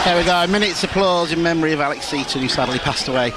There we go, a minute's applause in memory of Alex Seaton, who sadly passed away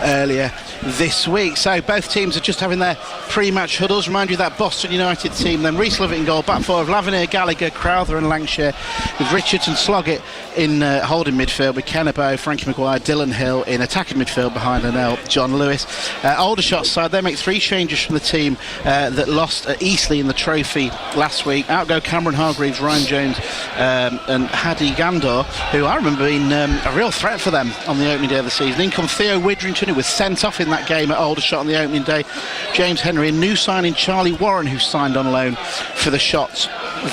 earlier this week. So both teams are just having their pre-match huddles. Remind you of that Boston United team then. Reece Lovett in goal, back four of Lavernier, Gallagher, Crowther and Lancashire, with Richards and Sloggett in holding midfield, with Kennebo, Frankie Maguire, Dylan Hill in attacking midfield behind Linnell, John Lewis. Aldershot's side, they make three changes from the team that lost at Eastleigh in the trophy last week. Out go Cameron Hargreaves, Ryan Jones and Hadi Gandor, who I remember being a real threat for them on the opening day of the season. In come Theo Widrington, who was sent off in that game at Aldershot on the opening day. James Henry, a new signing Charlie Warren, who signed on loan for the Shots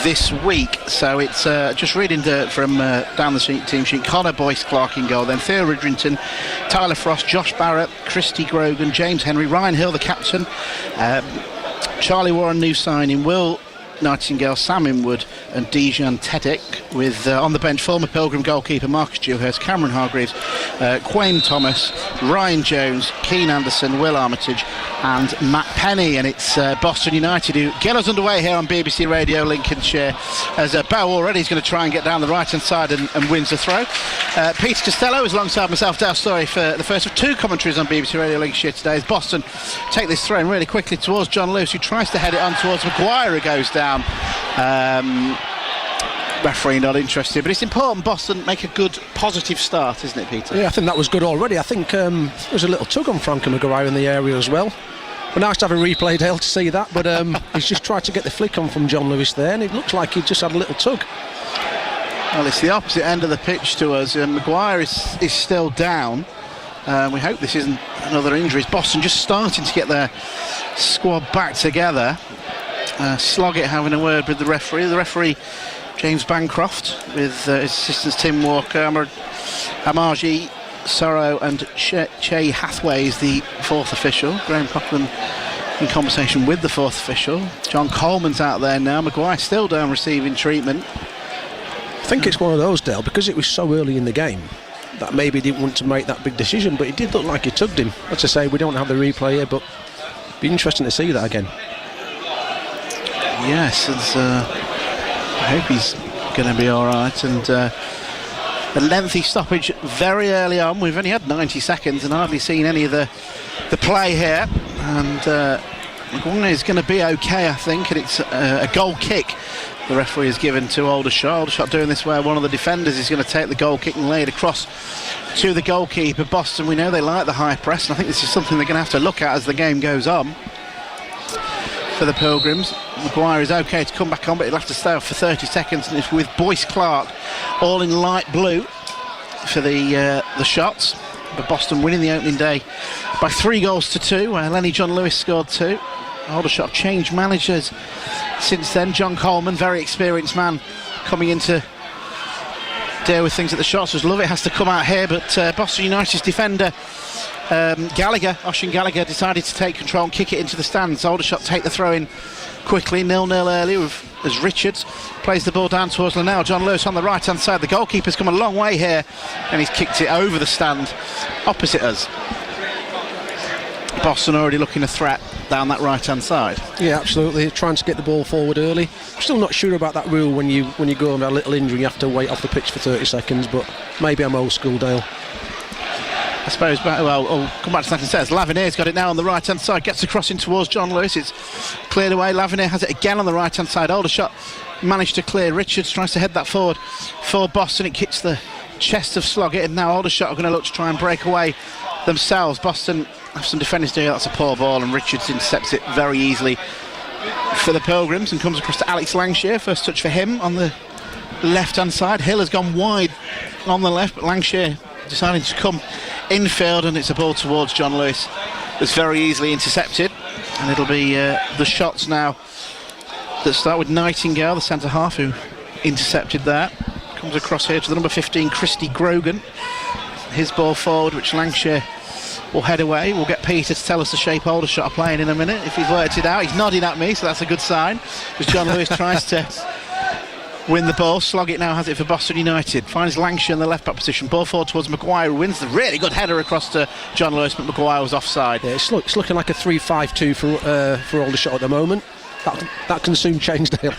this week. So it's just reading from down the team sheet. Connor Boyce Clark in goal, then Theo Widrington, Tyler Frost, Josh Barrett, Christy Grogan, James Henry, Ryan Hill the captain, Charlie Warren new signing, Will Nightingale, Sam Inwood and Dejan Tedic, with on the bench former Pilgrim goalkeeper Marcus Dewhurst, Cameron Hargreaves, Quain Thomas, Ryan Jones, Keane Anderson, Will Armitage and Matt Penny. And it's Boston United who get us underway here on BBC Radio Lincolnshire, as Bow already is going to try and get down the right hand side and wins the throw. Peter Costello is alongside myself, Dale Story, for the first of two commentaries on BBC Radio Lincolnshire today, as Boston take this throw in really quickly towards John Lewis, who tries to head it on towards Maguire, who goes down. Referee not interested, but it's important Boston make a good positive start, isn't it, Peter? Yeah, I think that was good already. I think there was a little tug on Frankie Maguire in the area as well. But nice to have a replay, Dale, to see that, but he's just tried to get the flick on from John Lewis there, and it looks like he just had a little tug. Well, it's the opposite end of the pitch to us. Maguire is still down. We hope this isn't another injury. Boston just starting to get their squad back together. Sloggett having a word with the referee James Bancroft, with his assistants Tim Walker, Amarji Sorrow and Che Hathaway is the fourth official. Graham Coughlin in conversation with the fourth official. John Coleman's out there now. Maguire still down receiving treatment. I think it's one of those, Dale, because it was so early in the game that maybe he didn't want to make that big decision, but it did look like he tugged him. As I say, we don't have the replay here, but it'd be interesting to see that again. Yes, I hope he's going to be alright. And a lengthy stoppage very early on. We've only had 90 seconds and hardly seen any of the play here. And Maguire is going to be okay, I think. And it's a goal kick the referee has given to Aldershot. Aldershot doing this where one of the defenders is going to take the goal kick and lay it across to the goalkeeper. Boston, we know they like the high press, and I think this is something they're going to have to look at as the game goes on. For the Pilgrims, Maguire is okay to come back on, but he'll have to stay off for 30 seconds, and it's with Boyce Clark all in light blue for the Shots. But Boston winning the opening day by 3-2, where Lenny John Lewis scored 2. Aldershot changed managers since then. John Coleman, very experienced man, coming in to deal with things at the Shots. As Lovett has to come out here, but Boston United's defender Oshin Gallagher decided to take control and kick it into the stands. Aldershot take the throw in quickly, 0-0 early, as Richards plays the ball down towards Linnell. John Lewis on the right hand side. The goalkeeper's come a long way here, and he's kicked it over the stand opposite us. Boston already looking a threat down that right hand side. Yeah, absolutely, trying to get the ball forward early. I'm still not sure about that rule when you go on a little injury, you have to wait off the pitch for 30 seconds, but maybe I'm old school, Dale. I suppose, well, I'll come back to second set. Lavernier's got it now on the right-hand side, gets across in towards John Lewis. It's cleared away. Lavernier has it again on the right-hand side. Aldershot managed to clear. Richards tries to head that forward for Boston. It kicks the chest of Sloggett, and now Aldershot are going to look to try and break away themselves. Boston have some defenders doing. That's a poor ball, and Richards intercepts it very easily for the Pilgrims and comes across to Alex Lancashire. First touch for him on the left-hand side. Hill has gone wide on the left, but Lancashire deciding to come infield, and it's a ball towards John Lewis that's very easily intercepted, and it'll be the Shots now that start with Nightingale, the centre half, who intercepted that. Comes across here to the number 15 Christy Grogan, his ball forward, which Lancashire will head away. We'll get Peter to tell us the shape Aldershot are playing in a minute if he's worked it out. He's nodding at me, so that's a good sign, because John Lewis tries to win the ball. Sloggett now has it for Boston United. Finds Lancashire in the left back position. Ball forward towards Maguire, who wins the really good header across to John Lewis, but Maguire was offside. Yeah, it's looking like a 3-5-2 for Aldershot at the moment. That can soon change, Dale.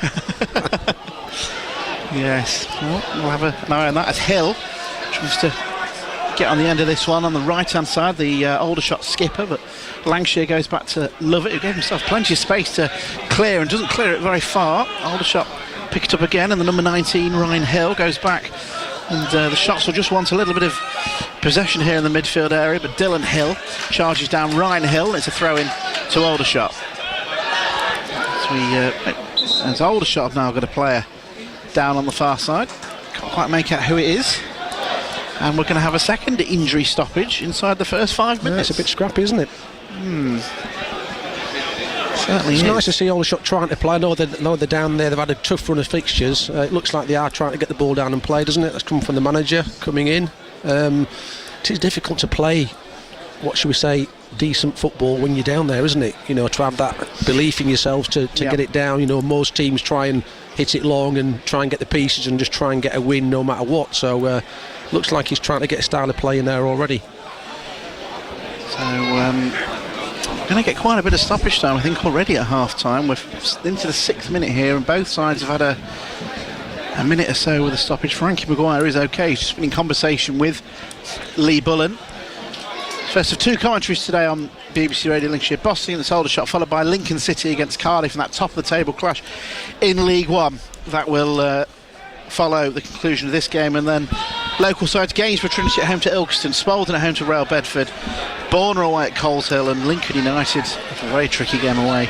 Yes, well, we'll have an eye on that as Hill tries to get on the end of this one on the right-hand side, the Aldershot skipper, but Lancashire goes back to Lovett, who gave himself plenty of space to clear and doesn't clear it very far. Aldershot pick it up again, and the number 19, Ryan Hill, goes back. And the Shots will just want a little bit of possession here in the midfield area, but Dylan Hill charges down Ryan Hill, and it's a throw-in to Aldershot. As Aldershot have now got a player down on the far side. Can't quite make out who it is. And we're going to have a second injury stoppage inside the first 5 minutes. Yeah, it's a bit scrappy, isn't it? Certainly it's is. nice to see Aldershot trying to play. I know they're down there, they've had a tough run of fixtures. It looks like they are trying to get the ball down and play, doesn't it? That's come from the manager coming in. It is difficult to play, what should we say, decent football when you're down there, isn't it? You know, to have that belief in yourselves to get it down. You know, most teams try and hit it long and try and get the pieces and just try and get a win no matter what. So looks like he's trying to get a style of play in there already. So we're going to get quite a bit of stoppage time, I think, already at half-time. We're into the 6th minute here, and both sides have had a minute or so with a stoppage. Frankie Maguire is okay. He's just been in conversation with Lee Bullen. First of 2 commentaries today on BBC Radio Lincolnshire. Boston against Aldershot, followed by Lincoln City against Cardiff in that top-of-the-table clash in League One. That will follow the conclusion of this game, and then local sides: Gainsborough Trinity at home to Ilkeston, Spalding at home to Rail Bedford, Bournemouth away at Coleshill, and Lincoln United, a very tricky game away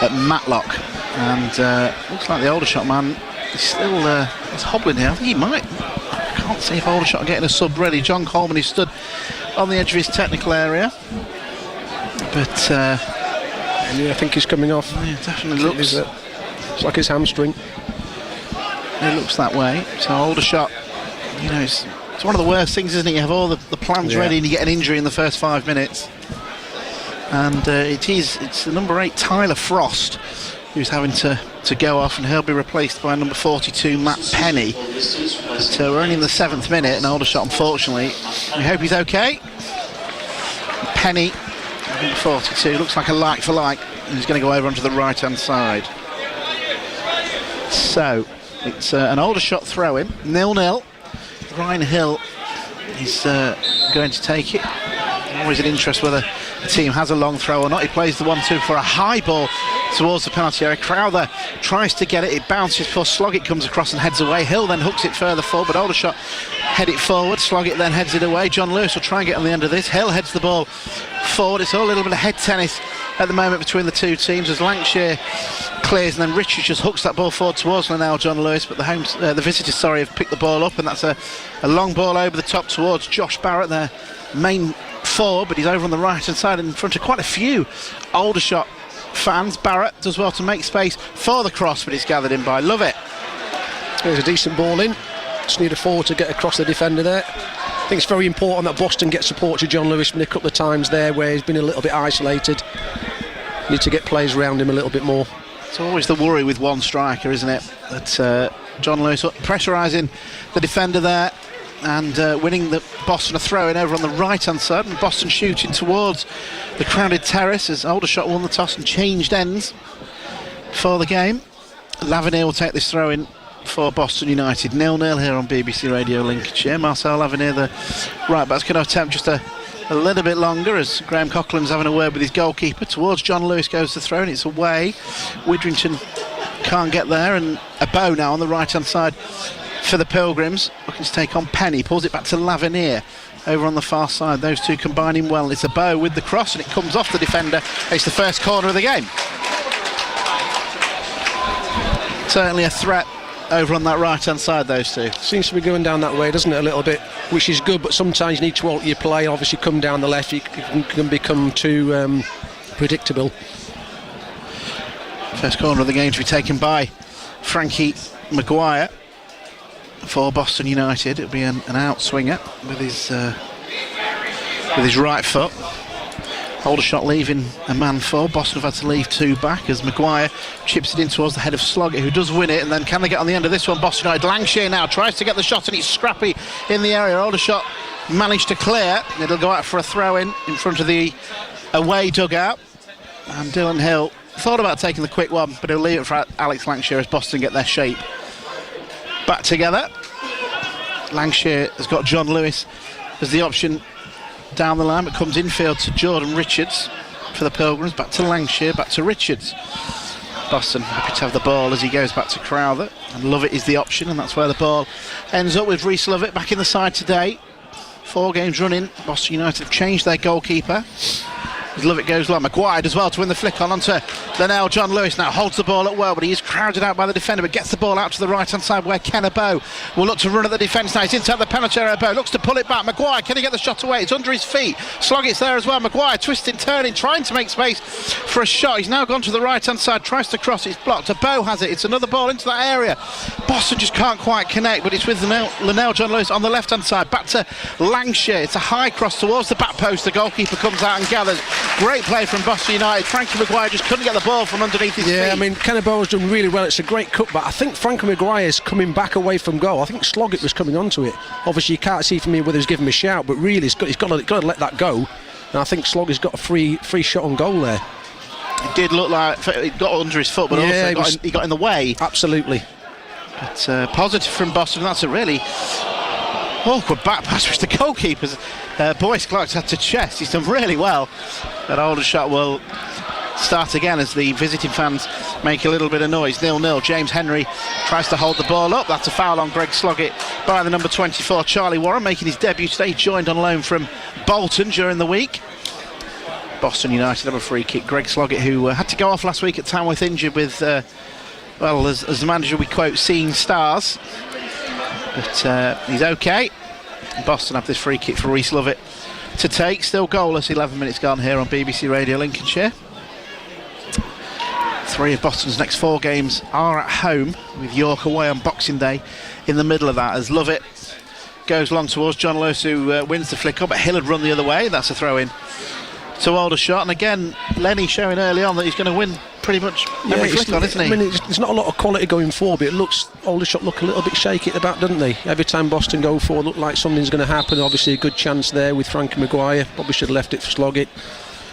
at Matlock. And looks like the Aldershot man is still is hobbling here. I think he might. I can't see if Aldershot are getting a sub ready. John Coleman, who stood on the edge of his technical area, but I think he's coming off. Yeah, definitely looks. It's like his hamstring. It looks that way. So Aldershot, you know, it's one of the worst things, isn't it? You have all the plans ready and you get an injury in the first 5 minutes. And it's the number 8 Tyler Frost who's having to go off, and he'll be replaced by number 42 Matt Penny. But we're only in the 7th minute, and Aldershot, unfortunately, we hope he's okay. Penny, number 42, looks like a like for like, and he's going to go over onto the right hand side. So it's an Aldershot throw-in, 0-0. Ryan Hill is going to take it. Always an interest whether the team has a long throw or not. He plays the 1-2 for a high ball towards the penalty area. Crowther tries to get it. It bounces for Sloggett, comes across and heads away. Hill then hooks it further forward, but Aldershot head it forward. Sloggett then heads it away. John Lewis will try and get on the end of this. Hill heads the ball forward. It's all a little bit of head tennis at the moment between the two teams as Lancashire clears, and then Richards just hooks that ball forward towards now John Lewis, but the visitors have picked the ball up, and that's a long ball over the top towards Josh Barrett, their main forward, but he's over on the right hand side in front of quite a few Aldershot fans. Barrett does well to make space for the cross, but it's gathered in by Lovett. There's a decent ball in. Just need a forward to get across the defender there. I think it's very important that Boston gets support to John Lewis. Been a couple of times there where he's been a little bit isolated. Need to get players around him a little bit more. It's always the worry with one striker, isn't it? That John Lewis pressurising the defender there and winning the Boston a throw-in over on the right-hand side, and Boston shooting towards the crowded terrace as Aldershot won the toss and changed ends for the game. Lavernier will take this throw-in for Boston United. 0-0 here on BBC Radio Lincolnshire. Marcel Lavernier, the right back's going to attempt just a little bit longer as Graham Coughlin's having a word with his goalkeeper. Towards John Lewis goes the throw, and it's away. Widrington can't get there, and a bow now on the right-hand side for the Pilgrims, looking to take on Penny. Pulls it back to Lavernier over on the far side. Those two combining well. It's a bow with the cross, and it comes off the defender. It's the first corner of the game. Certainly a threat over on that right hand side, those two. Seems to be going down that way, doesn't it, a little bit, which is good, but sometimes you need to alter your play. Obviously come down the left, you can become too predictable. First corner of the game to be taken by Frankie Maguire for Boston United. It'll be an outswinger with his right foot. Aldershot leaving a man for. Boston have had to leave 2 back as Maguire chips it in towards the head of Sloggett, who does win it, and then can they get on the end of this one? Boston United. Lancashire now tries to get the shot, and it's scrappy in the area. Aldershot managed to clear. It'll go out for a throw-in in front of the away dugout, and Dylan Hill thought about taking the quick one, but he'll leave it for Alex Lancashire as Boston get their shape back together. Lancashire has got John Lewis as the option down the line, but comes infield to Jordan Richards for the Pilgrims. Back to Lancashire, back to Richards. Boston happy to have the ball as he goes back to Crowther, and Lovett is the option, and that's where the ball ends up with Rhys Lovett back in the side today. 4 games running, Boston United have changed their goalkeeper. As Lovett goes long, Maguire as well to win the flick on onto Linnell. John Lewis now holds the ball up well, but he is crowded out by the defender, but gets the ball out to the right hand side where Kenna Bow will look to run at the defence now. He's inside the penalty area. Bow looks to pull it back. Maguire, can he get the shot away? It's under his feet. Sloggett's there as well. Maguire twisting, turning, trying to make space for a shot. He's now gone to the right hand side, tries to cross, it's blocked. A Bow has it. It's another ball into that area. Boston just can't quite connect, but it's with Linnell John Lewis on the left hand side. Back to Lancashire. It's a high cross towards the back post. The goalkeeper comes out and gathers. Great play from Boston United. Frankie Maguire just couldn't get the ball from underneath his feet. Yeah, I mean, Kennebaugh has done really well. It's a great cutback. I think Frankie Maguire's coming back away from goal. I think Sloggett was coming onto it. Obviously, you can't see from here whether he's giving him a shout, but really, he's got to let that go. And I think Sloggett's got a free shot on goal there. It did look like it got under his foot, but also he got in the way. Absolutely. But positive from Boston. That's a really awkward back pass, which the goalkeeper's Boyce Clark's had to chest. He's done really well. That Aldershot will start again as the visiting fans make a little bit of noise. 0-0. James Henry tries to hold the ball up. That's a foul on Greg Sloggett by the number 24, Charlie Warren, making his debut today. Joined on loan from Bolton during the week. Boston United have a free kick. Greg Sloggett, who had to go off last week at Tamworth injured with, well, as the manager we quote, seeing stars. But he's okay. Boston have this free kick for Rhys Lovett to take. Still goalless, 11 minutes gone here on BBC Radio Lincolnshire. 3 of Boston's next 4 games are at home, with York away on Boxing Day in the middle of that, as Lovett goes long towards John Lewis, who wins the flick up, but Hill had run the other way. That's a throw in to Aldershot, and again Lenny showing early on that he's going to win pretty much every flick on, isn't he? I mean, there's not a lot of quality going forward, but it looks, Aldershot look a little bit shaky at the back, doesn't they? Every time Boston go forward, look like something's going to happen. Obviously a good chance there with Frankie Maguire. Probably should have left it for Sloggett.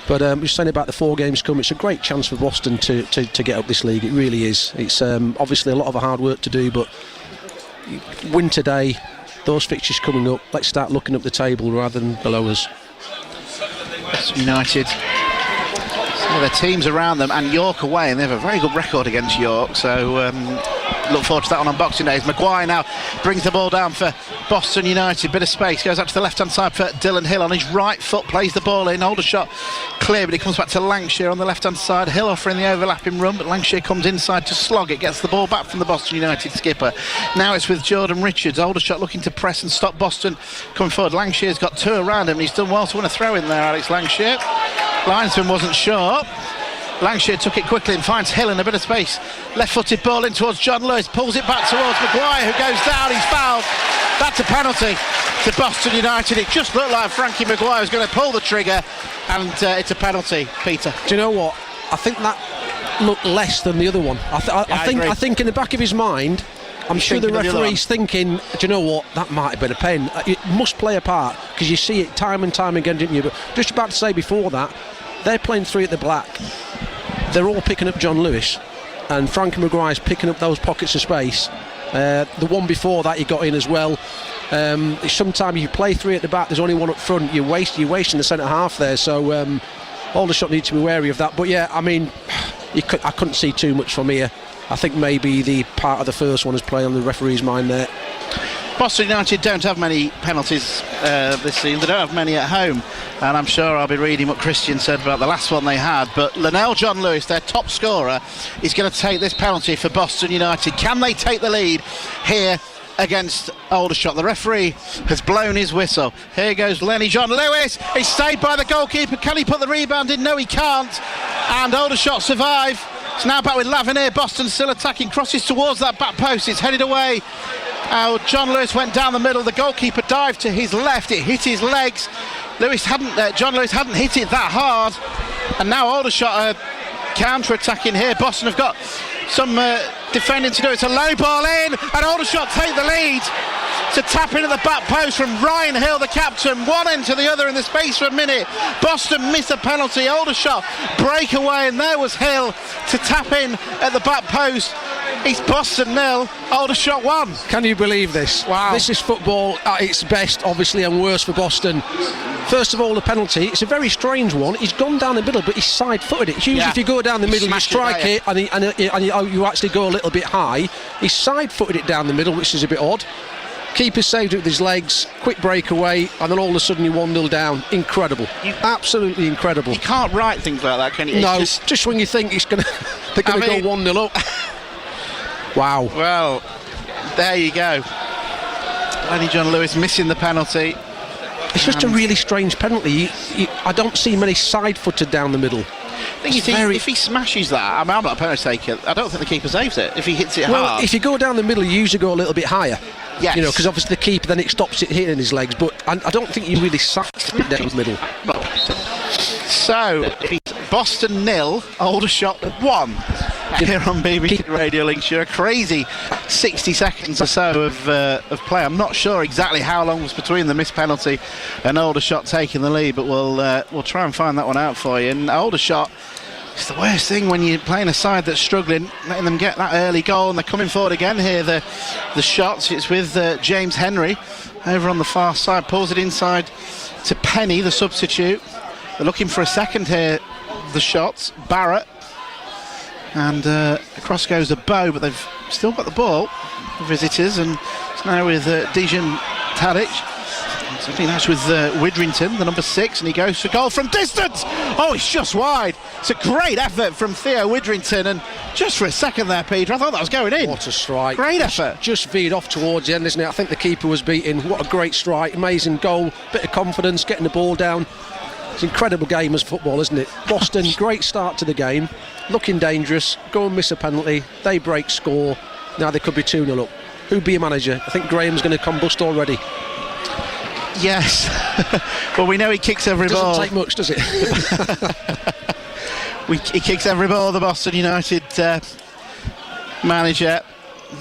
But we're saying about the 4 games come, it's a great chance for Boston to get up this league. It really is. It's obviously a lot of hard work to do, but win today, those fixtures coming up, let's start looking up the table rather than below us. United, some of their teams around them, and York away, and they have a very good record against York, so look forward to that one on Boxing Day. Maguire now brings the ball down for Boston United, bit of space, goes out to the left hand side for Dylan Hill on his right foot, plays the ball in, Aldershot clear, but it comes back to Lancashire on the left hand side. Hill offering the overlapping run, but Lancashire comes inside to Sloggett, gets the ball back from the Boston United skipper. Now it's with Jordan Richards. Aldershot looking to press and stop Boston coming forward. Lancashire's got 2 around him, and he's done well to win a throw in there, Alex Lancashire. Linesman wasn't sure. Lancashire took it quickly and finds Hill in a bit of space. Left-footed ball in towards John Lewis, pulls it back towards Maguire, who goes down. He's fouled. That's a penalty to Boston United. It just looked like Frankie Maguire was going to pull the trigger, and it's a penalty. Peter, do you know what? I think that looked less than the other one. I think in the back of his mind, I'm sure the referee's thinking, do you know what, that might have been a pen. It must play a part, because you see it time and time again, didn't you? But just about to say before that, they're playing 3 at the black. They're all picking up John Lewis, and Frankie Maguire's picking up those pockets of space. The one before that he got in as well. Sometimes you play 3 at the back, there's only 1 up front, you're wasting the centre half there, so Aldershot need to be wary of that. But yeah, I mean, I couldn't see too much from here. I think maybe the part of the first one is playing on the referee's mind there. Boston United don't have many penalties this season. They don't have many at home, and I'm sure I'll be reading what Christian said about the last one they had. But Linnell John Lewis, their top scorer, is going to take this penalty for Boston United. Can they take the lead here against Aldershot? The referee has blown his whistle. Here goes Lenny John Lewis. He's saved by the goalkeeper. Can he put the rebound in? No, he can't. And Aldershot survive. It's now back with Lavernier. Boston still attacking. Crosses towards that back post. It's headed away. John Lewis went down the middle. The goalkeeper dived to his left. It hit his legs. John Lewis hadn't hit it that hard. And now Aldershot are counter-attacking here. Boston have got some defending to do. It's a low ball in, and Aldershot take the lead. To tap in at the back post from Ryan Hill, the captain, one end to the other in the space of a minute. Boston miss a penalty. Aldershot break away, and there was Hill to tap in at the back post It's Boston 0, Aldershot 1. Can you believe this? Wow. This is football at its best, obviously, and worse for Boston. First of all, the penalty. It's a very strange one. He's gone down the middle, but he's side-footed it. Usually, if you go down the middle, you strike it, and you actually go a little bit high. He's side-footed it down the middle, which is a bit odd. Keeper saved it with his legs, quick breakaway, and then all of a sudden you're 1-0 down. Incredible. Absolutely incredible. You can't write things like that, can you? No, just when you think they're going to go 1-0 up. Wow. Well, there you go. Only John Lewis missing the penalty. It's just a really strange penalty. I don't see many side-footed down the middle. If he smashes that, I'm not a penalty taker. I don't think the keeper saves it. If he hits it hard. If you go down the middle, you usually go a little bit higher. Yes. You know, because obviously the keeper, then it stops it hitting his legs. But I don't think you really side it down the middle. So, Boston 0, Aldershot 1. Here on BBC Radio Lincolnshire, a crazy 60 seconds or so of play. I'm not sure exactly how long was between the missed penalty and Aldershot taking the lead, but we'll try and find that one out for you. And Aldershot, it's the worst thing when you're playing a side that's struggling, letting them get that early goal, and they're coming forward again here. The shots, it's with James Henry over on the far side, pulls it inside to Penny, the substitute. They're looking for a second here, the shots. Barrett. And across goes the Bow, but they've still got the ball, the visitors, and it's now with Dijon Tadic. So I think that's with Widrington, the number 6, and he goes for goal from distance. Oh, it's just wide. It's a great effort from Theo Widrington, and just for a second there, Peter, I thought that was going in. What a strike. Great effort. Just veered off towards the end, isn't it? I think the keeper was beaten. What a great strike, amazing goal, bit of confidence, getting the ball down. It's an incredible game as football, isn't it? Boston, great start to the game, looking dangerous, go and miss a penalty, they break score, now they could be 2-0 up. Who'd be a manager? I think Graham's going to combust already. Yes. Well, we know he kicks every ball. Doesn't take much, does it? He kicks every ball, the Boston United manager.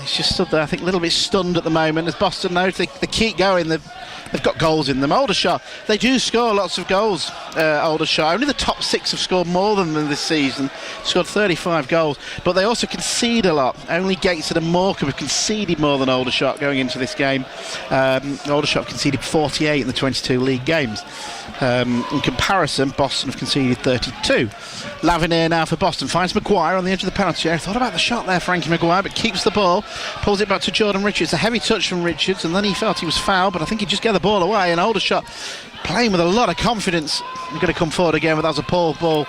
He's just stood there, I think, a little bit stunned at the moment. As Boston knows, they keep going. They've got goals in them. Aldershot, they do score lots of goals. Aldershot, only the top 6 have scored more than them this season. Scored 35 goals, but they also concede a lot. Only Gateshead and Morecambe have conceded more than Aldershot going into this game. Aldershot conceded 48 in the 22 league games. In comparison, Boston have conceded 32. Lavineer now for Boston finds Maguire on the edge of the penalty area. Thought about the shot there, Frankie Maguire, but keeps the ball, pulls it back to Jordan Richards. A heavy touch from Richards, and then he felt he was fouled, but I think he just gave the ball away. And Aldershot playing with a lot of confidence. They're going to come forward again, but that was a poor ball.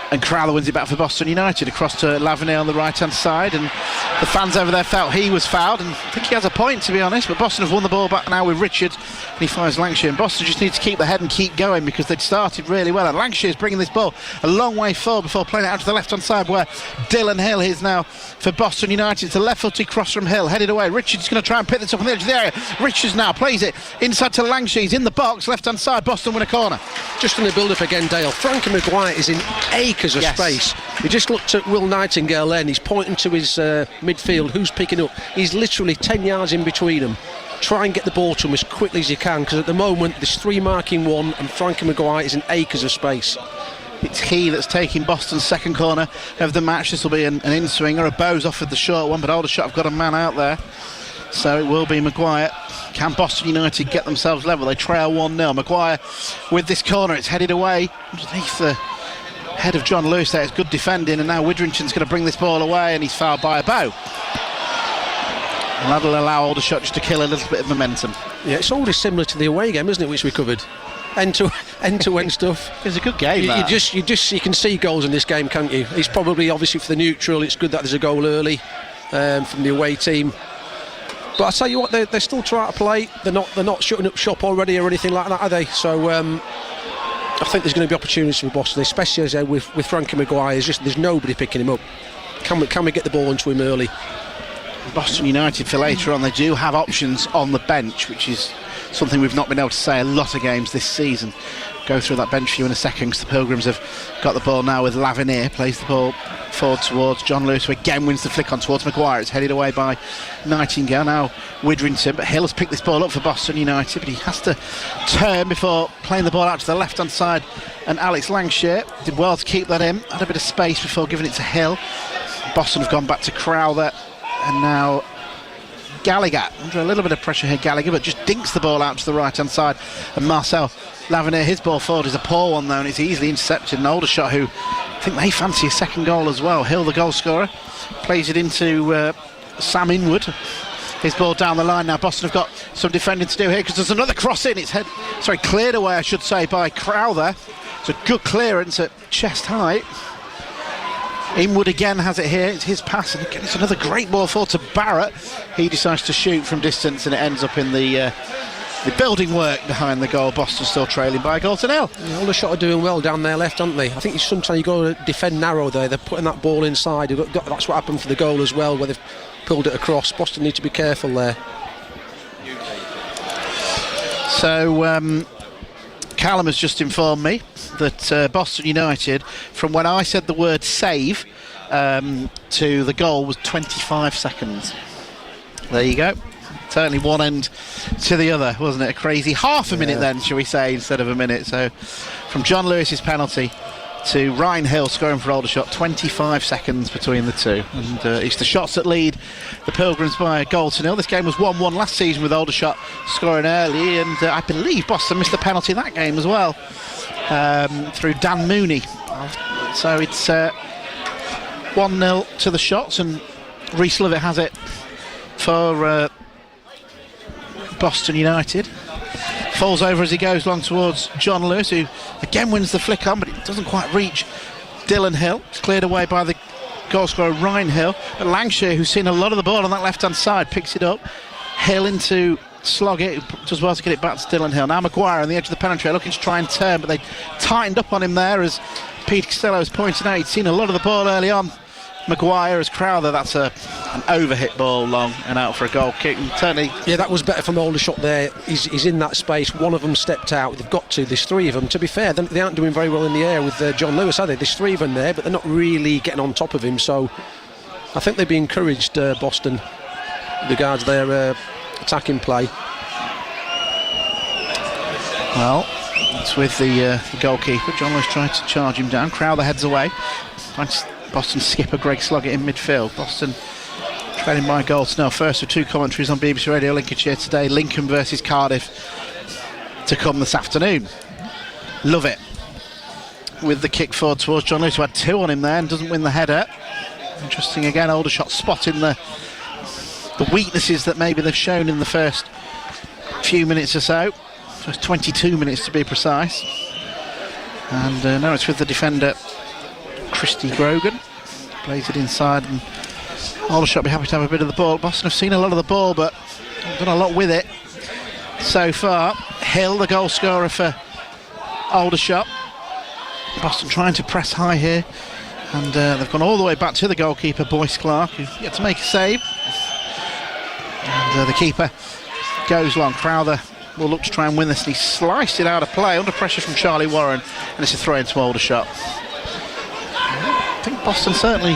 And Crowther wins it back for Boston United across to Lavineer on the right hand side, and the fans over there felt he was fouled, and I think he has a point, to be honest, but Boston have won the ball back now with Richard, and he fires Lancashire, and Boston just need to keep the head and keep going because they'd started really well, and Lancashire's bringing this ball a long way forward before playing it out to the left hand side where Dylan Hill is now for Boston United. It's a left footed cross from Hill, headed away. Richard's going to try and pick this up on the edge of the area. Richards now plays it inside to Lancashire. He's in the box, left hand side. Boston win a corner. Just in the build up again, Dale. Frankie Maguire is in acres of space. He just looked at Will Nightingale then. He's pointing to his midfield. Who's picking up? He's literally 10 yards in between them. Try and get the ball to him as quickly as you can, because at the moment there's 3 marking 1 and Frankie Maguire is in acres of space. It's he that's taking Boston's second corner of the match. This will be an in-swinger. A Bowes offered the short one, but Aldershot have got a man out there, so it will be Maguire. Can Boston United get themselves level? They trail 1-0. Maguire with this corner, it's headed away underneath the head of John Lewis there. It's good defending, and now Widrington's going to bring this ball away, and he's fouled by a Bow. And that'll allow Aldershot just to kill a little bit of momentum. Yeah, it's already similar to the away game, isn't it, which we covered? End-to-end stuff. It's a good game. You can see goals in this game, can't you? It's probably, obviously, for the neutral, it's good that there's a goal early from the away team. But I tell you what, they're still trying to play. They're not shutting up shop already or anything like that, are they? So I think there's going to be opportunities for Boston, especially as with Frankie Maguire. There's nobody picking him up. Can we get the ball into him early? Boston United for later on, they do have options on the bench, which is something we've not been able to say a lot of games this season. Go through that bench for you in a second, because the Pilgrims have got the ball now with Lavineer, plays the ball forward towards John Lewis, who again wins the flick on towards Maguire. It's headed away by Nightingale, now Widrington, but Hill has picked this ball up for Boston United, but he has to turn before playing the ball out to the left hand side, and Alex Lancashire did well to keep that in, had a bit of space before giving it to Hill. Boston have gone back to Crowther, and now Gallagher under a little bit of pressure here. Gallagher, but just dinks the ball out to the right hand side, and Marcel Lavinier, his ball forward is a poor one though, and it's easily intercepted. An Aldershot who I think they fancy a second goal as well. Hill, the goal scorer, plays it into Sam Inwood. His ball down the line now. Boston have got some defending to do here because there's another cross in. It's cleared away, I should say, by Crowther. It's a good clearance at chest height. Inwood again has it here. It's his pass, and again it's another great ball forward to Barrett. He decides to shoot from distance, and it ends up in the building work behind the goal. Boston still trailing by a goal to nil. Aldershot are doing well down there left, aren't they? I think sometimes you've got to defend narrow there. They're putting that ball inside. That's what happened for the goal as well, where they've pulled it across. Boston need to be careful there. So Callum has just informed me that Boston United, from when I said the word save to the goal, was 25 seconds. There you go. Certainly one end to the other, wasn't it? A crazy half a minute then, shall we say, instead of a minute. So from John Lewis's penalty to Ryan Hill scoring for Aldershot, 25 seconds between the two. And it's the shots that lead the Pilgrims by a goal to nil. This game was 1-1 last season with Aldershot scoring early, and I believe Boston missed a penalty that game as well, through Dan Mooney. So it's 1-0 to the shots, and Rhys Lovett has it for Boston United. Falls over as he goes along towards John Lewis, who again wins the flick on, but it doesn't quite reach Dylan Hill. It's cleared away by the goal scorer Ryan Hill. But Lancashire, who's seen a lot of the ball on that left hand side, picks it up. Hill into Sloggett, who does well to get it back to Dylan Hill. Now Maguire on the edge of the penalty, looking to try and turn, but they tightened up on him there, as Peter Costello has pointed out. He'd seen a lot of the ball early on. Maguire as Crowther, that's an overhit ball long and out for a goal kick. And certainly, yeah, that was better from Aldershot there. He's in that space. One of them stepped out. They've got to. There's three of them. To be fair, they aren't doing very well in the air with John Lewis, are they? There's three of them there, but they're not really getting on top of him. So I think they'd be encouraged, Boston, with regards their attacking play. Well, it's with the goalkeeper. John Lewis tried to charge him down. Crowther heads away. Boston skipper Greg Sloggett in midfield. Boston trailing by a goal to nil. First of two commentaries on BBC Radio Lincolnshire today. Lincoln versus Cardiff to come this afternoon. Love it. With the kick forward towards John Lewis, who had two on him there and doesn't win the header. Interesting again, Aldershot spotting the weaknesses that maybe they've shown in the first few minutes or so. First 22 minutes to be precise. And now it's with the defender Christy Grogan. Plays it inside, and Aldershot be happy to have a bit of the ball. Boston have seen a lot of the ball, but done a lot with it so far. Hill, the goal scorer for Aldershot. Boston trying to press high here, and they've gone all the way back to the goalkeeper Boyce Clark, who's yet to make a save. And the keeper goes long. Crowther will look to try and win this, and he sliced it out of play under pressure from Charlie Warren, and it's a throw into Aldershot. I think Boston certainly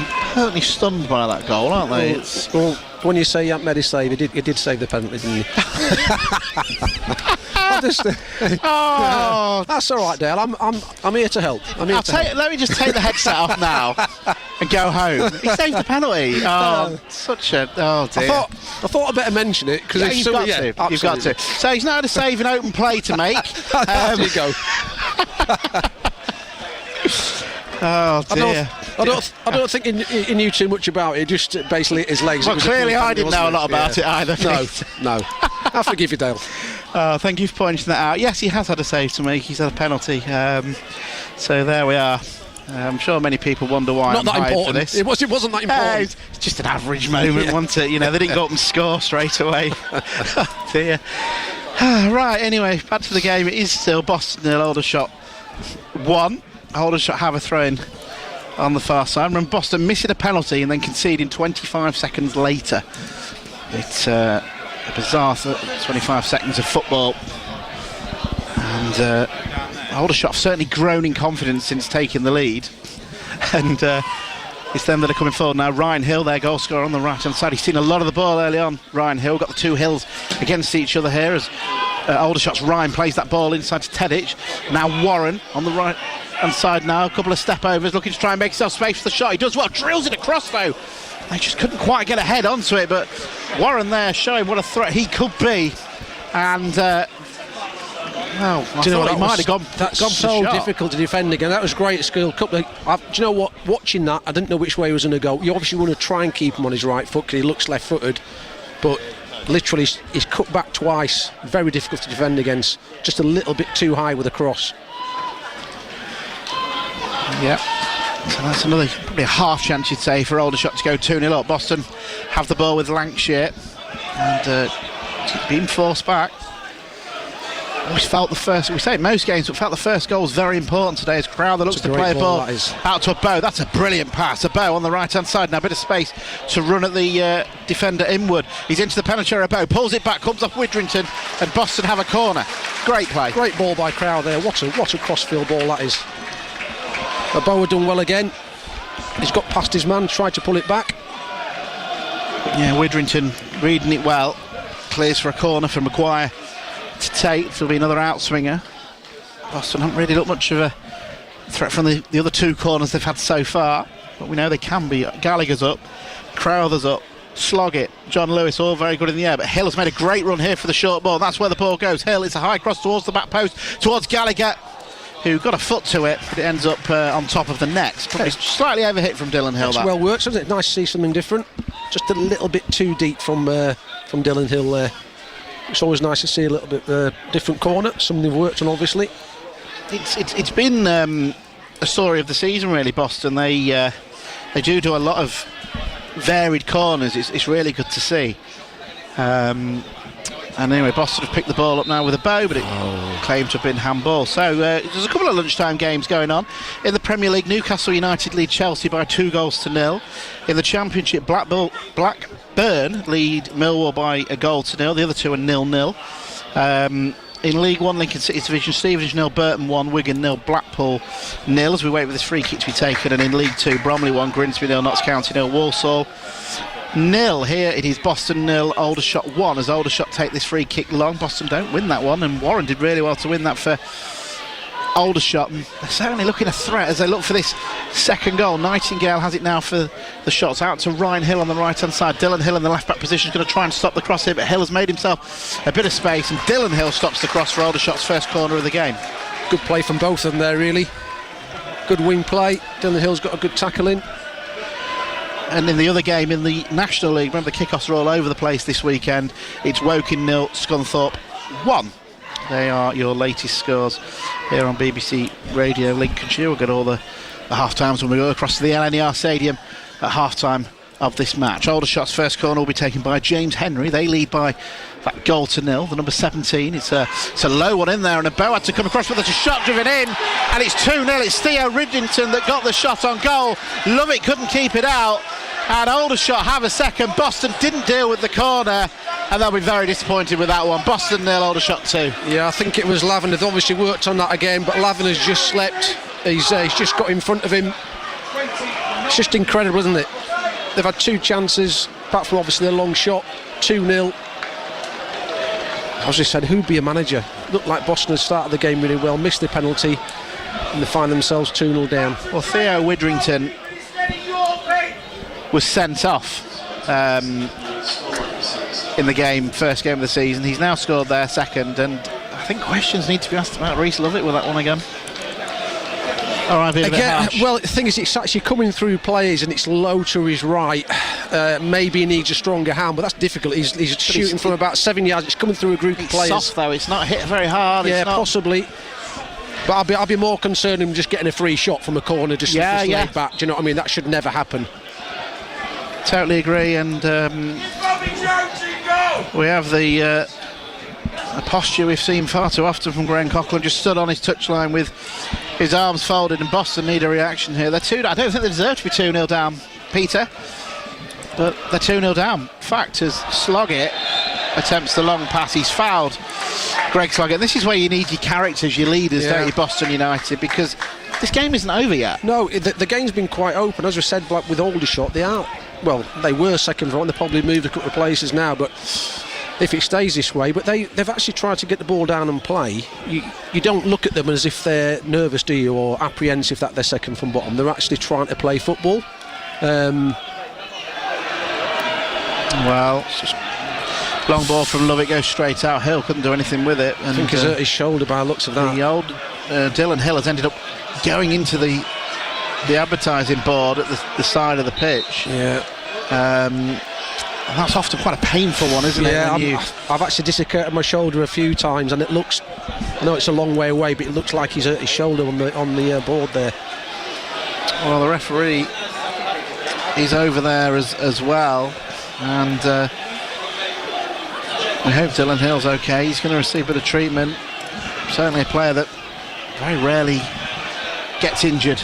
stunned by that goal, aren't they? Well, when you say he hadn't made his save, he did save the penalty, didn't he? That's all right, Dale. I'm here to help. Let me just take the headset off now and go home. He saved the penalty. Oh dear. I thought I'd better mention it because you've got to. So he's now had a save in open play to make. There you go. Oh dear. I don't think he knew too much about it. Just basically his legs. Well, clearly I didn't know a lot about it either. No. I forgive you, Dale. Thank you for pointing that out. Yes, he has had a save to make. He's had a penalty. So there we are. I'm sure many people wonder why Not I'm that important. For this. It wasn't that important. It's just an average moment, wasn't it? You know, they didn't go up and score straight away. Oh dear. Right. Anyway, back to the game. It is still Boston 0, Aldershot 1. Aldershot have a throw-in on the far side. Remember, Boston missing a penalty and then conceding 25 seconds later. It's a bizarre 25 seconds of football. And Aldershot have certainly grown in confidence since taking the lead. And it's them that are coming forward now. Ryan Hill, their goal scorer, on the right-hand side. He's seen a lot of the ball early on. Ryan Hill got the two Hills against each other here as Aldershot's Ryan plays that ball inside to Tedic. Now Warren on the right hand side now. A couple of step overs, looking to try and make himself space for the shot. He does well, drills it across though. They just couldn't quite get a head onto it, but Warren there showing what a threat he could be. And well, I thought he might have gone. That's gone so for difficult to defend again. That was great skill. Do you know what? Watching that, I didn't know which way he was going to go. You obviously want to try and keep him on his right foot because he looks left-footed, but literally he's cut back twice. Very difficult to defend against. Just a little bit too high with a cross. Yeah. So that's another probably a half chance, you'd say, for Aldershot to go 2-0 up. Boston have the ball with Lancashire and being forced back. Always felt the first, we say it most games, but felt the first goal was very important today as Crowther looks to play a ball out to a Bow. That's a brilliant pass. A Bow on the right hand side now, a bit of space to run at the defender inward. He's into the penalty area. Bow pulls it back, comes off Widrington, and Boston have a corner. Great play. Great ball by Crowther there. What a crossfield ball that is. A Bow done well again. He's got past his man, tried to pull it back. Yeah, Widrington reading it well. Clears for a corner for Maguire to take. There'll be another outswinger. Boston haven't really looked much of a threat from the other two corners they've had so far, but we know they can be. Gallagher's up, Crowther's up, Sloggett, John Lewis, all very good in the air, but Hill has made a great run here for the short ball. That's where the ball goes. Hill, it's a high cross towards the back post, towards Gallagher, who got a foot to it, but it ends up on top of the net. Probably slightly overhit from Dylan Hill. That's well worked, isn't it? Nice to see something different. Just a little bit too deep from Dylan Hill there. It's always nice to see a little bit different corner, something they've worked on obviously. It's been a story of the season really, Boston. They do a lot of varied corners. It's really good to see. And anyway, Boston have picked the ball up now with a Bow, but it claimed to have been handball. So there's a couple of lunchtime games going on. In the Premier League, Newcastle United lead Chelsea by 2-0. In the Championship, Blackburn lead Millwall by 1-0. The other two are 0-0. In League One, Lincoln City's division, Stevenage 0, Burton 1, Wigan 0, Blackpool 0, as we wait for this free kick to be taken. And in League Two, Bromley 1, Grimsby 0, Notts County 0, Walsall 0. Here it is Boston 0, Aldershot 1, as Aldershot take this free kick long. Boston don't win that one, and Warren did really well to win that for Aldershot. And they're certainly looking a threat as they look for this second goal. Nightingale has it now for the shots out to Ryan Hill on the right hand side. Dylan Hill in the left back position is going to try and stop the cross here, but Hill has made himself a bit of space, and Dylan Hill stops the cross for Aldershot's first corner of the game. Good play from both of them there really. Good wing play. Dylan Hill's got a good tackle in. And in the other game in the National League, remember the kickoffs are all over the place this weekend. It's Woking 0, Scunthorpe 1. They are your latest scores here on BBC Radio Lincolnshire. We'll get all the half-times when we go across to the LNER Stadium at half-time of this match. Aldershot's first corner will be taken by James Henry. They lead by that 0-0, the number 17. It's a low one in there, and a Bow had to come across, but there's a shot driven in, and it's 2-0. It's Theo Ridington that got the shot on goal. Lovett couldn't keep it out, and Aldershot have a second. Boston didn't deal with the corner, and they'll be very disappointed with that one. Boston 0, Aldershot 2. Yeah, I think it was Lavin. They've obviously worked on that again, but Lavin has just slept. He's just got in front of him. It's just incredible, isn't it? They've had two chances, apart from obviously the long shot. 2-0. I was just saying, who'd be a manager? Looked like Boston had started the game really well, missed the penalty, and they find themselves 2-0 down. Well, Theo Widrington was sent off in the game, first game of the season. He's now scored their second, and I think questions need to be asked about Reece Lovett with that one again. All right, again, well, the thing is, it's actually coming through players and it's low to his right. Maybe he needs a stronger hand, but that's difficult. He's shooting from about 7 yards. It's coming through a group of players. Soft though, it's not hit very hard. Yeah, possibly. But I'll be more concerned in just getting a free shot from a corner, just laid back. Do you know what I mean? That should never happen. Totally agree, and we have the a posture we've seen far too often from Graham Coughlin, just stood on his touchline with his arms folded, and Boston need a reaction here. They're 2. I don't think they deserve to be 2-0 down, Peter, but they're 2-0 down. Fact as Sloggett attempts the long pass, he's fouled Greg Sloggett. This is where you need your characters, your leaders, don't you, Boston United, because this game isn't over yet. No, the game's been quite open. As we said, with Aldershot, they were second front. They probably moved a couple of places now, but if it stays this way. But they've actually tried to get the ball down and play. You don't look at them as if they're nervous, do you, or apprehensive that they're second from bottom. They're actually trying to play football. Well, it's just long ball from Lovett, goes straight out. Hill couldn't do anything with it. And I think he's hurt his shoulder by the looks of that. The old Dylan Hill has ended up going into the advertising board at the side of the pitch. Yeah. That's often quite a painful one, isn't it? Yeah, I've actually dislocated my shoulder a few times, and it looks, I know it's a long way away, but it looks like he's hurt his shoulder on the board there. Well, the referee is over there as well, and we hope Dylan Hill's okay. He's going to receive a bit of treatment. Certainly a player that very rarely gets injured.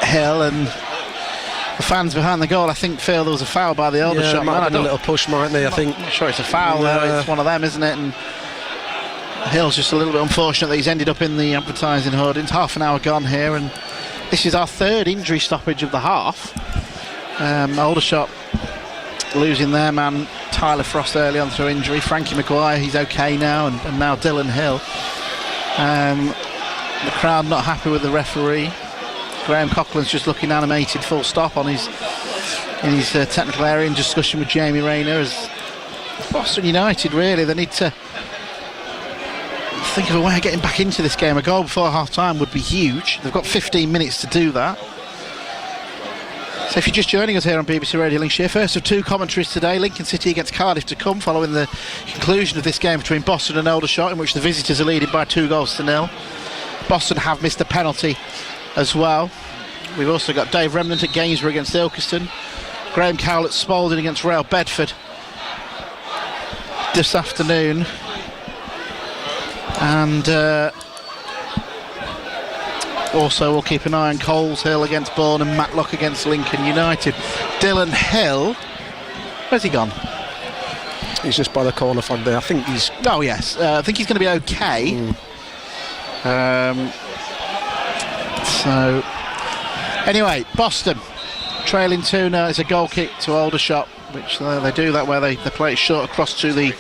Hill, and the fans behind the goal, I think, feel there was a foul by the Aldershot man. A little push, mightn't they? I think. I'm not sure it's a foul. It's one of them, isn't it? And Hill's just a little bit unfortunate that he's ended up in the advertising hoardings. Half an hour gone here, and this is our third injury stoppage of the half. Aldershot losing their man Tyler Frost early on through injury. Frankie Maguire, he's okay now, and now Dylan Hill. The crowd not happy with the referee. Graham Coughlin's just looking animated, full stop, in his technical area in discussion with Jamie Rayner. As Boston United, really, they need to think of a way of getting back into this game. A goal before half-time would be huge. They've got 15 minutes to do that. So if you're just joining us here on BBC Radio Lincolnshire, first of two commentaries today, Lincoln City against Cardiff to come, following the conclusion of this game between Boston and Aldershot, in which the visitors are leading by 2-0. Boston have missed a penalty as well. We've also got Dave Remnant at Gainsborough against Ilkeston, Graham Cowell at Spalding against Rail Bedford this afternoon, and also we'll keep an eye on Coles Hill against Bourne and Matlock against Lincoln United. Dylan Hill, where's he gone? He's just by the corner flag there. I think he's... Oh yes, I think he's going to be okay. So anyway, Boston trailing 2-0. It's a goal kick to Aldershot, which they do that where they play it short across to the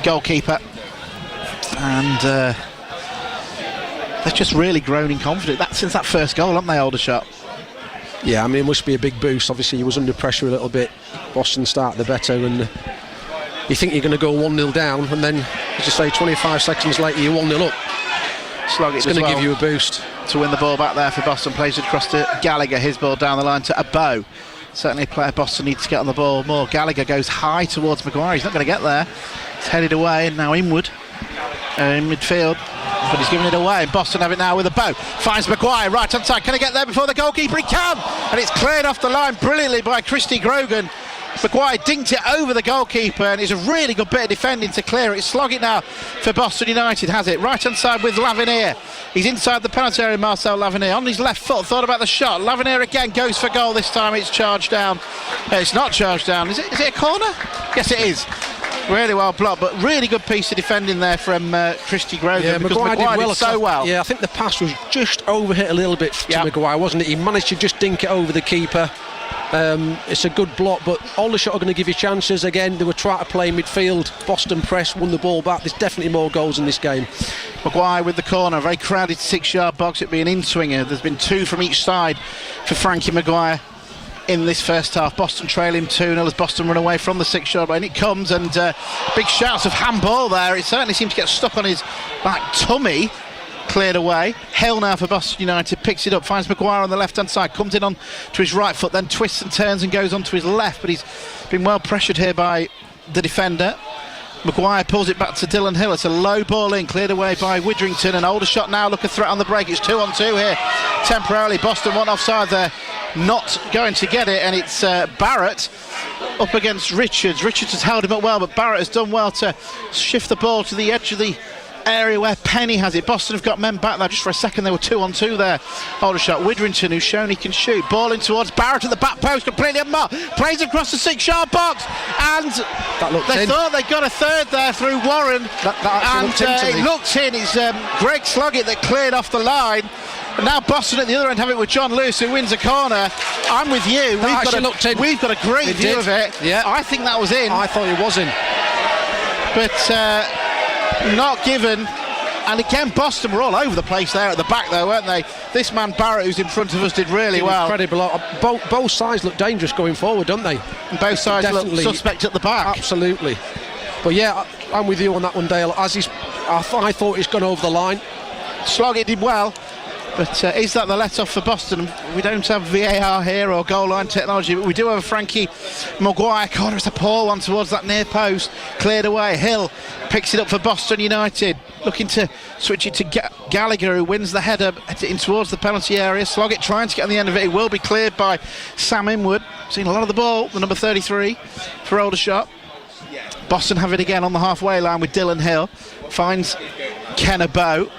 goalkeeper, and they've just really grown in confidence since that first goal, haven't they, Aldershot? Yeah, I mean, it must be a big boost. Obviously he was under pressure a little bit. Boston started the better, and you think you're going to go 1-0 down, and then, as you say, 25 seconds later you're 1-0 up. It's going to give you a boost. To win the ball back there for Boston, plays it across to Gallagher, his ball down the line to Abo. Certainly a player Boston needs to get on the ball more. Gallagher goes high towards Maguire, he's not going to get there. It's headed away, and now inward in midfield, but he's giving it away. Boston have it now with Abo, finds Maguire right hand side, can he get there before the goalkeeper? He can, and it's cleared off the line brilliantly by Christy Grogan. Maguire dinked it over the goalkeeper, and it's a really good bit of defending to clear it. Slog it now for Boston United, has it right hand side with Lavernier. He's inside the penalty area, Marcel Lavernier on his left foot, thought about the shot. Lavernier again goes for goal. This time it's charged down. It's not charged down. Is it a corner? Yes, it is. Really well blocked, but really good piece of defending there from Christy Grogan. Yeah, because Maguire did so well. Yeah, I think the pass was just overhit a little bit to Maguire, wasn't it? He managed to just dink it over the keeper. It's a good block, but Aldershot are going to give you chances again. They were trying to play midfield. Boston press, won the ball back. There's definitely more goals in this game. Maguire with the corner, very crowded 6-yard box. It'd be an in-swinger. There's been two from each side for Frankie Maguire in this first half. Boston trailing 2-0 as Boston run away from the 6-yard line. It comes, and big shouts of handball there. It certainly seemed to get stuck on his tummy. Cleared away. Hill now for Boston United, picks it up, finds Maguire on the left hand side, comes in on to his right foot, then twists and turns and goes on to his left, but he's been well pressured here by the defender. Maguire pulls it back to Dylan Hill. It's a low ball in, cleared away by Widrington, and Aldershot now look a threat on the break. It's 2-on-2 here temporarily. Boston one offside there, not going to get it, and it's Barrett up against Richards. Richards has held him up well, but Barrett has done well to shift the ball to the edge of the area where Penny has it. Boston have got men back there. Just for a second they were 2-on-2 there. Aldershot, Widrington, who's shown he can shoot, ball in towards Barrett at the back post, completely unmarked, plays across the 6-yard box, and they thought they got a third there through Warren, it looked in. It's Greg Sloggett that cleared off the line. And now Boston at the other end have it with John Lewis, who wins a corner. I'm with you. We've got a great view of it. Yeah, I think that was in. I thought it was in. but not given. And again, Boston were all over the place there at the back, though, weren't they? This man Barrett, who's in front of us, did really well. Incredible. Both sides look dangerous going forward, don't they? And both sides Definitely. look suspect at the back. Absolutely. But yeah, I'm with you on that one, Dale. I thought he's gone over the line. Sloggett did well, but is that the let-off for Boston? We don't have VAR here or goal line technology, but we do have a Frankie Maguire corner. It's a poor one towards that near post, cleared away. Hill picks it up for Boston United, looking to switch it to Gallagher, who wins the header in towards the penalty area. Sloggett trying to get on the end of it. It will be cleared by Sam Inwood. Seen a lot of the ball, the number 33 for Aldershot. Boston have it again on the halfway line with Dylan Hill. Finds Ken Abo.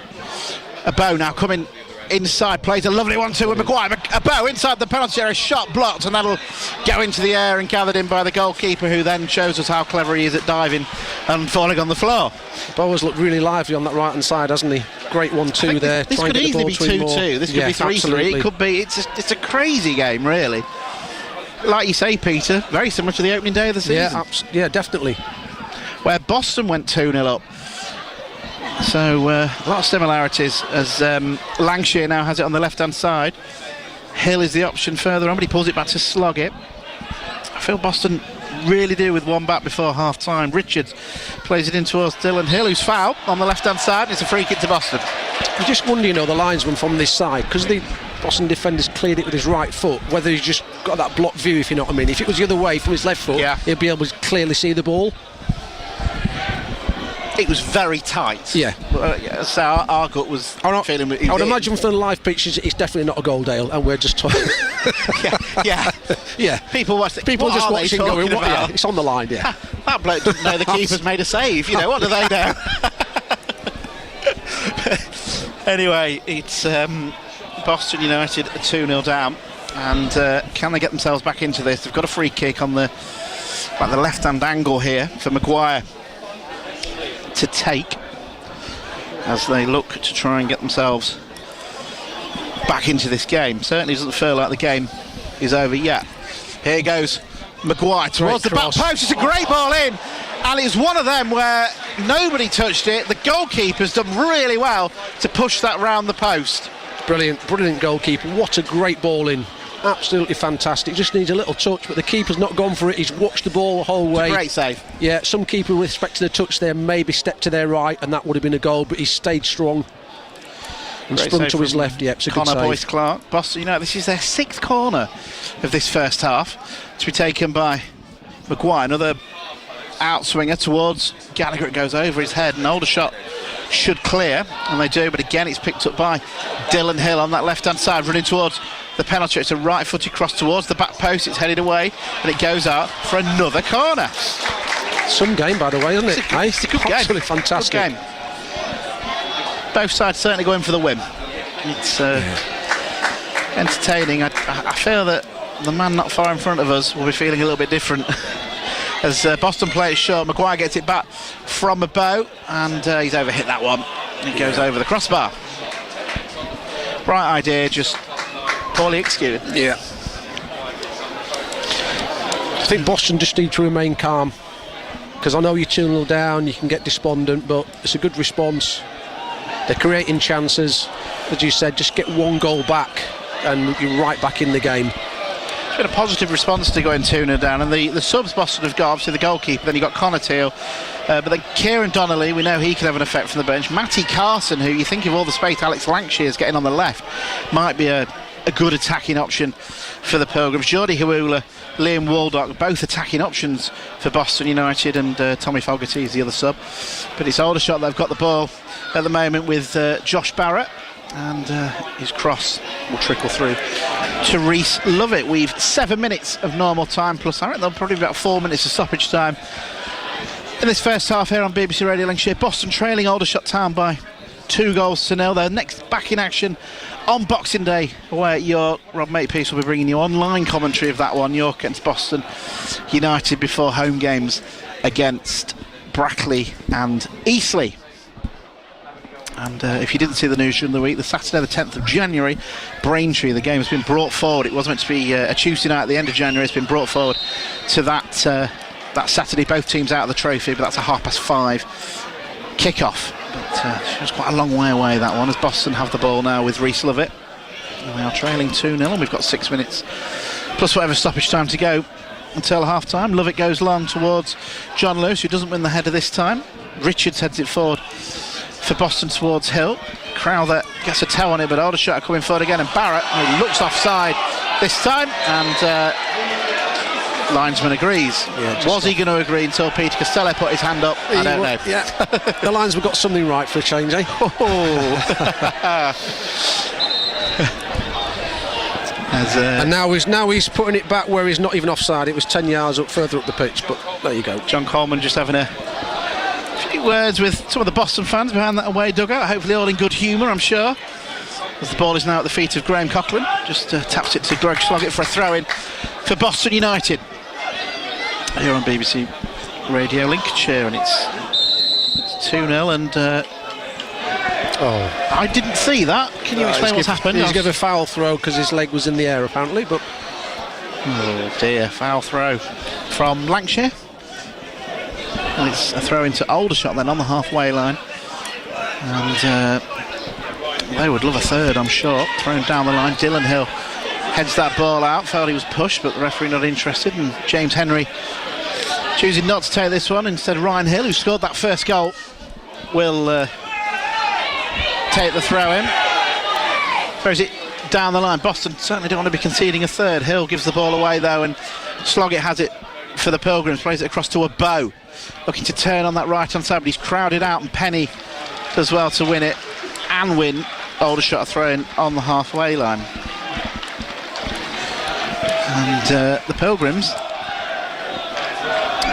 Abo now coming inside, plays a lovely 1-2 with Maguire. Abo inside the penalty area, shot blocked, and that'll go into the air and gathered in by the goalkeeper, who then shows us how clever he is at diving and falling on the floor. Abo's looked really lively on that right hand side, hasn't he? Great 1-2 there. This could easily be 2-2. This could be 3-3. It could be. It's a crazy game, really. Like you say, Peter, very similar to the opening day of the season. Yeah, definitely. Where Boston went 2-0 up. So a lot of similarities, as Lancashire now has it on the left-hand side. Hill is the option further on, but he pulls it back to Sloggett. I feel Boston really do with one back before half-time. Richards plays it in towards Dylan Hill, who's fouled on the left-hand side. It's a free kick to Boston. I just wonder, the linesman from this side, because the Boston defender's cleared it with his right foot, whether he's just got that blocked view, if you know what I mean. If it was the other way from his left foot, he'd be able to clearly see the ball. It was very tight. Yeah. So our gut was feeling... I would imagine from the live pictures it's definitely not a goal, Dale, and we're just talking... yeah. People just watching going, what? Yeah, it's on the line, yeah. That bloke doesn't know the keeper's made a save, what do they know? Anyway, it's Boston United 2-0 down, and can they get themselves back into this? They've got a free kick on the left-hand angle here for Maguire to take, as they look to try and get themselves back into this game. Certainly doesn't feel like the game is over yet. Here goes Maguire towards the back post. It's a great ball in, and it's one of them where nobody touched it. The goalkeeper's done really well to push that round the post. Brilliant goalkeeper. What a great ball in. Absolutely fantastic. Just needs a little touch, but the keeper's not gone for it. He's watched the ball the whole way. Great save. Yeah, some keeper with respect to the touch there maybe stepped to their right, and that would have been a goal, but he stayed strong and sprung to his left. Yeah, it's a good save. Connor Boyce-Clark. Boston, this is their 6th corner of this first half, to be taken by Maguire. Another outswinger towards Gallagher. It goes over his head, and Aldershot should clear, and they do, but again it's picked up by Dylan Hill on that left hand side, running towards the penalty. It's a right-footed cross towards the back post. It's headed away, and it goes out for another corner. Some game, by the way, isn't it? It's a good game. Absolutely fantastic. Good game. Both sides certainly going for the win. It's entertaining. I feel that the man not far in front of us will be feeling a little bit different. As Boston play it short, Maguire gets it back from Abo, and he's overhit that one. It goes over the crossbar. Bright idea, just poorly executed. Yeah. I think Boston just need to remain calm, because I know you're 2-0 down, you can get despondent, but it's a good response. They're creating chances. As you said, just get one goal back and you're right back in the game. It's been a positive response to going 2-0 down, and the subs Boston have got, obviously the goalkeeper, then you've got Connor Teal, but then Kieran Donnelly, we know he can have an effect from the bench. Matty Carson, who you think of all the space Alex Lancshire's getting on the left, might be a good attacking option for the Pilgrims. Jordi Hawula, Liam Waldock, both attacking options for Boston United, and Tommy Fogarty is the other sub. But it's Aldershot that have got the ball at the moment with Josh Barrett, and his cross will trickle through to Reese Lovett. We've 7 minutes of normal time, plus I reckon there'll probably be about 4 minutes of stoppage time in this first half here on BBC Radio Lincolnshire. Boston trailing Aldershot Town by 2-0. Their next back in action on Boxing Day away at York. Rob Makepeace will be bringing you online commentary of that one, York against Boston United, before home games against Brackley and Eastleigh. And if you didn't see the news during the week, the Saturday the 10th of January, Braintree, the game has been brought forward. It was meant to be a Tuesday night at the end of January. It's been brought forward to that That's Saturday, both teams out of the trophy, but that's a 5:30 kick-off. But she was quite a long way away, that one, as Boston have the ball now with Reese Lovett. And they are trailing 2-0, and we've got 6 minutes plus whatever stoppage time to go until half-time. Lovett goes long towards John Lewis, who doesn't win the header this time. Richards heads it forward for Boston towards Hill. Crowther gets a toe on it, but Aldershot are coming forward again, and Barrett, who looks offside this time, and linesman agrees. Yeah, was he going to agree until Peter Costello put his hand up? I don't know. Yeah. The linesman got something right for a change, eh? And now he's putting it back where he's not even offside. It was 10 yards further up the pitch, but there you go. John Coleman just having a few words with some of the Boston fans behind that away dugout, hopefully all in good humour, I'm sure, as the ball is now at the feet of Graham Coughlin. Just taps it to Greg Sloggett for a throw-in for Boston United here on BBC Radio Lincolnshire, and it's 2-0, and I didn't see that. Can you explain what's happened? He's given a foul throw because his leg was in the air apparently, but oh dear, foul throw from Lancashire, and it's a throw into Aldershot then on the halfway line, and they would love a third, I'm sure. Thrown down the line, Dylan Hill heads that ball out, felt he was pushed, but the referee not interested, and James Henry choosing not to take this one. Instead, Ryan Hill, who scored that first goal, will take the throw in. Throws it down the line. Boston certainly don't want to be conceding a third. Hill gives the ball away though, and Sloggett has it for the Pilgrims, plays it across to a Bow, looking to turn on that right hand side, but he's crowded out, and Penny does well to win it and win. Aldershot throw-in on the halfway line, and the Pilgrims,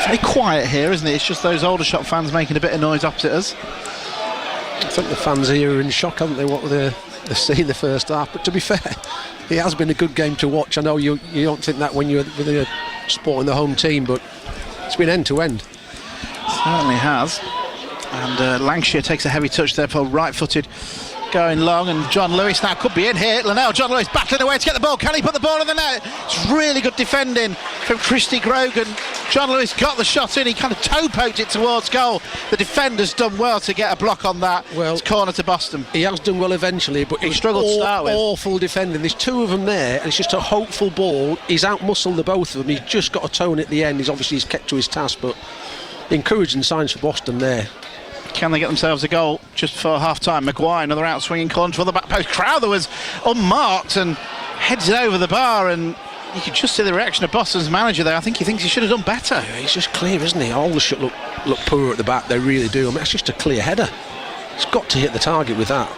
very quiet here, isn't it? It's just those Aldershot fans making a bit of noise opposite us. I think the fans here are in shock, haven't they, what they've seen the first half. But to be fair, it has been a good game to watch. I know you don't think that when you're with a supporting the home team, but it's been end to end. Certainly has. And Lancashire takes a heavy touch there for right-footed going long, and John Lewis now could be in here. Now John Lewis battling away to get the ball. Can he put the ball in the net? It's really good defending from Christy Grogan. John Lewis got the shot in. He kind of toe poked it towards goal. The defender's done well to get a block on that. Well, it's corner to Boston. He has done well eventually, but he struggled to start with. Awful defending. There's two of them there, and it's just a hopeful ball. He's out-muscled the both of them. He's just got a tone at the end. He's kept to his task, but encouraging signs for Boston there. Can they get themselves a goal just before half-time? Maguire, another out-swinging corner to the back post. Crowther was unmarked and heads it over the bar, and you could just see the reaction of Boston's manager there. I think he thinks he should have done better. Yeah, he's just clear, isn't he? Aldershot look poor at the back. They really do. I mean, it's just a clear header. He's got to hit the target with that.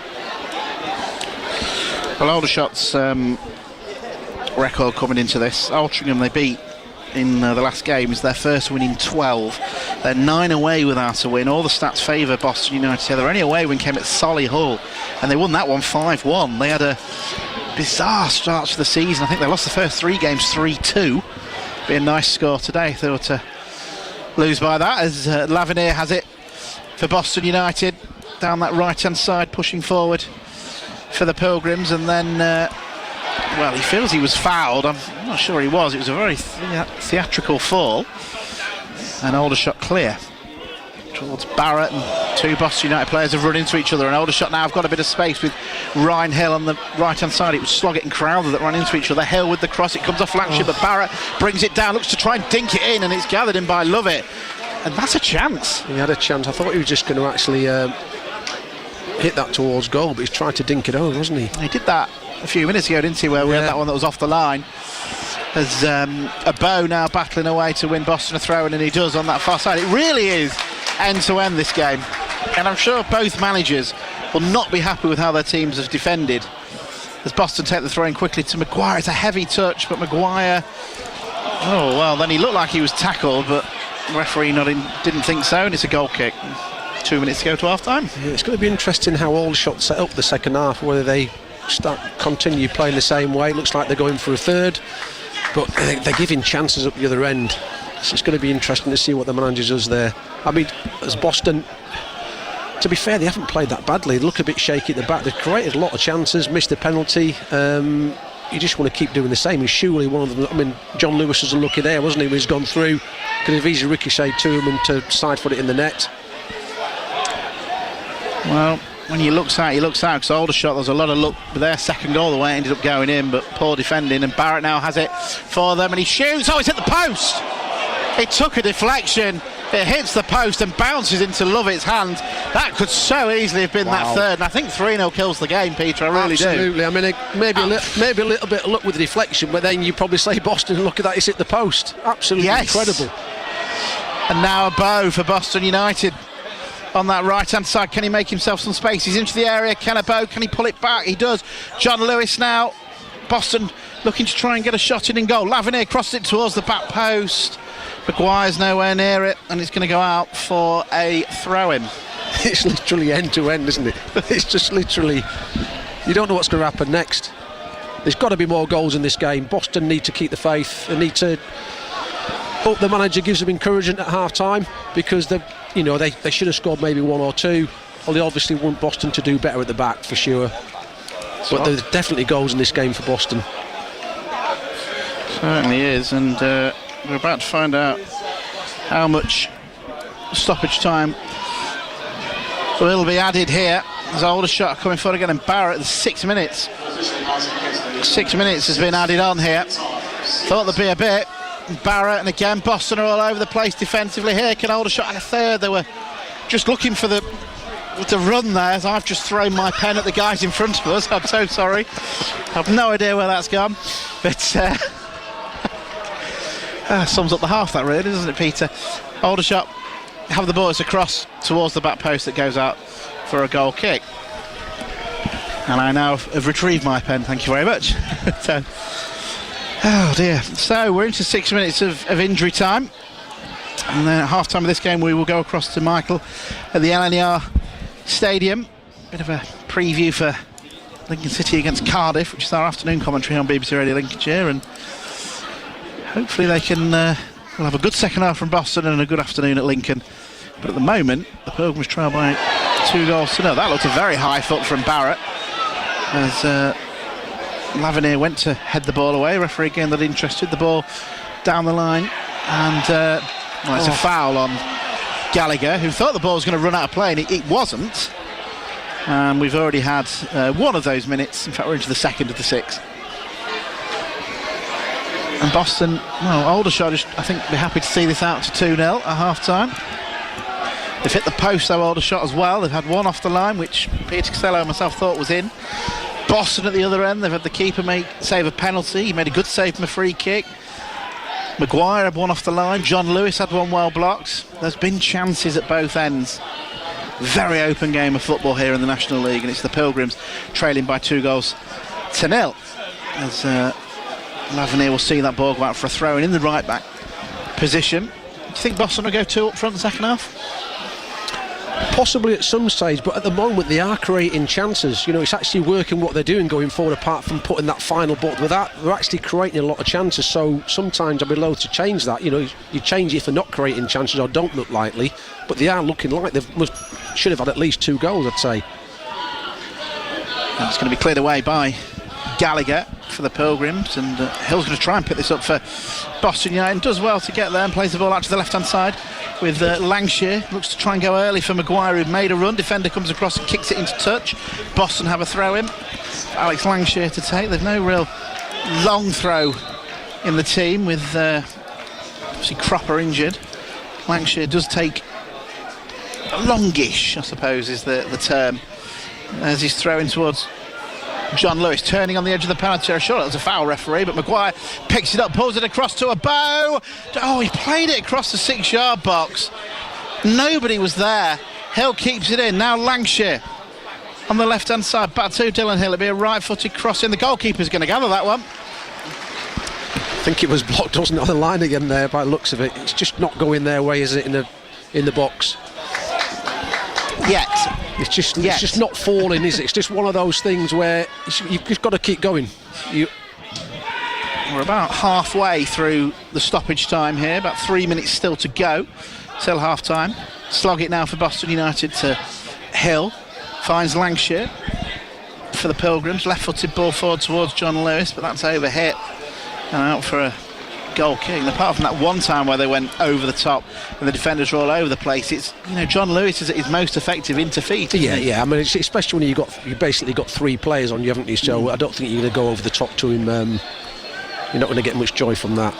Well, Aldershot's record coming into this, Altrincham they beat in the last game, is their first win in 12. They're 9 away without a win. All the stats favour Boston United. Their only away win came at Solihull, and they won that one 5-1. They had a bizarre start to the season. I think they lost the first 3 games 3-2. Be a nice score today if they were to lose by that, as Lavineer has it for Boston United down that right hand side, pushing forward for the Pilgrims, and then well, he feels he was fouled. I'm not sure he was. It was a very theatrical fall, and Aldershot clear towards Barrett, and 2 Boston United players have run into each other, and Aldershot now have got a bit of space with Ryan Hill on the right hand side. It was Sloggett and Crowther that ran into each other. Hill with the cross, it comes off Lancashire, but Barrett brings it down, looks to try and dink it in, and it's gathered in by Lovett, and that's a chance. He had a chance. I thought he was just going to actually hit that towards goal, but he's tried to dink it over, wasn't he? He did that a few minutes ago, didn't he, where we had that one that was off the line. As a Bow now battling away to win Boston a throw-in, and he does on that far side. It really is end-to-end, this game, and I'm sure both managers will not be happy with how their teams have defended. As Boston take the throw-in quickly to Maguire, it's a heavy touch, but Maguire, oh well, then he looked like he was tackled, but the referee didn't think so, and it's a goal kick. 2 minutes to go to half-time. Yeah, it's going to be interesting how Aldershot set up the second half, whether they continue playing the same way. Looks like they're going for a third, but they're giving chances up the other end, so it's going to be interesting to see what the manager does there. I mean, as Boston, to be fair, they haven't played that badly. They look a bit shaky at the back. They've created a lot of chances, missed a penalty. you just want to keep doing the same. And surely one of them, I mean, John Lewis was unlucky there, wasn't he? When he's gone through, could have easily ricocheted to him and to side foot it in the net. Well, when he looks out, because Aldershot, there's a lot of luck with their second goal, the way it ended up going in, but poor defending, and Barrett now has it for them, and he shoots. Oh, it's hit the post! It took a deflection, it hits the post and bounces into Lovett's hand. That could so easily have been that third, and I think 3-0 kills the game, Peter, I really do. Absolutely, I mean, maybe a little bit of luck with the deflection, but then you probably say Boston, look at that, it's hit the post. Absolutely incredible. And now a bow for Boston United. On that right-hand side, can he make himself some space? He's into the area, can he pull it back? He does. John Lewis now. Boston looking to try and get a shot in goal. Lavernier crosses it towards the back post. Maguire's nowhere near it, and it's going to go out for a throw-in. It's literally end-to-end, isn't it? It's just literally, you don't know what's going to happen next. There's got to be more goals in this game. Boston need to keep the faith. They need to hope the manager gives them encouragement at half-time, because they should have scored maybe one or two. Well, they obviously want Boston to do better at the back for sure. But there's definitely goals in this game for Boston. Certainly is, and we're about to find out how much stoppage time will be added here. There's Aldershot coming forward again, and Barrett at 6 minutes. 6 minutes has been added on here. Thought there'd be a bit. Barrett, and again Boston are all over the place defensively here. Can Aldershot and a third? They were just looking for the run there, as I've just thrown my pen at the guys in front of us. I'm so sorry, I've no idea where that's gone, but sums up the half, that really, doesn't it, Peter? Aldershot have the ball, it's across towards the back post that goes out for a goal kick, and I now have retrieved my pen, thank you very much. So, oh dear. So we're into 6 minutes of injury time, and then at half time of this game we will go across to Michael at the LNER Stadium. Bit of a preview for Lincoln City against Cardiff, which is our afternoon commentary on BBC Radio Lincolnshire, and hopefully they can we'll have a good second half from Boston and a good afternoon at Lincoln. But at the moment the Pilgrims trail by 2-0. That looked a very high foot from Barrett as Lavernier went to head the ball away. Referee again not interested. The ball down the line, and it's a foul on Gallagher, who thought the ball was going to run out of play, and it wasn't. And we've already had one of those minutes. In fact, we're into the second of the 6. And Boston, Aldershot, I think, be happy to see this out to 2-0 at half-time. They've hit the post, though, Aldershot as well. They've had one off the line, which Peter Costello and myself thought was in. Boston at the other end, they've had the keeper save a penalty. He made a good save from a free kick. Maguire had one off the line. John Lewis had one well blocked. There's been chances at both ends. Very open game of football here in the National League, and it's the Pilgrims trailing by 2-0 as Lavernier will see that ball go out for a throw in the right back position. Do you think Boston will go 2 up front in the second half? Possibly at some stage, but at the moment they are creating chances. It's actually working what they're doing going forward, apart from putting that final ball. With that, they're actually creating a lot of chances, so sometimes I'd be loath to change that. You change it if they're not creating chances or don't look likely, but they are looking like they should have had at least 2 goals, I'd say. That's going to be cleared away by Gallagher for the Pilgrims, and Hill's going to try and pick this up for Boston United, and does well to get there and plays the ball out to the left hand side with Lancashire. Looks to try and go early for Maguire, who made a run. Defender comes across and kicks it into touch. Boston have a throw in. Alex Lancashire to take. There's no real long throw in the team, with obviously Cropper injured. Lancashire does take a longish, I suppose is the term, as he's throwing towards John Lewis, turning on the edge of the penalty area. Sure, that was a foul, referee, but Maguire picks it up, pulls it across to a bow. Oh, he played it across the 6-yard box. Nobody was there. Hill keeps it in. Now Lancashire on the left-hand side. Back to Dylan Hill. It'll be a right-footed cross in. The goalkeeper's going to gather that one. I think it was blocked, wasn't it, on the line again there by the looks of it. It's just not going their way, is it, in the box? Yet. It's just not falling, is it? It's just one of those things where you've just got to keep going. We're about halfway through the stoppage time here, about 3 minutes still to go till half time. Slog it now for Boston United to Hill, finds Lancashire, for the Pilgrims. Left-footed ball forward towards John Lewis, but that's overhit and out for a goal kick. And apart from that one time where they went over the top and the defenders were all over the place, it's, you know, John Lewis is at his most effective into feet. Yeah. I mean, it's, especially when you basically got 3 players on you, haven't you? So I don't think you're going to go over the top to him. You're not going to get much joy from that.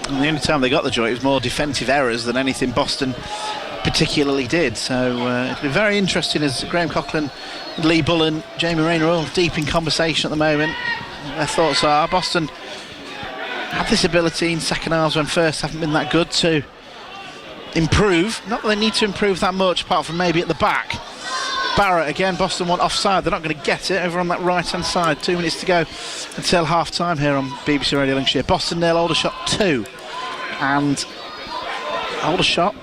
And the only time they got the joy, it was more defensive errors than anything Boston particularly did. So it'll be very interesting as Graham Coughlin, Lee Bullen, Jamie Rayner are all deep in conversation at the moment. Their thoughts are Boston had this ability in second halves when first haven't been that good to improve. Not that they need to improve that much apart from maybe at the back. Barrett again, Boston want offside. They're not going to get it over on that right hand side. 2 minutes to go until half time here on BBC Radio Lincolnshire. Boston 0, Aldershot 2. And Aldershot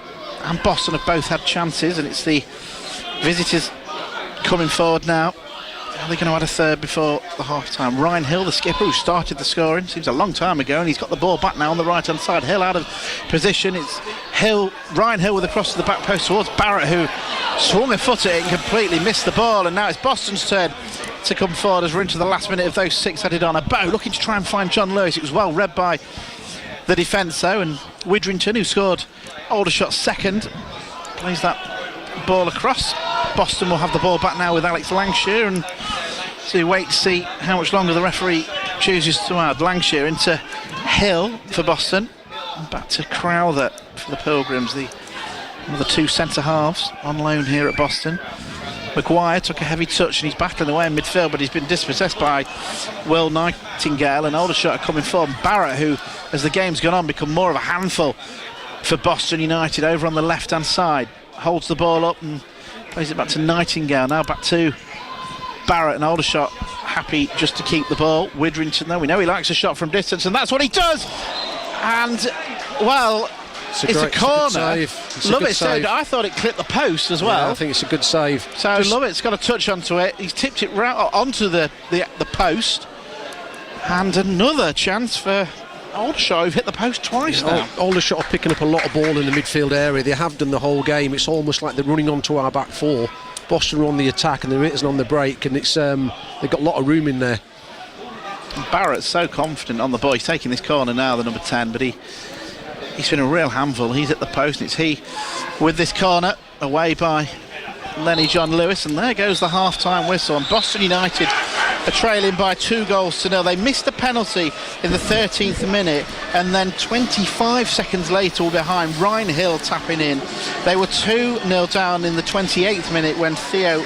and Boston have both had chances, and it's the visitors coming forward now. Are they going to add a third before the half-time? Ryan Hill, the skipper, who started the scoring, seems a long time ago, and he's got the ball back now on the right-hand side. Hill out of position. It's Ryan Hill with a cross to the back post towards Barrett, who swung a foot at it and completely missed the ball. And now it's Boston's turn to come forward as we're into the last minute of those 6 added on. A bow looking to try and find John Lewis. It was well read by the defence, though, and Widrington, who scored Aldershot's second, plays that ball across. Boston will have the ball back now with Alex Lancashire, and so you wait to see how much longer the referee chooses to add. Lancashire into Hill for Boston, and back to Crowther for the Pilgrims, one of the 2 centre halves on loan here at Boston. Maguire took a heavy touch and he's battling away in midfield, but he's been dispossessed by Will Nightingale, and Aldershot are coming forward. Barrett, who as the game's gone on become more of a handful for Boston United over on the left hand side, holds the ball up and plays it back to Nightingale. Now back to Barrett, and Aldershot happy just to keep the ball. Widrington, though, we know he likes a shot from distance, and that's what he does. And well, it's a corner. Love it saved. I thought it clipped the post as well. Yeah, I think it's a good save. So Lovett's got a touch onto it. He's tipped it right onto the post, and another chance for Aldershot, who've hit the post twice now. Aldershot are picking up a lot of ball in the midfield area. They have done the whole game. It's almost like they're running onto our back 4. Boston are on the attack and they're hitting on the break, and it's they've got a lot of room in there. Barrett's so confident on the ball. He's taking this corner now, the number 10, but he's been a real handful. He's at the post, and it's he with this corner, away by Lenny John Lewis, and there goes the half-time whistle. And Boston United are trailing by 2-0. They missed a penalty in the 13th minute, and then 25 seconds later were behind. Ryan Hill tapping in. They were 2-0 down in the 28th minute when Theo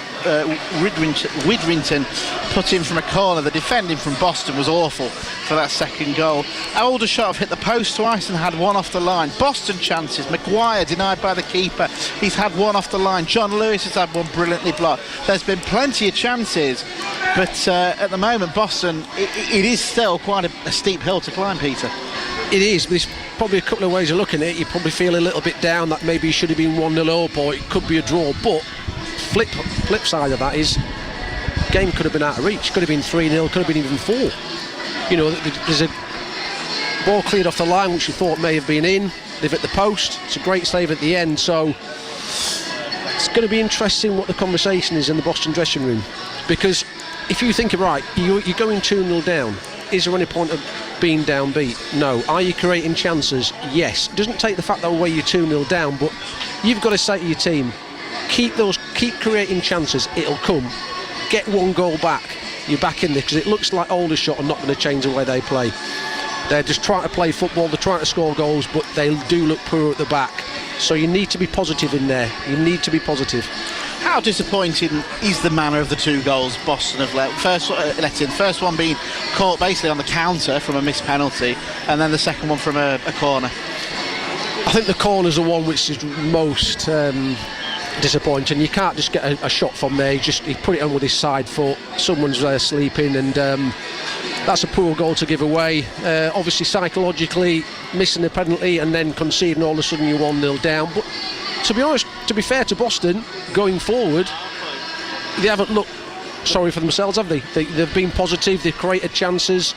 Widrington put in from a corner. The defending from Boston was awful for that second goal. Aldershot have hit the post twice and had one off the line. Boston chances. Maguire denied by the keeper. He's had one off the line. John Lewis has had one brilliantly blocked. There's been plenty of chances, but at the moment Boston, it is still quite a steep hill to climb, Peter. It is, but there's probably a couple of ways of looking at it. You probably feel a little bit down that maybe it should have been 1-0 up, or it could be a draw, but flip side of that is game could have been out of reach. Could have been 3-0, could have been even 4. You know, there's a ball cleared off the line which you thought may have been in. They've hit the post. It's a great save at the end, so it's going to be interesting what the conversation is in the Boston dressing room, because if you think, right, you're going 2-0 down, is there any point of being downbeat? No. Are you creating chances? Yes. It doesn't take the fact that way you're 2-0 down, but you've got to say to your team, keep creating chances, it'll come. Get 1 goal back, you're back in there, because it looks like Aldershot are not going to change the way they play. They're just trying to play football, they're trying to score goals, but they do look poor at the back. So you need to be positive in there. You need to be positive. How disappointing is the manner of the 2 goals Boston have let in? First one being caught basically on the counter from a missed penalty, and then the second one from a corner. I think the corner's the one which is most disappointing. You can't just get a shot from there. He put it on with his side foot. Someone's sleeping, and that's a poor goal to give away. Obviously psychologically missing a penalty and then conceding, all of a sudden you're 1-0 down. But to be honest, to be fair to Boston, going forward, they haven't looked sorry for themselves, have they? They've been positive, they've created chances.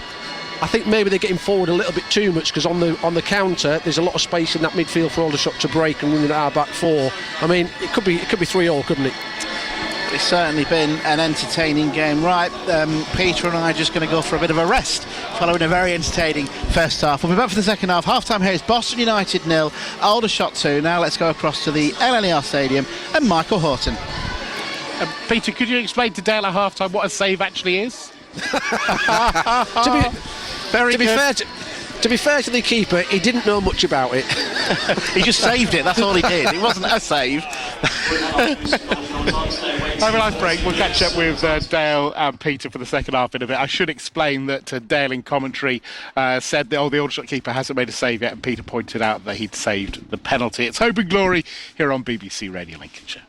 I think maybe they're getting forward a little bit too much, because on the counter there's a lot of space in that midfield for Aldershot to break and run at our back 4. I mean, it could be 3-3, couldn't it? It's certainly been an entertaining game. Right, Peter and I are just going to go for a bit of a rest following a very entertaining first half. We'll be back for the second half. Half-time here is Boston United 0, Aldershot 2. Now let's go across to the LNER Stadium and Michael Horton. Peter, could you explain to Dale at half-time what a save actually is? To be fair to the keeper, he didn't know much about it. He just saved it, that's all he did. It wasn't a save. Have a nice break. We'll catch up with Dale and Peter for the second half in a bit. I should explain that Dale in commentary said that the Aldershot keeper hasn't made a save yet, and Peter pointed out that he'd saved the penalty. It's Hope and Glory here on BBC Radio Lincolnshire.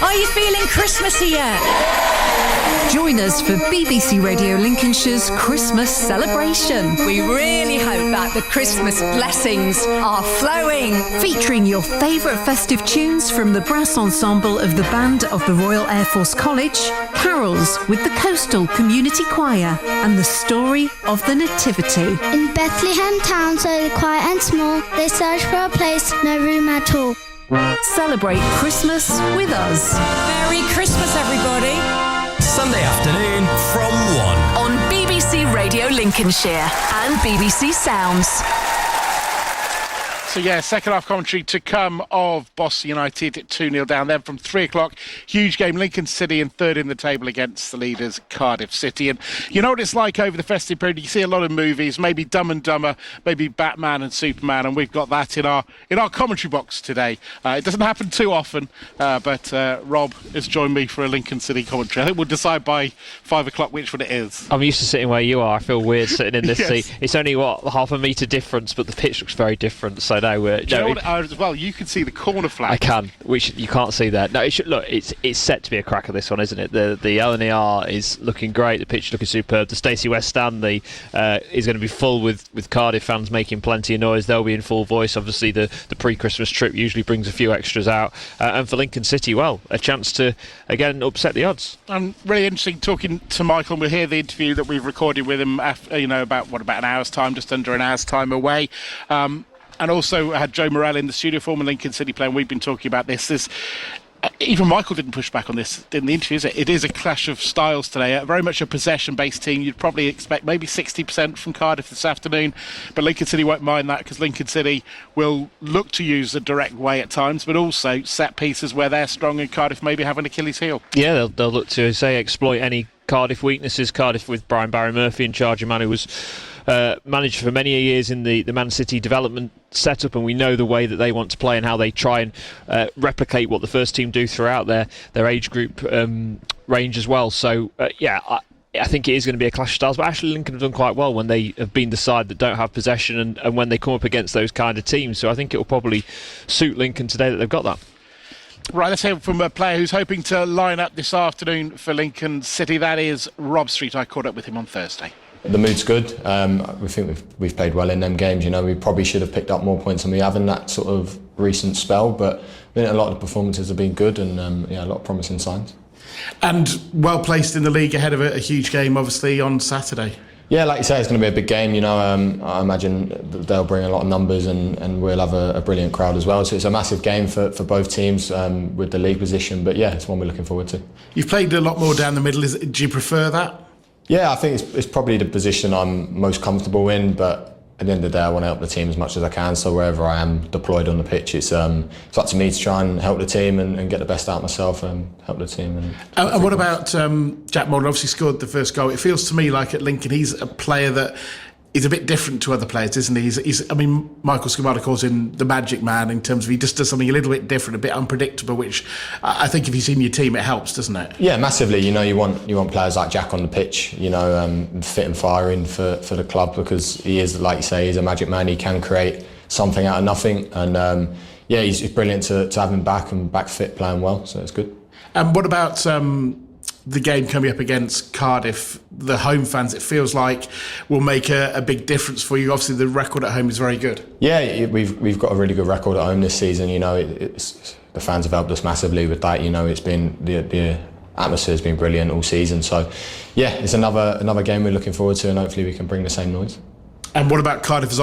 Are you feeling Christmassy yet? Join us for BBC Radio Lincolnshire's Christmas celebration. We really hope that the Christmas blessings are flowing. Featuring your favourite festive tunes from the brass ensemble of the Band of the Royal Air Force College, carols with the Coastal Community Choir, and the story of the Nativity. In Bethlehem town, so quiet and small, they search for a place, no room at all. Celebrate Christmas with us. Merry Christmas, everybody. Sunday afternoon from 1 on BBC Radio Lincolnshire and BBC Sounds. So yeah, second half commentary to come of Boston United 2-0 down. Then from 3 o'clock, huge game, Lincoln City in third in the table against the leaders Cardiff City. And you know what it's like over the festive period, you see a lot of movies, maybe Dumb and Dumber, maybe Batman and Superman, and we've got that in our commentary box today. It doesn't happen too often, but Rob has joined me for a Lincoln City commentary. I think we'll decide by 5 o'clock which one it is. I'm used to sitting where you are. I feel weird sitting in this Yes. seat. It's only, half a metre difference, but the pitch looks very different. So no, Do you know what, as well, you can see the corner flag. I can, which you can't see there. No, it's set to be a cracker, this one, isn't it? The LNER is looking great. The pitch is looking superb. The Stacey West stand is going to be full with Cardiff fans making plenty of noise. They'll be in full voice. Obviously, the pre-Christmas trip usually brings a few extras out. And for Lincoln City, well, a chance to, again, upset the odds. I'm really interesting talking to Michael, and we'll hear the interview that we've recorded with him after, about an hour's time, just under an hour's time away. And also had Joe Morell in the studio, former Lincoln City player, and we've been talking about this. Even Michael didn't push back on this in the interview, is it? It is a clash of styles today. Very much a possession-based team. You'd probably expect maybe 60% from Cardiff this afternoon, but Lincoln City won't mind that because Lincoln City will look to use the direct way at times, but also set pieces where they're strong and Cardiff maybe have an Achilles heel. Yeah, they'll look to, exploit any Cardiff weaknesses. Cardiff with Brian Barry Murphy in charge, a man who was managed for many years in the Man City development setup, and we know the way that they want to play and how they try and replicate what the first team do throughout their age group range as well. So I think it is going to be a clash of styles, but actually Lincoln have done quite well when they have been the side that don't have possession and when they come up against those kind of teams. So I think it will probably suit Lincoln today that they've got that. Right, let's hear from a player who's hoping to line up this afternoon for Lincoln City. That is Rob Street. I caught up with him on Thursday. The mood's good. We think we've played well in them games. We probably should have picked up more points than we have in that sort of recent spell, but I think a lot of the performances have been good and a lot of promising signs. And well placed in the league ahead of a huge game, obviously, on Saturday. Yeah, like you say, it's going to be a big game. I imagine they'll bring a lot of numbers and we'll have a brilliant crowd as well. So it's a massive game for both teams with the league position. But yeah, it's one we're looking forward to. You've played a lot more down the middle. Do you prefer that? Yeah, I think it's probably the position I'm most comfortable in, but at the end of the day I want to help the team as much as I can, so wherever I am deployed on the pitch, it's up to me to try and help the team and get the best out of myself and help the team. And what about Jack Mullen? Obviously scored the first goal. It feels to me like at Lincoln he's a player that is a bit different to other players, isn't he? Michael Scamada calls him the magic man in terms of he just does something a little bit different, a bit unpredictable, which I think if he's in your team it helps, doesn't it? Yeah, massively. You want players like Jack on the pitch, fit and firing for the club, because he is, like you say, he's a magic man. He can create something out of nothing, and he's brilliant to have him back and back fit, playing well, so it's good. And what about the game coming up against Cardiff? The home fans, it feels like, will make a big difference for you. Obviously the record at home is very good. Yeah, we've got a really good record at home this season. It's the fans have helped us massively with that. It's been the atmosphere has been brilliant all season. So yeah, it's another game we're looking forward to, and hopefully we can bring the same noise. And what about Cardiff as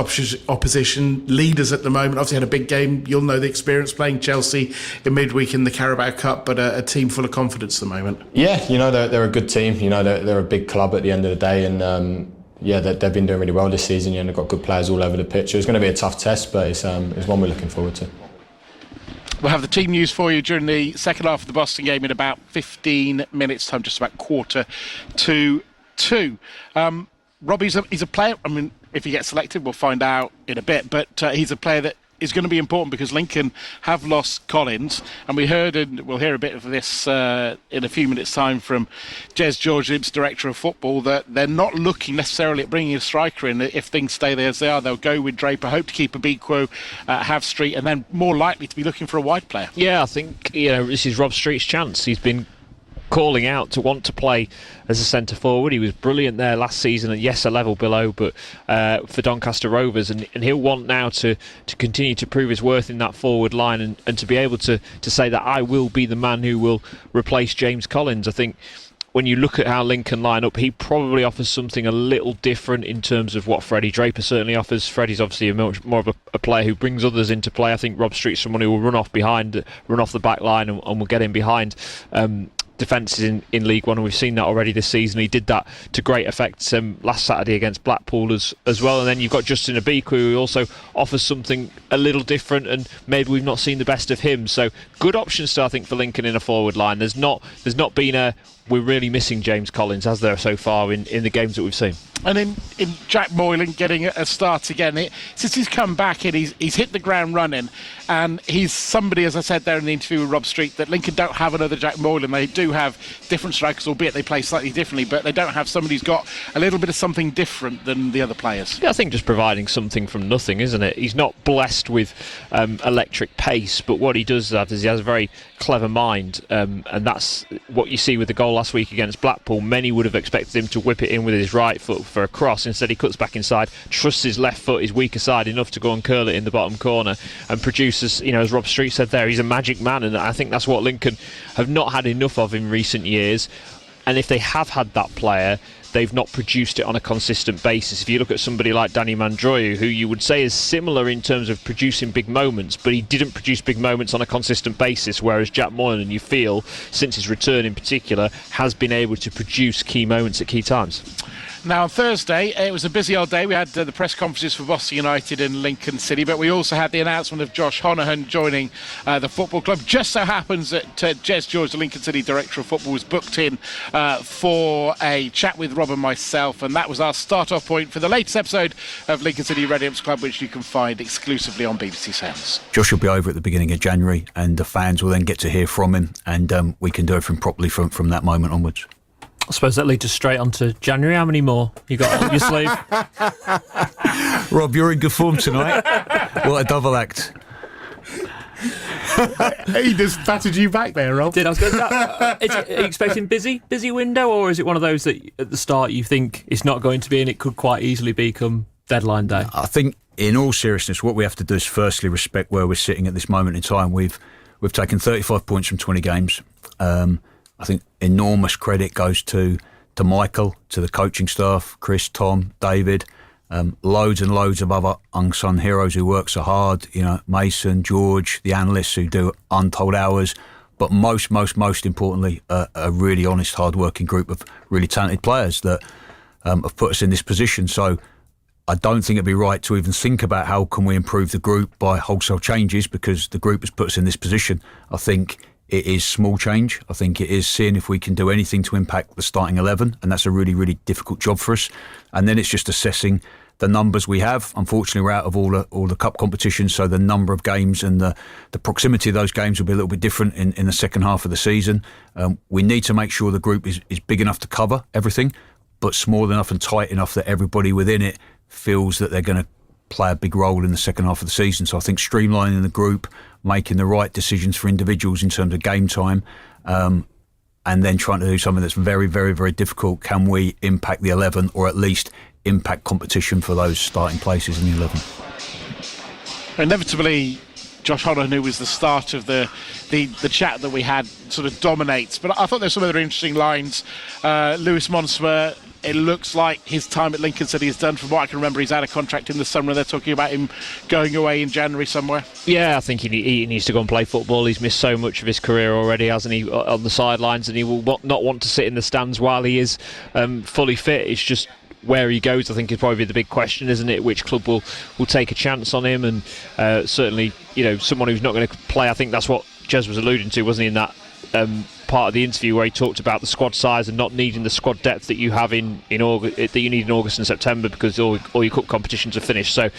opposition leaders at the moment? Obviously had a big game. You'll know the experience playing Chelsea in midweek in the Carabao Cup, but a team full of confidence at the moment. Yeah, they're a good team. They're a big club at the end of the day, and they've been doing really well this season. They've got good players all over the pitch. It's going to be a tough test, but it's one we're looking forward to. We'll have the team news for you during the second half of the Boston game in about 15 minutes' time, just about 1:45. Robbie's a player. I mean, if he gets selected, we'll find out in a bit. But he's a player that is going to be important because Lincoln have lost Collins, and we heard, and we'll hear a bit of this in a few minutes' time from Jez George, Lib's director of football, that they're not looking necessarily at bringing a striker in. If things stay there as they are, they'll go with Draper, hope to keep Abikwo, have Street, and then more likely to be looking for a wide player. Yeah, I think this is Rob Street's chance. He's been calling out to want to play as a centre forward. He was brilliant there last season, and yes, a level below, but for Doncaster Rovers, and he'll want now to continue to prove his worth in that forward line, and to be able to say that I will be the man who will replace James Collins. I think when you look at how Lincoln line up, he probably offers something a little different in terms of what Freddie Draper certainly offers. Freddie's obviously much more of a player who brings others into play. I think Rob Street's someone who will run off the back line and will get in behind defences in League One, and we've seen that already this season. He did that to great effect last Saturday against Blackpool as well. And then you've got Justin Abikwo, who also offers something a little different, and maybe we've not seen the best of him. So good options still, I think, for Lincoln in a forward line. There's not been we're really missing James Collins, as there so far in the games that we've seen. And in Jack Moylan getting a start again, since he's come back in, he's hit the ground running, and he's somebody, as I said there in the interview with Rob Street, that Lincoln don't have another Jack Moylan. They do have different strikers, albeit they play slightly differently, but they don't have somebody who's got a little bit of something different than the other players. Yeah, I think just providing something from nothing, isn't it? He's not blessed with electric pace, but what he does have is he has a very clever mind, and that's what you see with the goal last week against Blackpool. Many would have expected him to whip it in with his right foot for a cross. Instead, he cuts back inside, trusts his left foot, his weaker side, enough to go and curl it in the bottom corner, and produces, as Rob Street said there, he's a magic man, and I think that's what Lincoln have not had enough of in recent years. And if they have had that player, they've not produced it on a consistent basis. If you look at somebody like Danny Mandroiu, who you would say is similar in terms of producing big moments, but he didn't produce big moments on a consistent basis, whereas Jack Moylan, you feel, since his return in particular, has been able to produce key moments at key times. Now, on Thursday, it was a busy old day. We had the press conferences for Boston United and Lincoln City, but we also had the announcement of Josh Honohan joining the football club. Just so happens that Jez George, the Lincoln City Director of Football, was booked in for a chat with Rob and myself, and that was our start-off point for the latest episode of Lincoln City Red Imps Club, which you can find exclusively on BBC Sounds. Josh will be over at the beginning of January, and the fans will then get to hear from him, and we can do everything properly from that moment onwards. I suppose that leads us straight on to January. How many more you got up your sleeve? Rob, you're in good form tonight. What a double act. He just patted you back there, Rob. Are you expecting busy window, or is it one of those that at the start you think it's not going to be and it could quite easily be come deadline day? I think, in all seriousness, what we have to do is firstly respect where we're sitting at this moment in time. We've taken 35 points from 20 games. I think enormous credit goes to Michael, to the coaching staff, Chris, Tom, David, loads and loads of other unsung heroes who work so hard, Mason, George, the analysts who do untold hours, but most importantly, a really honest, hard-working group of really talented players that have put us in this position. So I don't think it'd be right to even think about how can we improve the group by wholesale changes, because the group has put us in this position. I think it is small change. I think it is seeing if we can do anything to impact the starting 11, and that's a really, really difficult job for us. And then it's just assessing the numbers we have. Unfortunately, we're out of all the cup competitions, so the number of games and the proximity of those games will be a little bit different in the second half of the season. We need to make sure the group is big enough to cover everything, but small enough and tight enough that everybody within it feels that they're going to play a big role in the second half of the season. So I think streamlining the group, making the right decisions for individuals in terms of game time, and then trying to do something that's very, very, very difficult. Can we impact the 11, or at least impact competition for those starting places in the 11? Inevitably, Josh Honohan, who was the start of the chat that we had, sort of dominates. But I thought there's some other interesting lines. Lewis Monsma it looks like his time at Lincoln City is done. From what I can remember, he's out of contract in the summer. They're talking about him going away in January somewhere. Yeah, I think he needs to go and play football. He's missed so much of his career already, hasn't he, on the sidelines, and he will not want to sit in the stands while he is fully fit. It's just where he goes, I think, is probably the big question, isn't it? Which club will take a chance on him, and certainly, someone who's not going to play. I think that's what Jez was alluding to, wasn't he, in that part of the interview where he talked about the squad size and not needing the squad depth that you have in August, that you need in August and September, because all your cup competitions are finished. So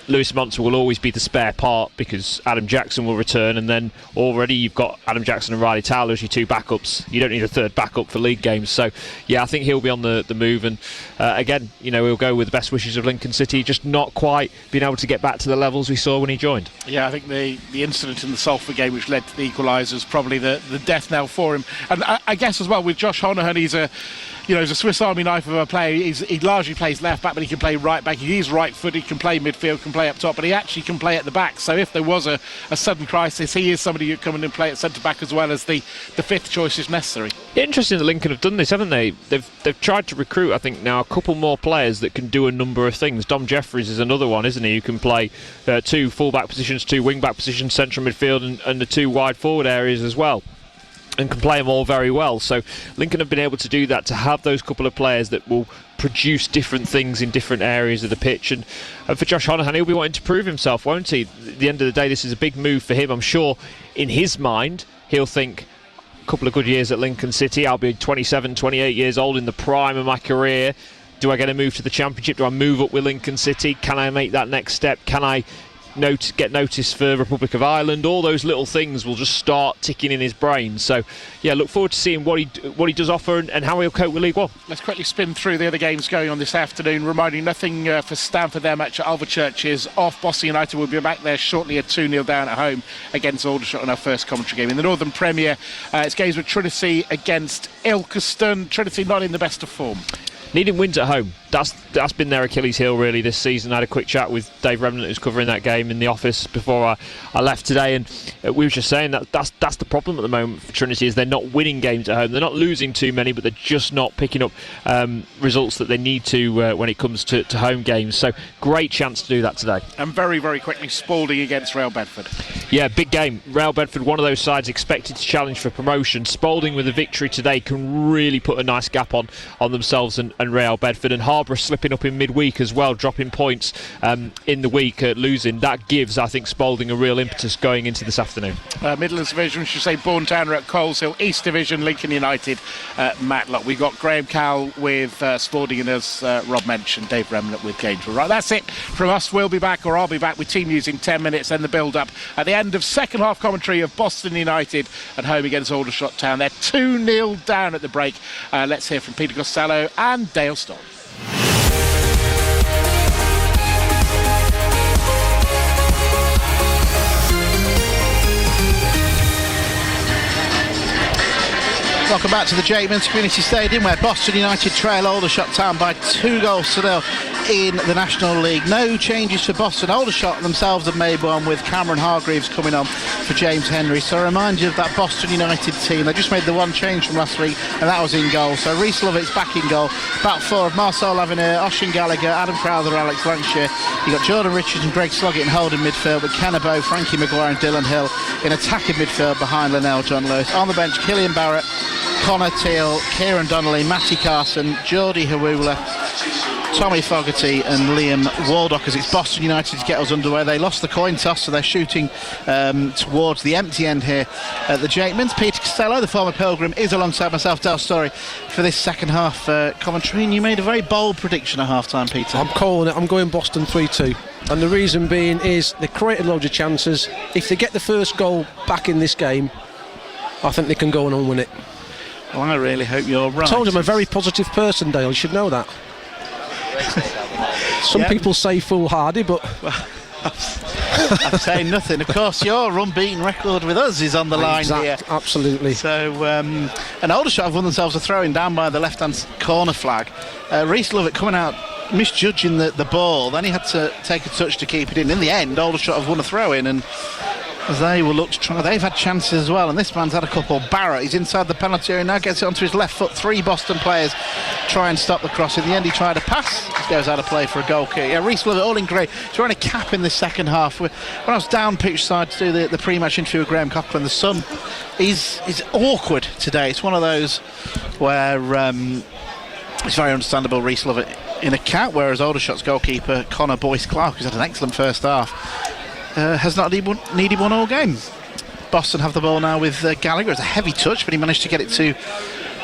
Lewis Monson will always be the spare part because Adam Jackson will return, and then already you've got Adam Jackson and Riley Towler as your two backups. You don't need a third backup for league games. So yeah, I think he'll be on the move, and again, we'll go with the best wishes of Lincoln City, just not quite being able to get back to the levels we saw when he joined. Yeah, I think the incident in the Salford game which led to the equaliser is probably the death knell for him. And I guess as well with Josh Honohan, he's a Swiss Army knife of a player. He largely plays left back, but he can play right back. He's right footed, he can play midfield, can play up top, but he actually can play at the back. So if there was a sudden crisis, he is somebody who can come in and play at centre back as well as the fifth choice if necessary. Interesting that Lincoln have done this, haven't they? They've tried to recruit, I think, now a couple more players that can do a number of things. Dom Jeffries is another one, isn't he, who can play two full-back positions, two wing-back positions, central midfield, and the two wide forward areas as well, and can play them all very well. So Lincoln have been able to do that, to have those couple of players that will produce different things in different areas of the pitch. And for Josh Honohan, he'll be wanting to prove himself, won't he? At the end of the day, this is a big move for him. I'm sure in his mind he'll think, a couple of good years at Lincoln City, I'll be 27, 28 years old in the prime of my career. Do I get a move to the Championship? Do I move up with Lincoln City? Can I make that next step? Can I get notice for Republic of Ireland? All those little things will just start ticking in his brain. So yeah, look forward to seeing what he does offer and how he'll cope with League One. Let's quickly spin through the other games going on this afternoon, reminding nothing for Stanford. Their match at Aldershot is off. Boston United will be back there shortly, a 2-0 down at home against Aldershot in our first commentary game. In the Northern Premier, it's games with Trinity against Ilkeston. Trinity not in the best of form. Needing wins at home. That's been their Achilles heel really this season. I had a quick chat with Dave Remnant, who's covering that game, in the office before I left today, and we were just saying that's the problem at the moment for Trinity, is they're not winning games at home. They're not losing too many, but they're just not picking up results that they need to when it comes to home games. So great chance to do that today. And very, very quickly, Spalding against Real Bedford. Yeah, big game. Real Bedford, one of those sides expected to challenge for promotion. Spalding with a victory today can really put a nice gap on themselves and Real Bedford. And Harbour slipping up in midweek as well, dropping points in the week, losing. That gives, I think, Spalding a real impetus going into this afternoon. Midlands Division, we should say Bourne Town are at Coleshill. East Division, Lincoln United Matlock. We've got Graham Cowell with Spalding, and as Rob mentioned, Dave Remnant with Gainsborough. Right, that's it from us. We'll be back, or I'll be back with team news in 10 minutes, and the build-up at the end of second half commentary of Boston United at home against Aldershot Town. They're 2-0 down at the break. Let's hear from Peter Costello and Dale Stoll. Welcome back to the Jakeman's Community Stadium, where Boston United trail Aldershot Town by 2-0 in the National League. No changes for Boston. Aldershot themselves have made one, with Cameron Hargreaves coming on for James Henry. So I remind you of that Boston United team. They just made the one change from last week, and that was in goal. So Rhys Lovett's back in goal. Back four of Marcel Lavenir, Ossian Gallagher, Adam Crowther, Alex Lancashire. You've got Jordan Richards and Greg Sloggett in holding midfield, with Kennebo, Frankie Maguire and Dylan Hill in attacking midfield behind Linnell John Lewis. On the bench, Killian Barrett, Connor Teal, Kieran Donnelly, Matty Carson, Geordie Hawula, Tommy Fogarty and Liam Waldock, as it's Boston United to get us underway. They lost the coin toss, so they're shooting towards the empty end here at the Jakeman's. Peter Costello, the former Pilgrim, is alongside myself, Dale Story, for this second half commentary. And you made a very bold prediction at half time, Peter. I'm calling it. I'm going Boston 3-2. And the reason being is they created loads of chances. If they get the first goal back in this game, I think they can go on and win it. Well, I really hope you're right. I told you I'm a very positive person, Dale. You should know that. Some people say foolhardy, but I'm saying nothing. Of course, your unbeaten record with us is on the line here. Absolutely. So, and Aldershot have won themselves a throw-in down by the left-hand corner flag. Rhys Lovett coming out misjudging the ball. Then he had to take a touch to keep it in. In the end, Aldershot have won a throw-in, and as they will look to try. They've had chances as well, and this man's had a couple. Barrett, he's inside the penalty area now, gets it onto his left foot. 3 Boston players try and stop the cross. In the end, he tried a pass. This goes out of play for a goal kick. Yeah, Reece Lovett, all in grey. He's wearing a cap in the second half. When I was down pitch side to do the pre-match interview with Graham Coughlin, the sun is awkward today. It's one of those where it's very understandable, Reece Lovett in a cap, whereas Aldershot's goalkeeper Connor Boyce-Clark, who's had an excellent first half, has not needed one all game. Boston have the ball now with Gallagher. It's a heavy touch, but he managed to get it to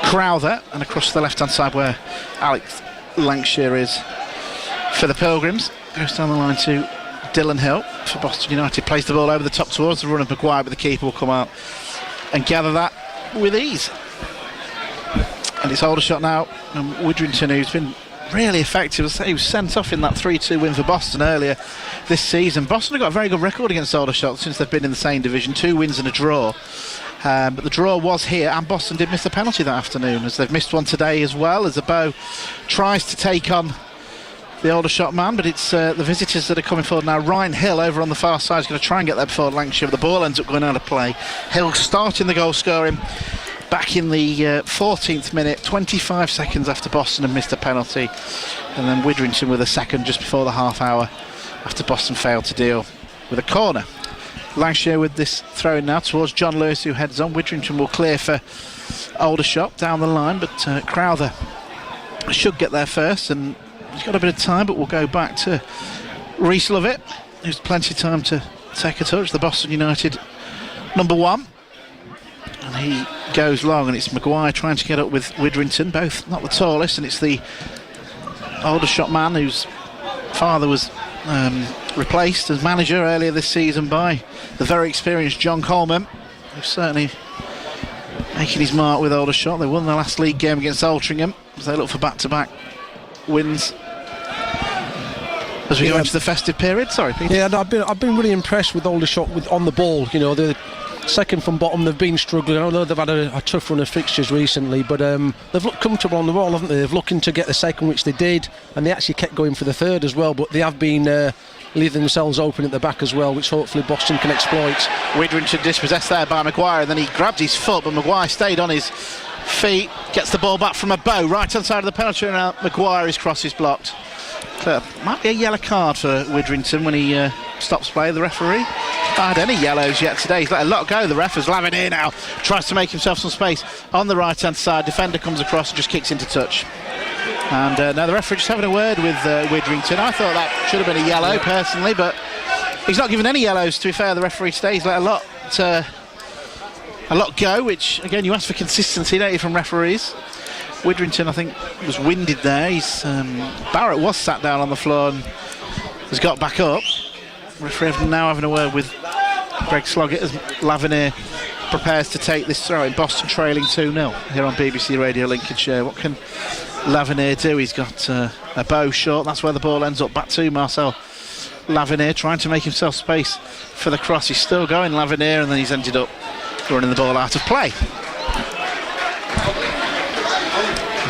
Crowther and across to the left-hand side where Alex Lancashire is for the Pilgrims. Goes down the line to Dylan Hill for Boston United. Plays the ball over the top towards the run of Maguire, but the keeper will come out and gather that with ease. And it's Aldershot now, and Widrington, who's been really effective. He was sent off in that 3-2 win for Boston earlier this season. Boston have got a very good record against Aldershot since they've been in the same division. 2 wins and a draw. But the draw was here, and Boston did miss a penalty that afternoon, as they've missed one today as well, as Abo tries to take on the Aldershot man, but it's the visitors that are coming forward now. Ryan Hill over on the far side is going to try and get there before Lancashire, but the ball ends up going out of play. Hill starting the goal scoring back in the 14th minute, 25 seconds after Boston had missed a penalty, and then Widrington with a second just before the half hour after Boston failed to deal with a corner. Lancashire with this throw in now towards John Lewis, who heads on. Widrington will clear for Aldershot down the line, but Crowther should get there first, and he's got a bit of time, but we'll go back to Reece Lovett, who's plenty of time to take a touch, the Boston United number 1. And he goes long, and it's Maguire trying to get up with Widrington, both not the tallest, and it's the Aldershot man whose father was replaced as manager earlier this season by the very experienced John Coleman, who's certainly making his mark with Aldershot. They won their last league game against Altrincham as they look for back-to-back wins as we go into the festive period. Sorry, Peter. Yeah, I've been really impressed with Aldershot on the ball. You know, the second from bottom, they've been struggling. I know they've had a tough run of fixtures recently, but they've looked comfortable on the ball, haven't they? They've looking to get the second, which they did, and they actually kept going for the third as well, but they have been leaving themselves open at the back as well, which hopefully Boston can exploit. Widrington dispossessed there by Maguire, and then he grabbed his foot, but Maguire stayed on his feet, gets the ball back from Abo, right hand side of the penalty, and now Maguire, his cross is blocked. Might be a yellow card for Widrington when he stops play, the referee. Not had any yellows yet today. He's let a lot go. The ref is Lavenir now, tries to make himself some space on the right hand side. Defender comes across and just kicks into touch. And now the referee just having a word with Widrington. I thought that should have been a yellow personally, but he's not given any yellows, to be fair. The referee today, he's let a lot go, which again, you ask for consistency, don't you, from referees. Widrington, I think, was winded there. Barrett was sat down on the floor and has got back up. Referee now having a word with Greg Sloggett as Lavenir prepares to take this throw in. Boston trailing 2-0 here on BBC Radio Lincolnshire. What can Lavenir do? He's got a bow short. That's where the ball ends up. Back to Marcel Lavenir, trying to make himself space for the cross. He's still going, Lavenir, and then he's ended up running the ball out of play.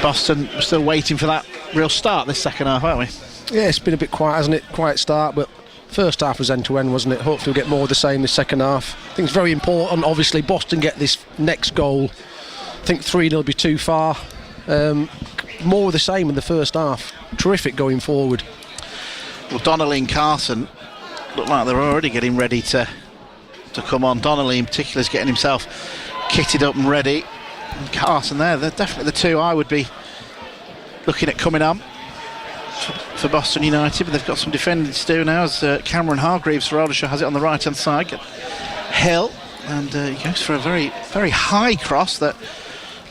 Boston still waiting for that real start this second half, aren't we? Yeah, it's been a bit quiet, hasn't it? Quiet start, but first half was end-to-end, wasn't it? Hopefully we'll get more of the same this second half. I think it's very important, obviously, Boston get this next goal. I think 3-0 will be too far. More of the same in the first half. Terrific going forward. Well, Donnelly and Carson look like they're already getting ready to come on. Donnelly in particular is getting himself kitted up and ready. And Carson there, they're definitely the two I would be looking at coming on for Boston United, but they've got some defending to do now as Cameron Hargreaves for Aldershot has it on the right hand side. Hill, and he goes for a very, very high cross that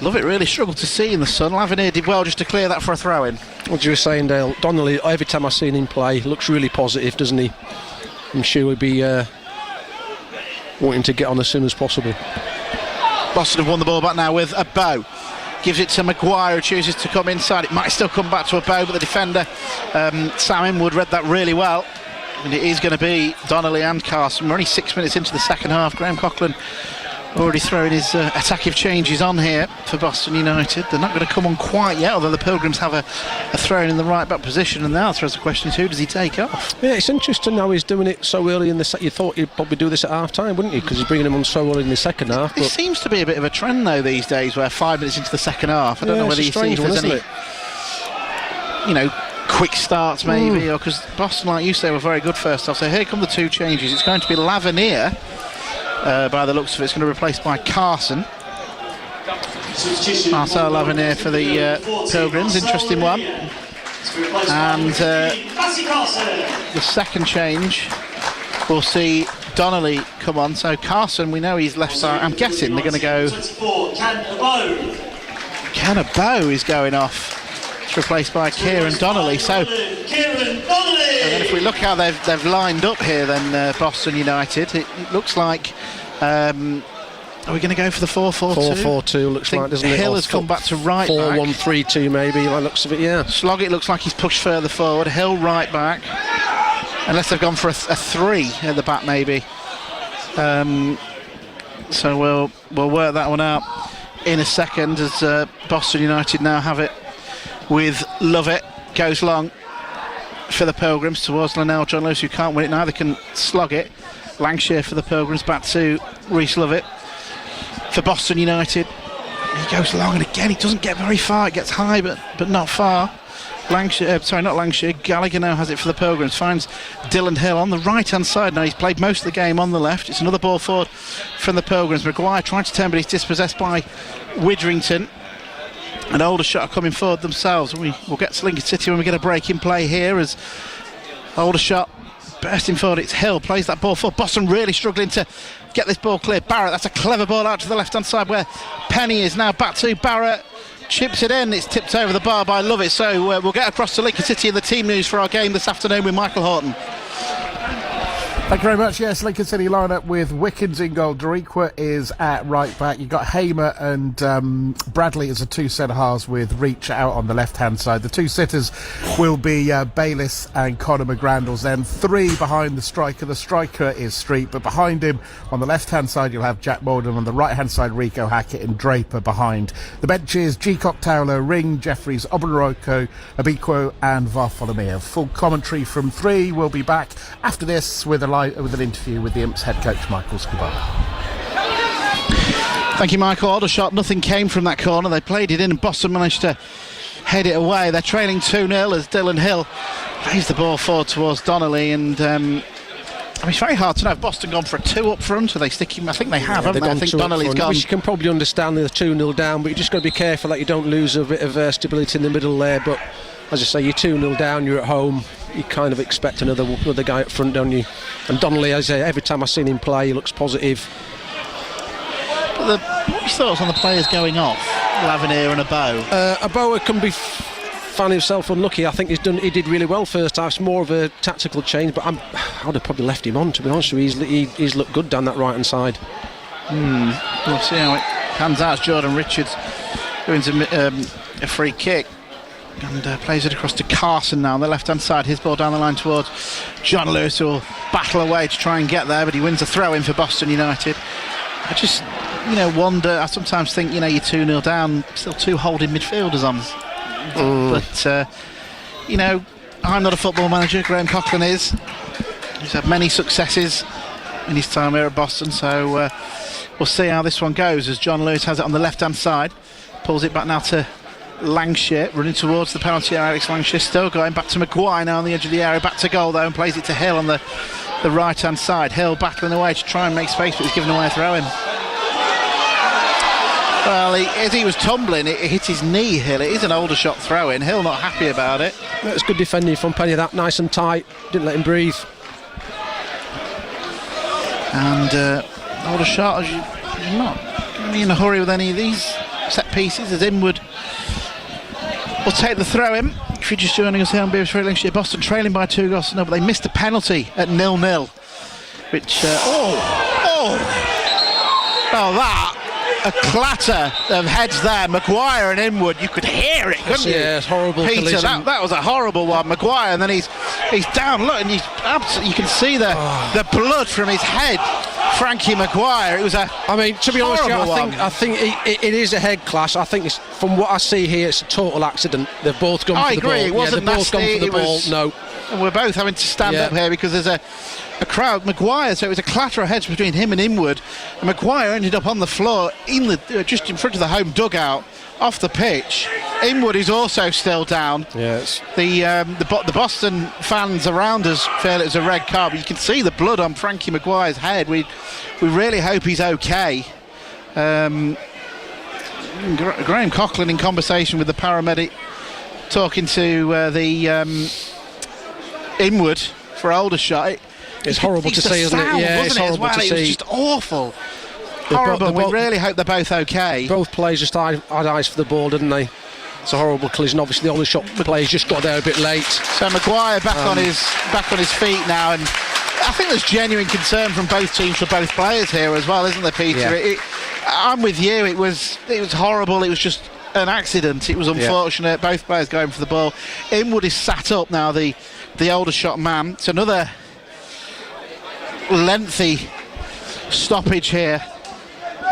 Lovett really struggled to see in the sun. Lavenir did well just to clear that for a throw in. What you were saying, Dale, Donnelly, every time I've seen him play, looks really positive, doesn't he? I'm sure he'll be wanting to get on as soon as possible. Boston have won the ball back now with Abo. Gives it to Maguire, who chooses to come inside. It might still come back to Abo, but the defender, Sam Inwood, read that really well. And it is going to be Donnelly and Carson. We're only 6 minutes into the second half. Graham Coughlin already throwing his attacking changes on here for Boston United. They're not going to come on quite yet, although the Pilgrims have a throw in the right back position, and now the question is, who does he take off? Yeah, it's interesting how he's doing it so early in the set. You thought he'd probably do this at half time, wouldn't you? Because he's bringing him on so early in the second half. It seems to be a bit of a trend though these days, where 5 minutes into the second half, I don't know whether you see if there's any quick starts maybe, or because Boston, like you say, were very good first half. So here come the 2 changes. It's going to be Lavernier, by the looks of it. It's going to be replaced by Carson. Marcel Lavernier for the Pilgrims, interesting one. And the second change, we'll see Donnelly come on. So Carson, we know he's left side. I'm guessing they're going to go. Cannabo is going off. It's replaced by Kieran Donnelly. So, and then if we look how they've lined up here, then Boston United, it looks like. Are we going to go for the 4-4-2? 4-4-2 looks like, doesn't it? Hill has come back to right back. 4-1-3-2 maybe, by the looks of it, yeah. Sloggett looks like he's pushed further forward. Hill right back. Unless they've gone for a 3 at the back maybe. So we'll work that one out in a second, as Boston United now have it with Lovett. Goes long for the Pilgrims towards Linnell. John Lewis, who can't win it, neither can Sloggett. Lancashire for the Pilgrims, back to Rhys Lovett for Boston United. He goes long, and again he doesn't get very far. It gets high but not far. Not Lancashire. Gallagher now has it for the Pilgrims. Finds Dylan Hill on the right hand side. Now he's played most of the game on the left. It's another ball forward from the Pilgrims. Maguire trying to turn, but he's dispossessed by Widrington. And Aldershot are coming forward themselves. We'll get to Lincoln City when we get a break in play here, as Aldershot bursting forward. It's Hill, plays that ball forward. Boston really struggling to get this ball clear. Barrett, that's a clever ball out to the left hand side where Penny is. Now back to Barrett, chips it in. It's tipped over the bar by Lovett. So we'll get across to Lincoln City and the team news for our game this afternoon with Michael Horton. Thank you very much. Yes, Lincoln City line up with Wickens in goal. Deriqua is at right back. You've got Hamer and Bradley as the 2 centre halves, with Reach out on the left hand side. The 2 sitters will be Bayliss and Conor McGrandles. Then 3 behind the striker. The striker is Street, but behind him on the left hand side you'll have Jack Morden. On the right hand side, Rico Hackett and Draper behind. The benches: G-Cock, Towler, Ring, Jeffries, Obenroko, Abikwo and Varfolomir. Full commentary from 3 will be back after this with an interview with the Imps head coach Michael Skubala. Thank you, Michael. Aldershot, nothing came from that corner. They played it in and Boston managed to head it away. They're trailing 2-0 as Dylan Hill plays the ball forward towards Donnelly, and it's very hard to know if Boston gone for a 2 up front. Are they sticking? I think they have, haven't they? I think Donnelly's gone. Which you can probably understand, they're 2-0 down, but you just got to be careful that you don't lose a bit of stability in the middle there. But as I say, you're 2-0 down, you're at home, you kind of expect another guy up front, don't you? And Donnelly, as I say, every time I've seen him play, he looks positive. But what are your thoughts on the players going off, Lavernier and Abo? Abo can be found himself unlucky. I think he did really well first half. It's more of a tactical change, but I would have probably left him on, to be honest with you. He's looked good down that right hand side. We'll see how it pans out. Jordan Richards wins a free kick and plays it across to Carson now on the left hand side. His ball down the line towards John Lewis, who will battle away to try and get there, but he wins a throw in for Boston United. I just wonder, I sometimes think you're 2-0 down, still 2 holding midfielders on. But I'm not a football manager. Graham Coughlin is. He's had many successes in his time here at Boston, so we'll see how this one goes, as John Lewis has it on the left hand side, pulls it back now to Lancashire, running towards the penalty area. Alex Lancashire still going back to Maguire now on the edge of the area, back to goal though, and plays it to Hill on the right hand side. Hill battling away to try and make space, but he's given away a throw in. Well, as he was tumbling, it hit his knee, Hill. It is an Aldershot throw in. Hill not happy about it. It's good defending from Penny, that nice and tight, didn't let him breathe. And Aldershot, you're not going to be in a hurry with any of these set pieces, as Inwood will take the throw in. If you're just joining us here on BBC Lincolnshire, Boston trailing by 2 goals to 0, but they missed a penalty at 0-0, which that a clatter of heads there. Maguire and Inwood, you could hear it, couldn't you? Yeah, it's horrible. Peter, that was a horrible one. Maguire, and then he's down. Look, and you can see the blood from his head Frankie Maguire. It was a I mean, to be honest, I think it is a head clash. I think from what I see here, it's a total accident. They've both gone for the ball. It wasn't they've both gone for the ball. No. And we're both having to stand up here because there's a crowd. Maguire, so it was a clatter of heads between him and Inwood. And Maguire ended up on the floor just in front of the home dugout, off the pitch. Inwood is also still down. Yes. The Boston fans around us feel it was a red card, but you can see the blood on Frankie Maguire's head. We really hope he's okay. Graham Coughlin in conversation with the paramedic, talking to the Inwood for Aldershot. It's horrible to see, isn't it? Yeah, it's horrible to see. It was just awful. Horrible. We really hope they're both okay. Both players just had eyes for the ball, didn't they? It's a horrible collision. Obviously, the Aldershot players just got there a bit late. So Maguire back on his feet now, and I think there's genuine concern from both teams for both players here as well, isn't there, Peter? Yeah. I'm with you. It was horrible. It was just an accident. It was unfortunate. Both players going for the ball. Inwood is sat up now. The Aldershot man. It's another lengthy stoppage here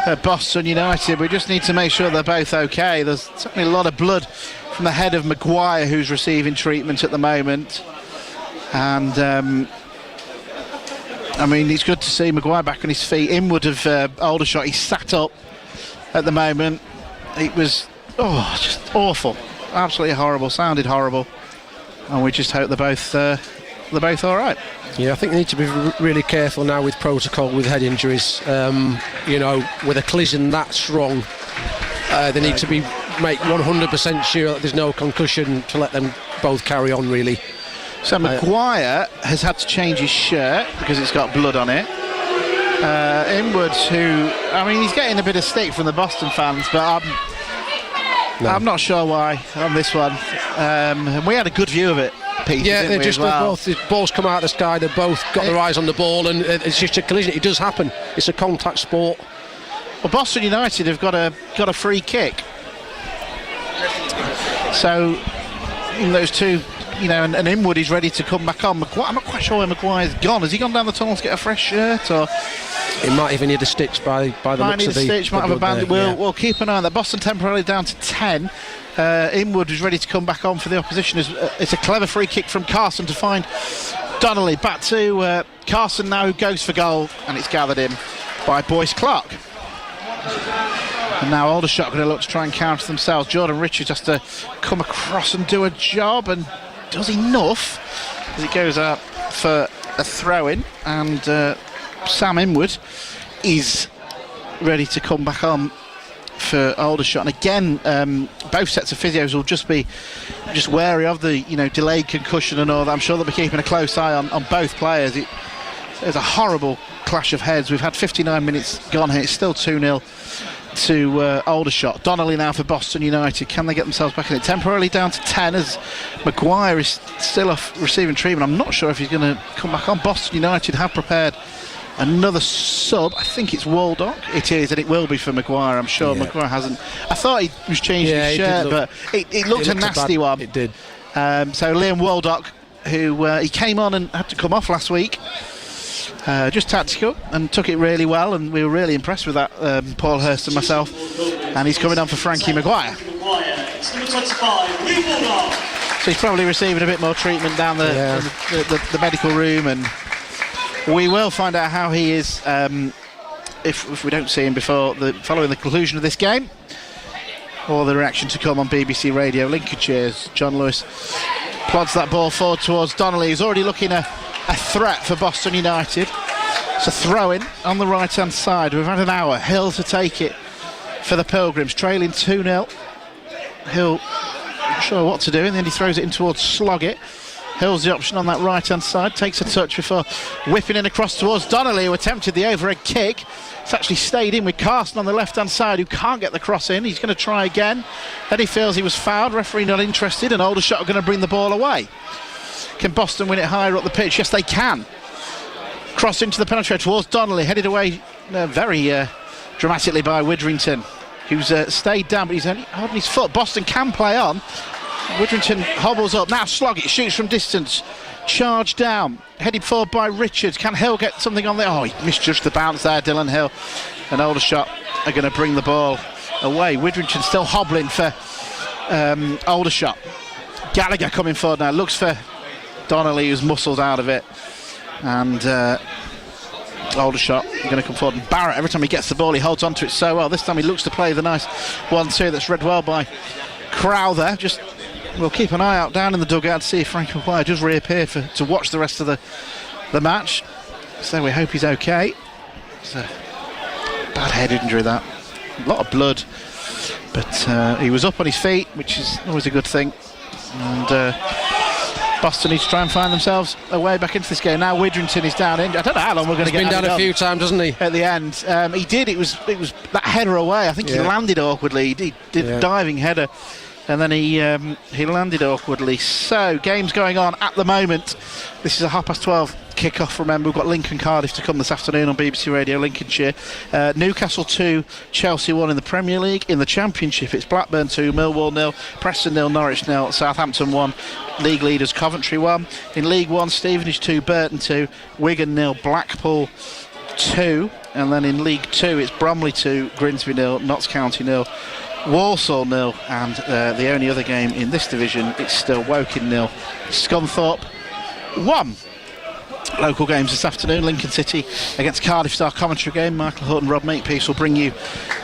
at Boston United. We just need to make sure they're both okay. There's certainly a lot of blood from the head of Maguire, who's receiving treatment at the moment. And I mean, it's good to see Maguire back on his feet. Inwood of Aldershot, he's sat up at the moment. It was just awful, absolutely horrible, sounded horrible, and we just hope they're both all right. Yeah, I think they need to be really careful now with protocol with head injuries. With a collision that strong, they need to make 100% sure that there's no concussion to let them both carry on, really. So Maguire has had to change his shirt because it's got blood on it. Inwood, he's getting a bit of stick from the Boston fans, but I'm not sure why on this one. We had a good view of it, Peter. Yeah, didn't we, just both. The balls come out of the sky. They've both got their eyes on the ball, and it's just a collision. It does happen. It's a contact sport. Well, Boston United have got a free kick. So those two. And Inwood is ready to come back on. I'm not quite sure where Maguire's gone. Has he gone down the tunnel to get a fresh shirt, or it might even need a stitch by the looks of the... Might need a stitch, might have a bandage. We'll keep an eye on that. Boston temporarily down to 10. Inwood is ready to come back on for the opposition. It's a clever free kick from Carson to find Donnelly. Back to Carson now, who goes for goal, and it's gathered in by Boyce Clark. And now Aldershot going to look to try and counter themselves. Jordan Richards has to come across and do a job, and does enough as it goes out for a throw-in, and Sam Inwood is ready to come back on for Aldershot. And again, both sets of physios will just be wary of the delayed concussion and all that. I'm sure they'll be keeping a close eye on both players. There's a horrible clash of heads. We've had 59 minutes gone here. It's still 2-0 to Aldershot. Donnelly now for Boston United. Can they get themselves back in it? Temporarily down to 10 as Maguire is still off receiving treatment. I'm not sure if he's going to come back on. Boston United have prepared another sub. I think it's Waldock. It is, and it will be for Maguire. I'm sure Maguire hasn't. I thought he was changing his shirt, but it looked a nasty one. It did. So Liam Waldock, who he came on and had to come off last week. Just tactical, and took it really well, and we were really impressed with that, Paul Hurst and myself. And he's coming on for Frankie Maguire. So he's probably receiving a bit more treatment down the medical room, and we will find out how he is if we don't see him following the conclusion of this game, or the reaction to come on BBC Radio Lincolnshire's John Lewis plods that ball forward towards Donnelly. He's already looking a threat for Boston United. It's a throw-in on the right-hand side. We've had an hour. Hill to take it for the Pilgrims, trailing 2-0. Hill not sure what to do. In the end, he throws it in towards Sloggett. Hill's the option on that right-hand side. Takes a touch before whipping in across towards Donnelly, who attempted the overhead kick. It's actually stayed in with Carson on the left-hand side, who can't get the cross in. He's going to try again. Then he feels he was fouled. Referee not interested, and Aldershot are going to bring the ball away. Can Boston win it higher up the pitch? Yes, they can. Cross into the penalty area towards Donnelly, headed away very dramatically by Widrington, who's stayed down, but he's only holding his foot. Boston can play on. Widrington hobbles up. Now Sloggett shoots from distance. charge down, headed forward by Richards. Can Hill get something on there? Oh, he misjudged the bounce there, Dylan Hill. And Aldershot are going to bring the ball away. Widrington still hobbling for Aldershot. Gallagher coming forward now, looks for Donnelly, who's muscled out of it. And Aldershot going to come forward, and Barrett, every time he gets the ball he holds on to it so well. This time he looks to play the nice 1-2 that's read well by Crowther. Just we'll keep an eye out down in the dugout to see if Frank Maguire does reappear to watch the rest of the match. So we hope he's okay. It's a bad head injury, that. A lot of blood, but he was up on his feet, which is always a good thing. And Boston need to try and find themselves a way back into this game. Now Widrington is down in. I don't know how long we're going to get. He's been down a few times, hasn't he? At the end, he did. It was that header away. I think he landed awkwardly. He did a diving header, and then he landed awkwardly. So games going on at the moment. This is a 12:30 kick-off. Remember, we've got Lincoln Cardiff to come this afternoon on BBC Radio Lincolnshire. Newcastle 2, Chelsea 1 in the Premier League. In the Championship, it's Blackburn 2, Millwall 0, Preston 0, Norwich 0, Southampton 1, league leaders Coventry 1. In League 1, Stevenage 2, Burton 2, Wigan 0, Blackpool 2. And then in League 2, it's Bromley 2, Grimsby 0, Notts County 0, Walsall 0, and the only other game in this division, it's still Woking 0, Scunthorpe 1. Local games this afternoon, Lincoln City against Cardiff Star commentary game. Michael Houghton, Rob Makepeace will bring you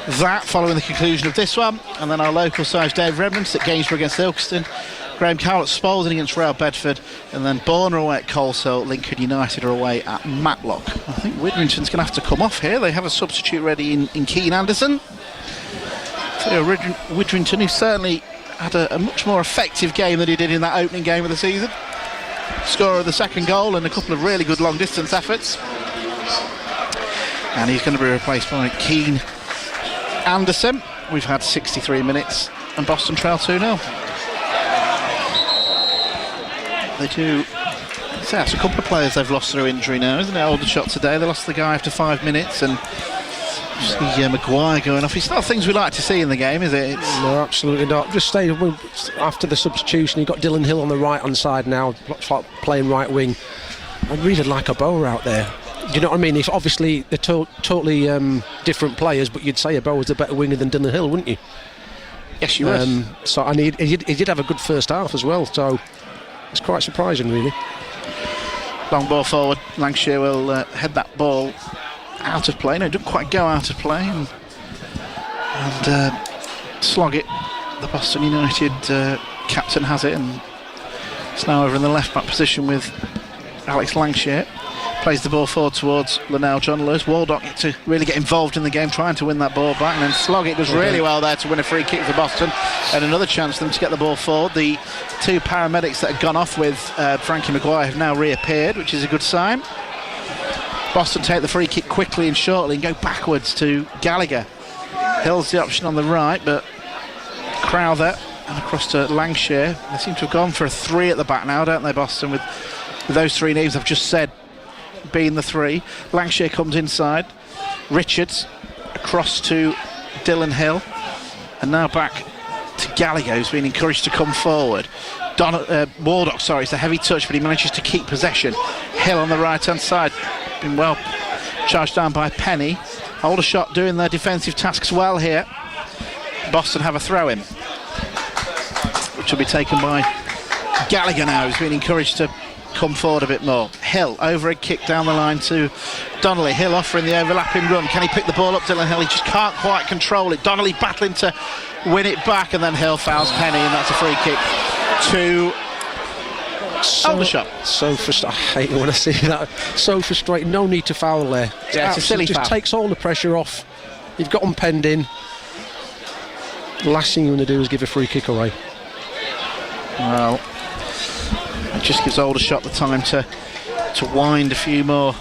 that following the conclusion of this one. And then our local sides, Dave Redmond at Gainsborough against Ilkeston, Graham Cowell at Spalding against Real Bedford, and then Bourne are away at Coleshill, Lincoln United are away at Matlock. I think Widrington's going to have to come off here. They have a substitute ready in Keane Anderson. So Widrington, who certainly had a much more effective game than he did in that opening game of the season. Scorer of the second goal and a couple of really good long distance efforts, and he's going to be replaced by Keane Anderson. We've had 63 minutes and Boston trail 2-0. They do. So that's a couple of players they've lost through injury now, isn't it? Aldershot today, they lost the guy after 5 minutes, and see Maguire going off. It's not things we like to see in the game, is it? No, absolutely not. Just stay after the substitution. You've got Dylan Hill on the right hand side now, playing right wing. I'd really like a Bower out there. Do you know what I mean? If obviously they're totally different players, but you'd say a Bower's a better winger than Dylan Hill, wouldn't you? Yes, you would. So he did have a good first half as well. So it's quite surprising, really. Long ball forward. Lancashire will head that ball out of play. No, it didn't quite go out of play, and slog it. The Boston United captain has it, and it's now over in the left back position with Alex Lancashire. Plays the ball forward towards Linnell John Lewis. Waldock to really get involved in the game, trying to win that ball back, and then Sloggett does really well there to win a free kick for Boston, and another chance for them to get the ball forward. The two paramedics that had gone off with Frankie Maguire have now reappeared, which is a good sign. Boston take the free kick quickly and shortly and go backwards to Gallagher. Hill's the option on the right, but Crowther and across to Lancashire. They seem to have gone for a 3 at the back now, don't they, Boston, with those 3 names I've just said being the 3. Lancashire comes inside. Richards across to Dylan Hill, and now back to Gallagher, who's been encouraged to come forward. Waldock, it's a heavy touch, but he manages to keep possession. Hill on the right hand side, been well charged down by Penny. Aldershot doing their defensive tasks well here. Boston have a throw in, which will be taken by Gallagher now, who's been encouraged to come forward a bit more. Hill, overhead kick down the line to Donnelly. Hill offering the overlapping run. Can he pick the ball up, Dylan Hill? He just can't quite control it. Donnelly battling to win it back, and then Hill fouls Penny, and that's a free kick to Aldershot. So frustrating. I hate it when I see that. So frustrating. No need to foul there. Yeah, it's a silly foul. Just takes all the pressure off. You've got them penned in. The last thing you want to do is give a free kick away. Well, it just gives Aldershot the time to wind a few more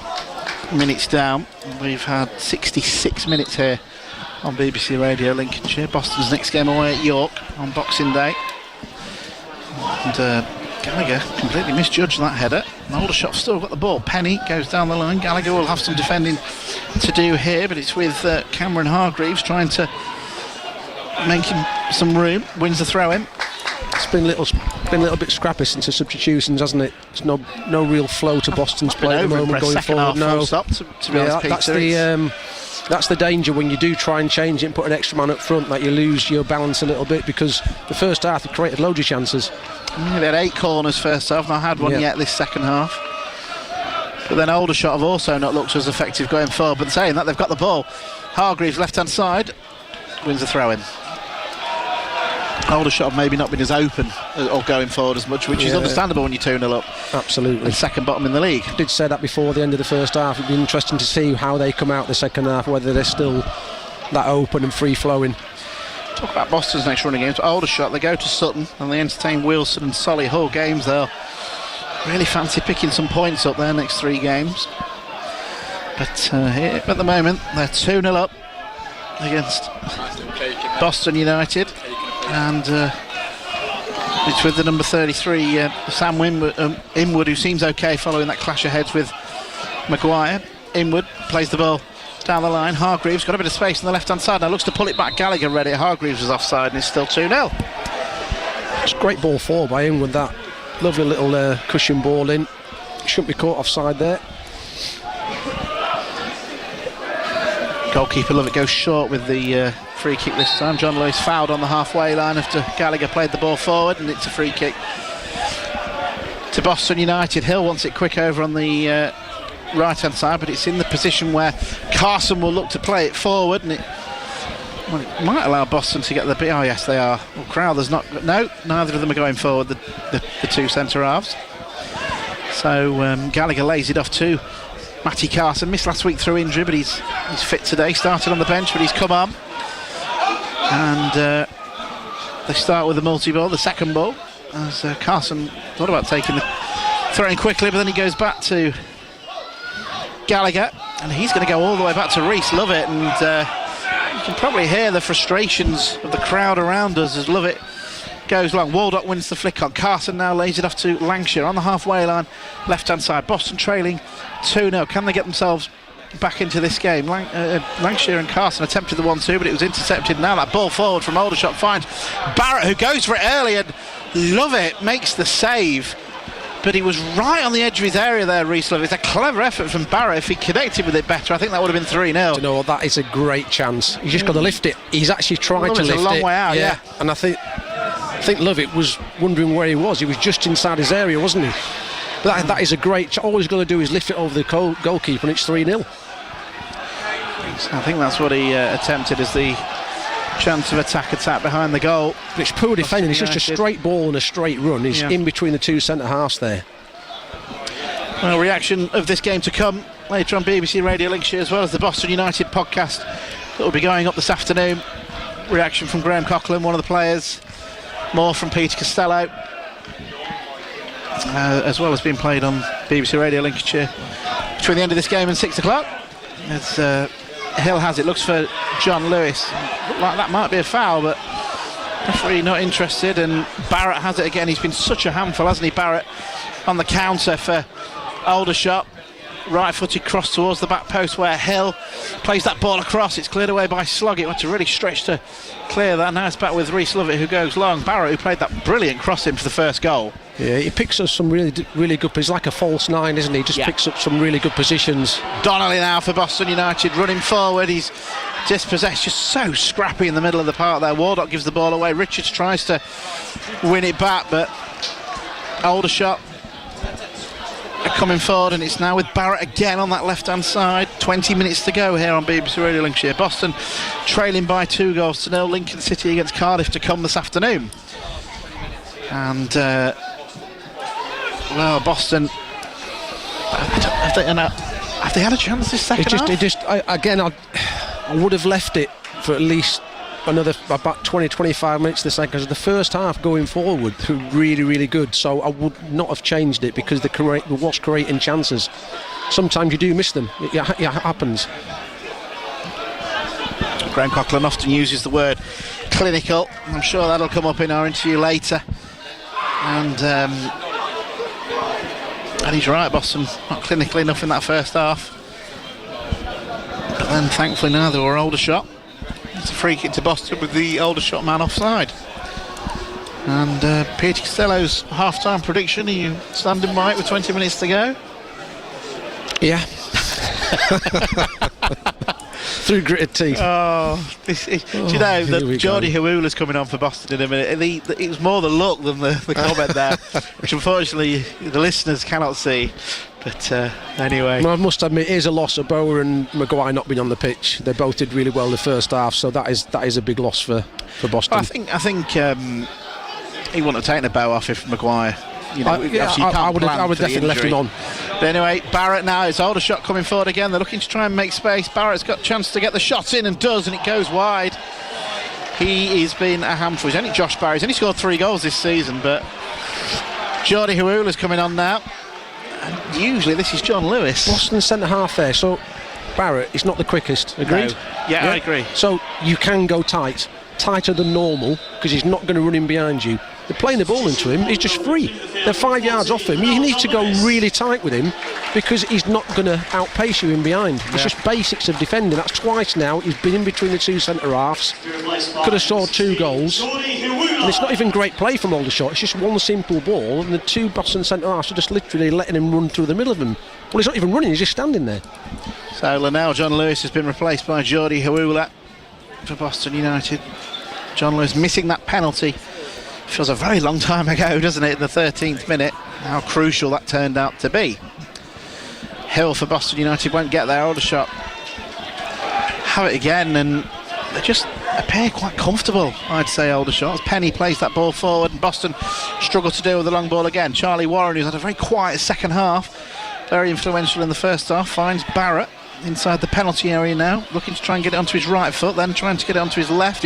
minutes down. We've had 66 minutes here on BBC Radio Lincolnshire. Boston's next game away at York on Boxing Day. And Gallagher completely misjudged that header. And Aldershot still got the ball. Penny goes down the line. Gallagher will have some defending to do here, but it's with Cameron Hargreaves trying to make him some room. Wins the throw in. It's been little been a little bit scrappy since the substitutions, hasn't it? There's no real flow to Boston's play at the moment going forward. No, stop, to be honest, Peter, that's the danger when you do try and change it and put an extra man up front, that you lose your balance a little bit, because the first half they created loads of chances. They had 8 corners first half, not had one yet this second half. But then Aldershot have also not looked as effective going forward. But saying that, they've got the ball. Hargreaves left hand side wins the throw in. Aldershot have maybe not been as open or going forward as much, which is understandable when you're 2-0 up. Absolutely. And second bottom in the league. I did say that before the end of the first half. It'd be interesting to see how they come out the second half, whether they're still that open and free flowing. Talk about Boston's next running games. Aldershot, they go to Sutton and they entertain Wilson and Solihull. Games they'll really fancy picking some points up there next 3 games. But here at the moment they're 2-0 up against Boston United, and it's with the number 33 Sam Inwood, who seems okay following that clash of heads with Maguire. Inwood plays the ball down the line. Hargreaves got a bit of space on the left hand side, now looks to pull it back. Gallagher read it, Hargreaves was offside, and it's still 2-0. It's a great ball forward by Inwood, that lovely little cushion ball in. Shouldn't be caught offside there. Goalkeeper Lovett goes short with the free kick this time. John Lewis fouled on the halfway line after Gallagher played the ball forward, and it's a free kick to Boston United. Hill wants it quick over on the right hand side, but it's in the position where Carson will look to play it forward, and it might allow Boston to get the bit. Oh yes, they are. Well, Crowther's not. No, neither of them are going forward, the 2 centre halves. So Gallagher lays it off to Matty Carson. Missed last week through injury, but he's fit today. Started on the bench, but he's come on. And they start with the multi-ball, the second ball, as Carson thought about taking the throwing quickly, but then he goes back to Gallagher, and he's going to go all the way back to Reese Lovett, and you can probably hear the frustrations of the crowd around us as Lovett goes long. Waldock wins the flick on. Carson now lays it off to Lancashire on the halfway line, left hand side. Boston trailing 2-0. Can they get themselves back into this game? Lancashire and Carson attempted the 1-2, but it was intercepted. Now that ball forward from Aldershot finds Barrett, who goes for it early, and Lovett makes the save, but he was right on the edge of his area there, Reese Lovett. It's a clever effort from Barrett. If he connected with it better, I think that would have been 3-0. You know, that is a great chance. He's just got to lift it. He's actually tried to lift it. It's a long way out, yeah. And I think Lovett was wondering where he was. He was just inside his area, wasn't he? But that is a great. All he's got to do is lift it over the goalkeeper, and it's 3-0. I think that's what he attempted as the chance of attack behind the goal. But it's poor defending. It's just a straight ball and a straight run. He's in between the 2 centre halves there. Well, reaction of this game to come later on BBC Radio Lincolnshire, as well as the Boston United podcast that will be going up this afternoon. Reaction from Graham Coughlin, one of the players. More from Peter Costello, as well as being played on BBC Radio Lincolnshire between the end of this game and 6 o'clock. As Hill has it, looks for John Lewis. Looked like that might be a foul, but referee not interested. And Barrett has it again. He's been such a handful, hasn't he, Barrett, on the counter for Aldershot. Right-footed cross towards the back post where Hill plays that ball across. It's cleared away by Sloggett. Had to really stretch to clear that. Now it's back with Reese Lovett, who goes long. Barrett, who played that brilliant cross in for the first goal. Yeah, he picks up some really good. He's like a false 9, isn't he? Just picks up some really good positions. Donnelly now for Boston United, running forward. He's dispossessed, just so scrappy in the middle of the park there. Waldock gives the ball away. Richards tries to win it back, but Aldershot are coming forward, and it's now with Barrett again on that left-hand side. 20 minutes to go here on BBC Radio Lincolnshire. Boston trailing by 2-0. Lincoln City against Cardiff to come this afternoon. And Boston, have they had a chance this second half? I would have left it for at least another about 20-25 minutes this second, because the first half going forward were really, really good. So I would not have changed it, because they was creating chances. Sometimes you do miss them. It happens. Graham Coughlin often uses the word clinical. I'm sure that'll come up in our interview later. And he's right, Boston not clinical enough in that first half. But then thankfully neither were Aldershot. It's a free kick to Boston with the Aldershot man offside. And Peter Costello's half-time prediction, are you standing by it with 20 minutes to go? Yeah. Through gritted teeth. Do you know that Geordie Hawula's coming on for Boston in a minute? It was more the look than the comment there, which unfortunately the listeners cannot see. But anyway. Well, I must admit, it is a loss of Bower and Maguire not being on the pitch. They both did really well the first half, so that is a big loss for Boston. Well, I think he wouldn't have taken a bow off if Maguire. You know, I would definitely left him on. But anyway, Barrett now, it's Aldershot coming forward again. They're looking to try and make space. Barrett's got a chance to get the shot in and does, and it goes wide. He has been a handful. He's only Josh Barry. He's only scored 3 goals this season, but Geordie Hawula's coming on now. And usually this is John Lewis. Boston centre half there, so Barrett is not the quickest. Agreed? No. Yeah, I agree. So you can go tighter than normal, because he's not going to run in behind you. They're playing the ball into him, he's just free. They're 5 yards off him. You need to go really tight with him, because he's not going to outpace you in behind. It's just basics of defending. That's twice now he's been in between the 2 centre halves, could have scored 2 goals, and it's not even great play from Aldershot. It's just one simple ball, and the 2 Boston centre halves are just literally letting him run through the middle of them. Well, he's not even running, he's just standing there. So Linnell John Lewis has been replaced by Geordie Hawula for Boston United. John Lewis missing that penalty. Feels a very long time ago, doesn't it, in the 13th minute? How crucial that turned out to be. Hill for Boston United won't get there. Aldershot have it again, and they just appear quite comfortable, I'd say, Aldershot. As Penny plays that ball forward, and Boston struggle to deal with the long ball again. Charlie Warren, who's had a very quiet second half, very influential in the first half, finds Barrett inside the penalty area now, looking to try and get it onto his right foot, then trying to get it onto his left.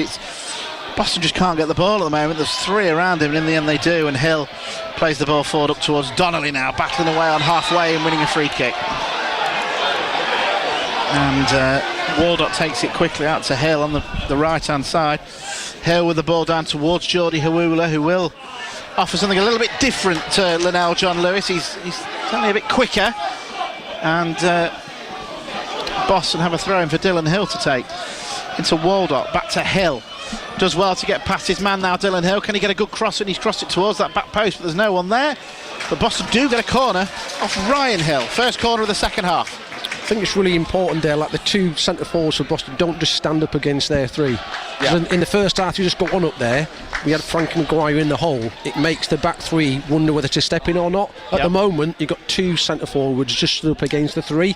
Boston just can't get the ball at the moment. There's 3 around him, and in the end they do, and Hill plays the ball forward up towards Donnelly now, battling away on halfway and winning a free kick. And Waldock takes it quickly out to Hill on the right hand side. Hill with the ball down towards Geordie Hawula, who will offer something a little bit different to Linnell John Lewis. He's certainly a bit quicker, and Boston have a throw in for Dylan Hill to take into Waldock, back to Hill. Does well to get past his man now, Dylan Hill. Can he get a good cross? And he's crossed it towards that back post, but there's no one there. But Boston do get a corner off Ryan Hill. First corner of the second half. I think it's really important there, like the 2 centre forwards for Boston don't just stand up against their 3. Yeah. In the first half, you just got one up there. We had Frankie Maguire in the hole. It makes the back 3 wonder whether to step in or not. At the moment, you've got 2 centre forwards just stood up against the 3.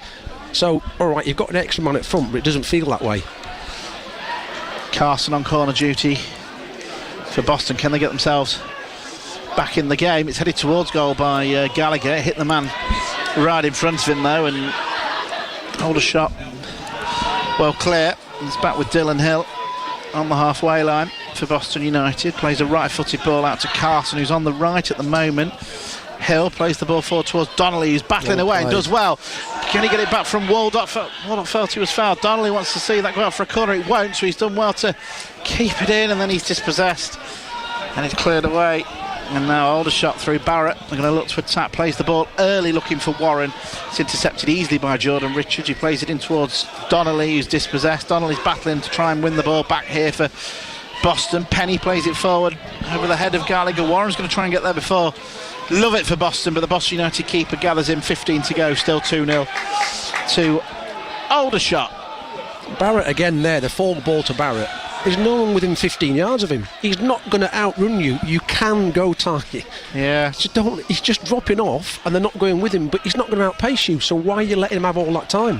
So, all right, you've got an extra man at front, but it doesn't feel that way. Carson on corner duty for Boston. Can they get themselves back in the game? It's headed towards goal by Gallagher. Hit the man right in front of him though, and Aldershot well clear. It's back with Dylan Hill on the halfway line for Boston United. Plays a right-footed ball out to Carson, who's on the right at the moment. Hill plays the ball forward towards Donnelly, who's battling away and does well. Can he get it back from Waldock? Waldock felt he was fouled. Donnelly wants to see that go out for a corner. It won't, so he's done well to keep it in, and then he's dispossessed and it's cleared away. And now Aldershot through Barrett. They're going to look to attack. Plays the ball early, looking for Warren. It's intercepted easily by Jordan Richards. He plays it in towards Donnelly, who's dispossessed. Donnelly's battling to try and win the ball back here for Boston. Penny plays it forward over the head of Gallagher. Warren's going to try and get there before. Love it for Boston, but the Boston United keeper gathers in. 15 to go, still 2-0 to Aldershot. Barrett again there, the forward ball to Barrett. There's no one within 15 yards of him. He's not going to outrun you. You can go target. Yeah. He's just dropping off, and they're not going with him, but he's not going to outpace you, so why are you letting him have all that time?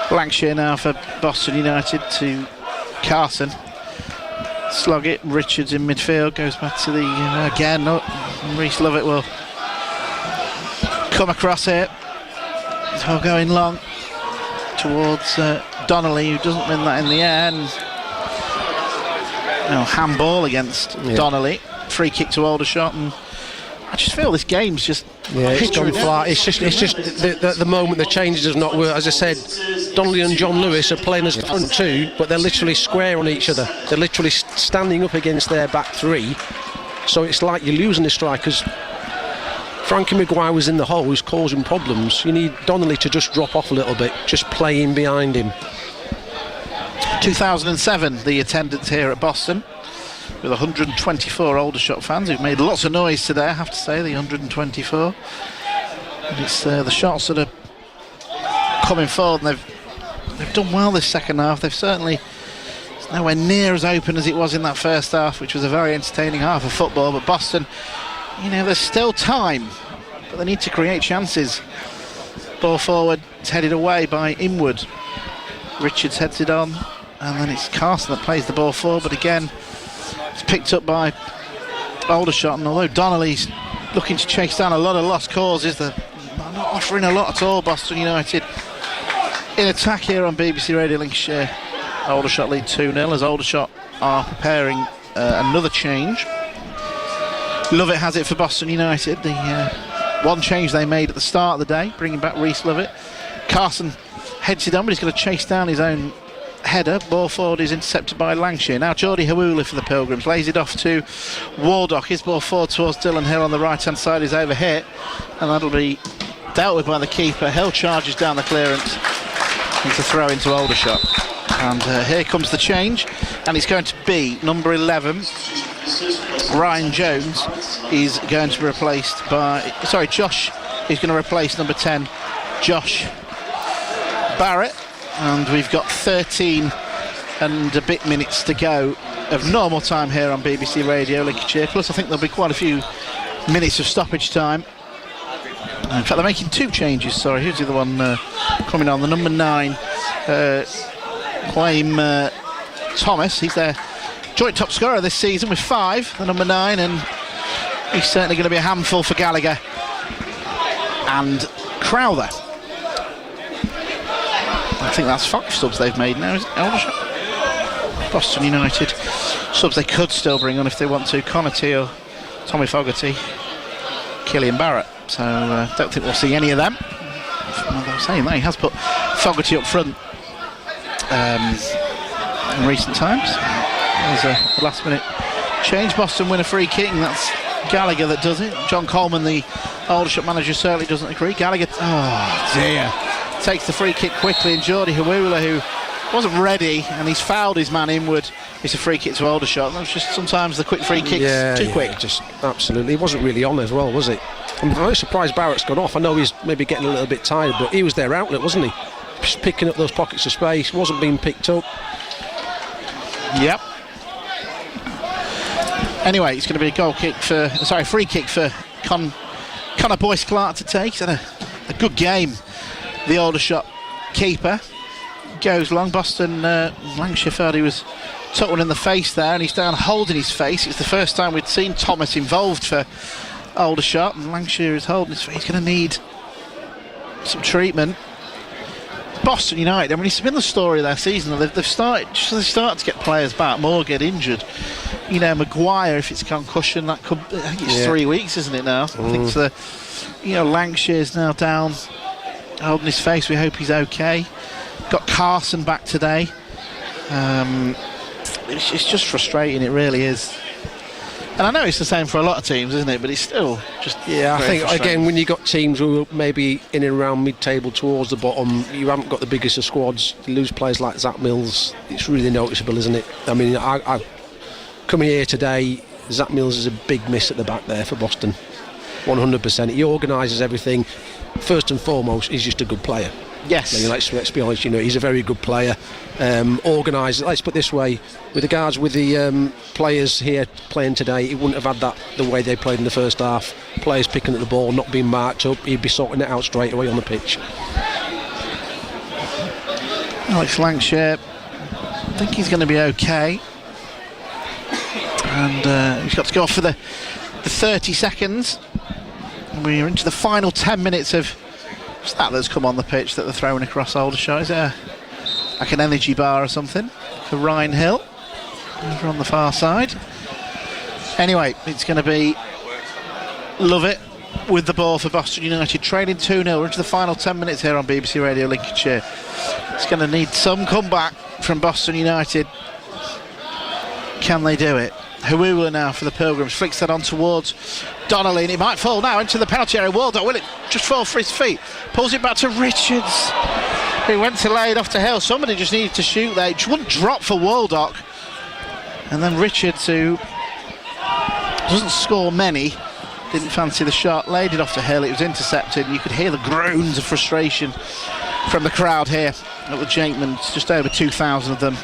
Blankshire now for Boston United to Carson. Slog it, Richards in midfield, goes back to the again. Reece Lovett will come across here. It's all going long towards Donnelly, who doesn't win that in the air. Handball against Donnelly. Free kick to Aldershot, and I just feel this game's just it's gone flat. It's just the moment the changes does not work. As I said, Donnelly and John Lewis are playing as front 2, but they're literally square on each other. They're literally standing up against their back 3. So it's like you're losing the strikers. Frankie Maguire was in the hole, who's causing problems. You need Donnelly to just drop off a little bit, just play in behind him. 2007, the attendance here at Boston. with 124 Aldershot fans who've made lots of noise today, I have to say, the 124. And it's the shots that are coming forward, and they've done well this second half. They've certainly, it's nowhere near as open as it was in that first half, which was a very entertaining half of football. But Boston, there's still time, but they need to create chances. Ball forward, it's headed away by Inwood. Richards heads it on, and then it's Carson that plays the ball forward, but again it's picked up by Aldershot. And although Donnelly's looking to chase down a lot of lost causes, they're not offering a lot at all, Boston United. In attack here on BBC Radio Lincolnshire, Aldershot lead 2-0 as Aldershot are preparing another change. Lovett has it for Boston United. The one change they made at the start of the day, bringing back Rhys Lovett. Carson heads it on, but he's going to chase down his own header. Ball forward is intercepted by Lancashire. Now Geordie Hawula for the Pilgrims lays it off to Waldock. His ball forward towards Dylan Hill on the right hand side is overhit, and that'll be dealt with by the keeper. Hill charges down the clearance. It's a throw into Aldershot, and here comes the change, and it's going to be number 11 Ryan Jones is going to be replaced by Josh is going to replace number 10 Josh Barrett. And we've got 13 and a bit minutes to go of normal time here on BBC Radio Lincolnshire. Plus I think there'll be quite a few minutes of stoppage time. In fact, they're making two changes. Sorry, who's the other one coming on? The number 9, Quaim Thomas. He's their joint top scorer this season with 5, the number 9, and he's certainly going to be a handful for Gallagher and Crowther. I think that's 5 subs they've made now, is it? Aldershot. Boston United subs they could still bring on if they want to. Connaughty or Tommy Fogarty, Killian Barrett. So don't think we'll see any of them. I'm saying that he has put Fogarty up front in recent times. There's a last minute change. Boston win a free kick, and that's Gallagher that does it. John Coleman, the Aldershot manager, certainly doesn't agree. Gallagher, oh dear, takes the free kick quickly, and Geordie Hawula, who wasn't ready, and he's fouled his man Inwood. It's a free kick to Aldershot. That was just sometimes the quick free kicks too quick. Just absolutely. He wasn't really on as well, was it? I'm very surprised Barrett's gone off. I know he's maybe getting a little bit tired, but he was their outlet, wasn't he? Just picking up those pockets of space, wasn't being picked up. Yep. Anyway, it's going to be a free kick for Connor Boyce Clark to take. He's had a good game. The Aldershot keeper goes long. Boston Lancashire felt he was took one in the face there, and he's down holding his face. It's the first time we'd seen Thomas involved for Aldershot, and Lancashire is holding his face. He's going to need some treatment. Boston United, I mean, it's been the story of their season. They've started to get players back. More get injured. Maguire, if it's concussion, that could. I think it's 3 weeks, isn't it now? I think Lancashire's now down, holding his face. We hope he's okay. Got Carson back today. It's just frustrating. It really is. And I know it's the same for a lot of teams, isn't it? But it's still just I think again, when you got teams who are maybe in and around mid-table towards the bottom, you haven't got the biggest of squads. You lose players like Zach Mills. It's really noticeable, isn't it? I mean, I coming here today, Zach Mills is a big miss at the back there for Boston. 100%. He organises everything. First and foremost, he's just a good player. Yes. I mean, let's be honest, he's a very good player. Organised, let's put it this way, with regards with the players here playing today, he wouldn't have had that the way they played in the first half. Players picking up the ball, not being marked up, he'd be sorting it out straight away on the pitch. Alex Lancashire, I think he's going to be okay. And he's got to go off for the 30 seconds. We're into the final 10 minutes of what's that's come on the pitch that they're throwing across Aldershot. Is it like an energy bar or something for Ryan Hill over on the far side? Anyway, it's going to be Lovett with the ball for Boston United, trailing 2-0. We're into the final 10 minutes here on BBC Radio Lincolnshire. It's going to need some comeback from Boston United. Can they do it? Hawula now for the Pilgrims, flicks that on towards Donnelly, and it might fall now into the penalty area. Waldock, will it just fall for his feet? Pulls it back to Richards, who went to lay it off to Hill. Somebody just needed to shoot there. It wouldn't drop for Waldock. And then Richards, who doesn't score many, didn't fancy the shot, laid it off to Hill. It was intercepted. You could hear the groans of frustration from the crowd here at the Jakeman's. Just over 2,000 of them.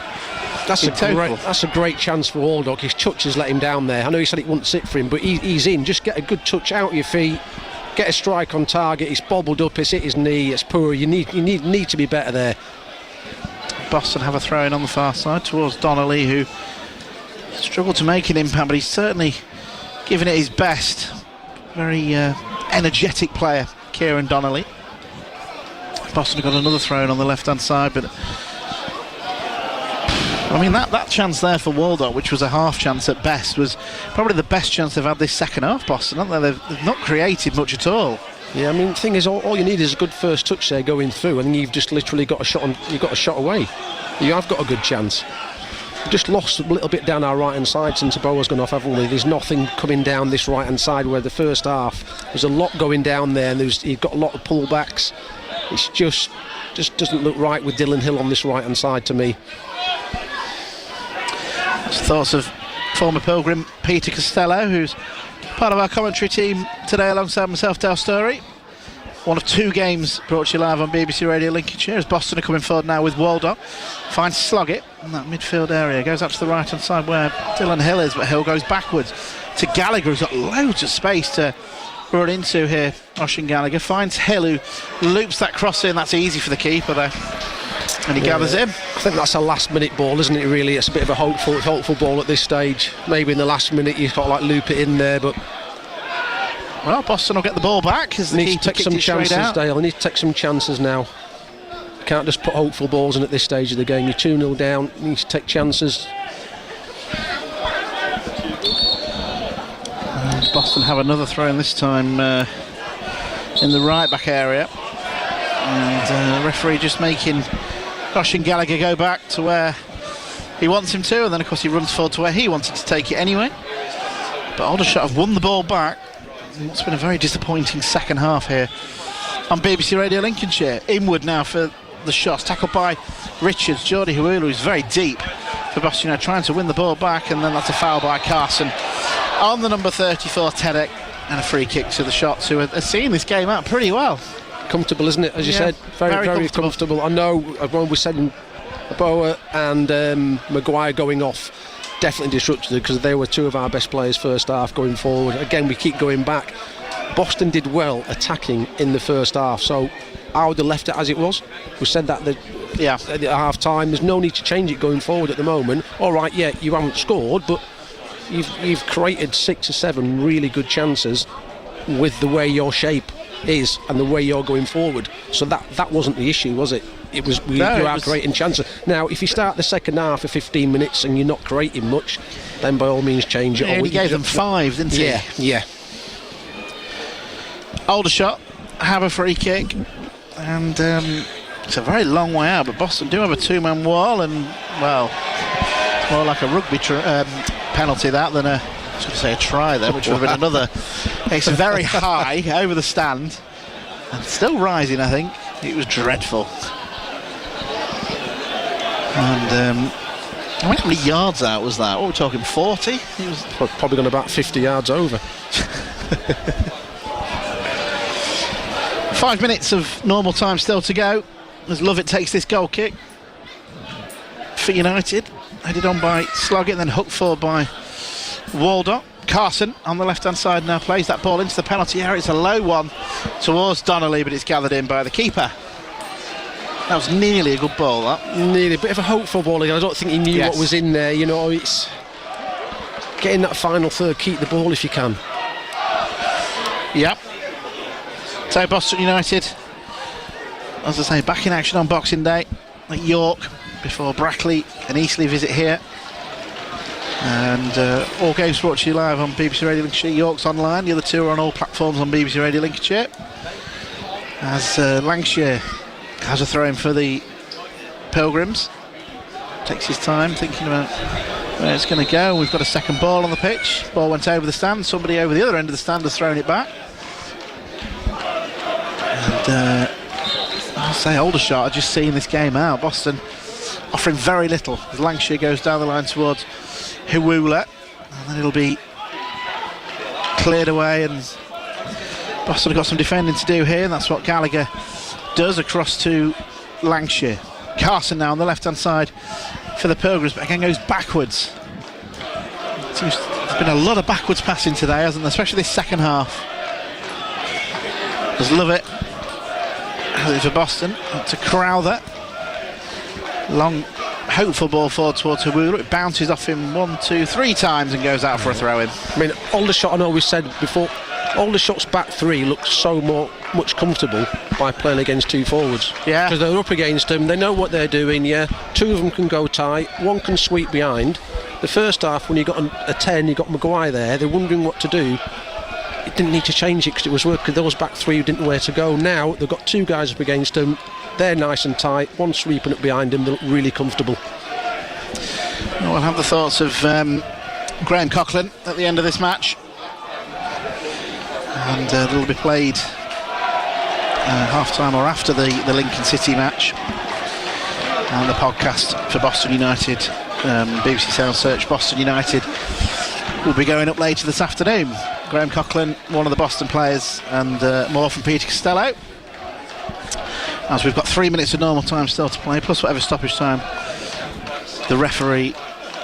That's a great chance for Waldock. His touch has let him down there. I know he said it wouldn't sit for him, but he's in. Just get a good touch out your feet, get a strike on target. He's bobbled up, it's hit his knee, it's poor. You need to be better there. Boston have a throw in on the far side towards Donnelly, who struggled to make an impact, but he's certainly given it his best. Very energetic player, Kieran Donnelly. Boston have got another throw in on the left hand side, but I mean, that chance there for Waldock, which was a half chance at best, was probably the best chance they've had this second half, Boston, haven't they? They've not created much at all. Yeah, I mean, the thing is, all you need is a good first touch there going through, and you've just literally got a shot on. You've got a shot away. You have got a good chance. We've just lost a little bit down our right-hand side since Boa's gone off, haven't we? There's nothing coming down this right-hand side where the first half there's a lot going down there, and you've got a lot of pullbacks. It's just doesn't look right with Dylan Hill on this right-hand side to me. Thoughts of former Pilgrim Peter Costello, who's part of our commentary team today alongside myself, Dale Story. One of two games brought to you live on BBC Radio Lincolnshire as Boston are coming forward now with Waldock. Finds Sloggett in that midfield area, goes up to the right hand side where Dylan Hill is, but Hill goes backwards to Gallagher, who's got loads of space to run into here. Oshin Gallagher finds Hill, who loops that cross in. That's easy for the keeper there, and he gathers in. I think that's a last minute ball, isn't it, really? It's a bit of a hopeful ball at this stage. Maybe in the last minute you've got to loop it in there, but well, Boston will get the ball back as the needs to take some chances, Dale. They need to take some chances now. Can't just put hopeful balls in at this stage of the game. You're 2-0 down, you need to take chances. Boston have another throw in this time in the right back area, and the referee just making Oshin Gallagher go back to where he wants him to, and then of course he runs forward to where he wanted to take it anyway. But Aldershot have won the ball back. It's been a very disappointing second half here on BBC Radio Lincolnshire. Inward now for the shots, tackled by Richards. Geordie Huulu, who's very deep for Boston, trying to win the ball back, and then that's a foul by Carson on the number 34 Tedek, and a free kick to the Shots, who are seeing this game out pretty well. Comfortable, isn't it? As you said, very comfortable. I know when we said Boa and Maguire going off definitely disrupted it, because they were two of our best players first half going forward. Again, we keep going back. Boston did well attacking in the first half, so I would have left it as it was. We said that at half time. There's no need to change it going forward at the moment. All right, yeah, you haven't scored, but you've created 6 or 7 really good chances with the way your shape is and the way you're going forward. So that wasn't the issue, was it? It was you are creating chances. Now, if you start the second half for 15 minutes and you're not creating much, then by all means change it. Yeah, he gave them 5, didn't he? Yeah. Aldershot have a free kick, and it's a very long way out, but Boston do have a 2-man wall, and well, it's more like a rugby penalty that than I was going to say a try there, which would have been another. It's very high over the stand and still rising. I think it was dreadful. And how many yards out was that? What were we talking, 40? It was probably gone about 50 yards over. 5 minutes of normal time still to go as Lovett takes this goal kick for United, headed on by Sloggett, then hooked forward by Waldock. Carson on the left hand side now plays that ball into the penalty area. It's a low one towards Donnelly, but it's gathered in by the keeper. That was nearly a good ball, that. Nearly a bit of a hopeful ball again. I don't think he knew what was in there. You know, it's getting that final third, keep the ball if you can. Yep. So Boston United, as I say, back in action on Boxing Day at York before Brackley and Eastleigh visit here. And all games brought to you live on BBC Radio Lincolnshire. York's online, the other two are on all platforms on BBC Radio Lincolnshire. As Lancashire has a throw in for the Pilgrims. Takes his time thinking about where it's going to go. We've got a second ball on the pitch. Ball went over the stand. Somebody over the other end of the stand has thrown it back. And I'll say Aldershot are just seeing this game out. Boston offering very little. As Lancashire goes down the line towards Huwula, and then it'll be cleared away, and Boston have got some defending to do here, and that's what Gallagher does across to Lancashire. Carson now on the left hand side for the Pilgrims, but again goes backwards. There's been a lot of backwards passing today, hasn't there, especially this second half. Just love it. For Boston, up to Crowther. Long, hopeful ball forward towards Huwula. It bounces off him 1, 2, 3 times and goes out for a throw-in. I mean, Aldershot, I know we said before, Aldershot's back three looks so much comfortable by playing against 2 forwards. Yeah. Because they're up against them, they know what they're doing, yeah. 2 of them can go tight, 1 can sweep behind. The first half, when you got a 10, you got Maguire there, they're wondering what to do. It didn't need to change it because it was working. Those back 3 didn't know where to go. Now they've got 2 guys up against them. They're nice and tight. 1 sweeping up behind them. They look really comfortable. Well, we'll have the thoughts of Graham Coughlin at the end of this match, and it'll be played half-time or after the Lincoln City match. And the podcast for Boston United, BBC Sound Search Boston United, will be going up later this afternoon. Graham Coughlin, one of the Boston players, and more from Peter Costello. As we've got 3 minutes of normal time still to play, plus whatever stoppage time the referee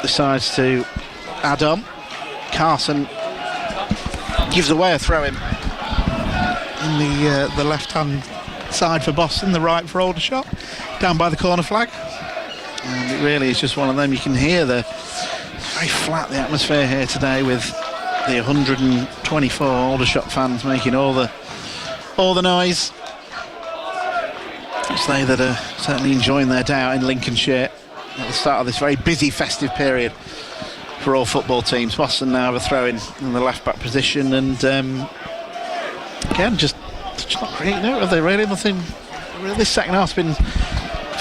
decides to add on. Carson gives away a throw-in the left-hand side for Boston, the right for Aldershot, down by the corner flag. And it really is just one of them. You can hear very flat, the atmosphere here today, with the 124 Aldershot fans making all the noise. It's they that are certainly enjoying their day out in Lincolnshire at the start of this very busy festive period for all football teams. Boston now have a throw-in the left-back position, and again, just not creating out, have they really? Nothing. This second half's been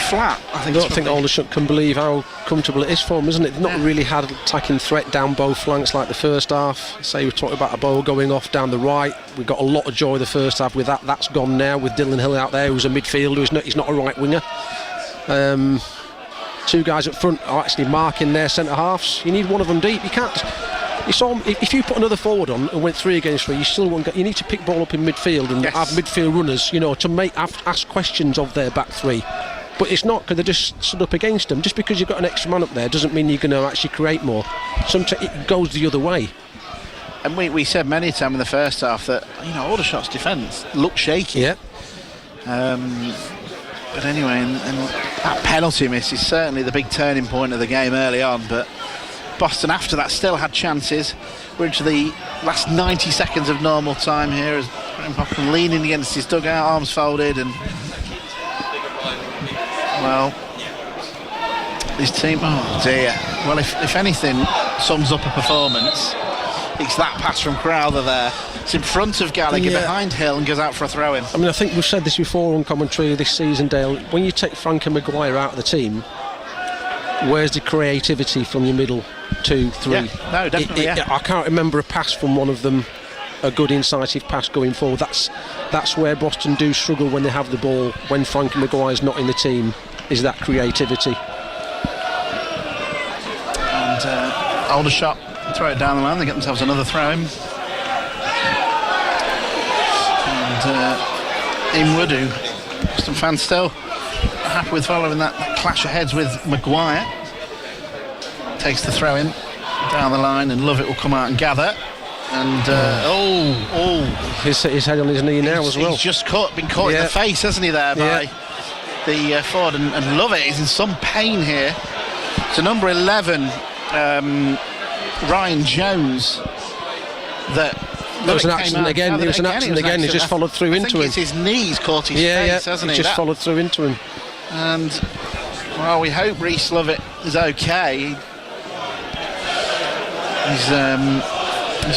flat. I don't think Aldershot can believe how comfortable it is for them, isn't it? They've not really had attacking threat down both flanks like the first half. Say we're talking about a ball going off down the right. We got a lot of joy the first half with that. That's gone now with Dylan Hill out there, who's a midfielder. He's not a right winger. 2 guys up front are actually marking their centre halves. You need one of them deep. You can't. You saw them, if you put another forward on and went 3 against 3, you still won't get. You need to pick ball up in midfield and have midfield runners, to ask questions of their back 3. But it's not because they're just stood up against them. Just because you've got an extra man up there doesn't mean you're going to actually create more. Sometimes it goes the other way. And we said many times in the first half that Aldershot's defence looked shaky. Yeah. But anyway, and that penalty miss is certainly the big turning point of the game early on. But Boston after that still had chances. We're into the last 90 seconds of normal time here as Graham Coughlin leaning against his dugout, arms folded, and well, his team, oh dear. Well, if anything sums up a performance, it's that pass from Crowther there. It's in front of Gallagher, behind Hill, and goes out for a throw-in. I mean, I think we've said this before on commentary this season, Dale. When you take Frank and Maguire out of the team, where's the creativity from your middle 2, 3? Yeah, no, definitely. I can't remember a pass from one of them, a good incisive pass going forward. That's where Boston do struggle when they have the ball. When Frank and Maguire's not in the team, is that creativity. And Aldershot throw it down the line. They get themselves another throw-in. And Inwood, who Boston fans still happy with following that clash of heads with Maguire, takes the throw-in down the line, and Lovett will come out and gather. And his head on his knee now as well. He's just been caught in the face, hasn't he, there by the forward, and Lovett is in some pain here. So number 11, Ryan Jones, that there was an accident again. There was an accident again. He just followed through into him. It's his knees caught his face, hasn't he? Just followed through into him. And well, we hope Rhys Lovett is okay. He's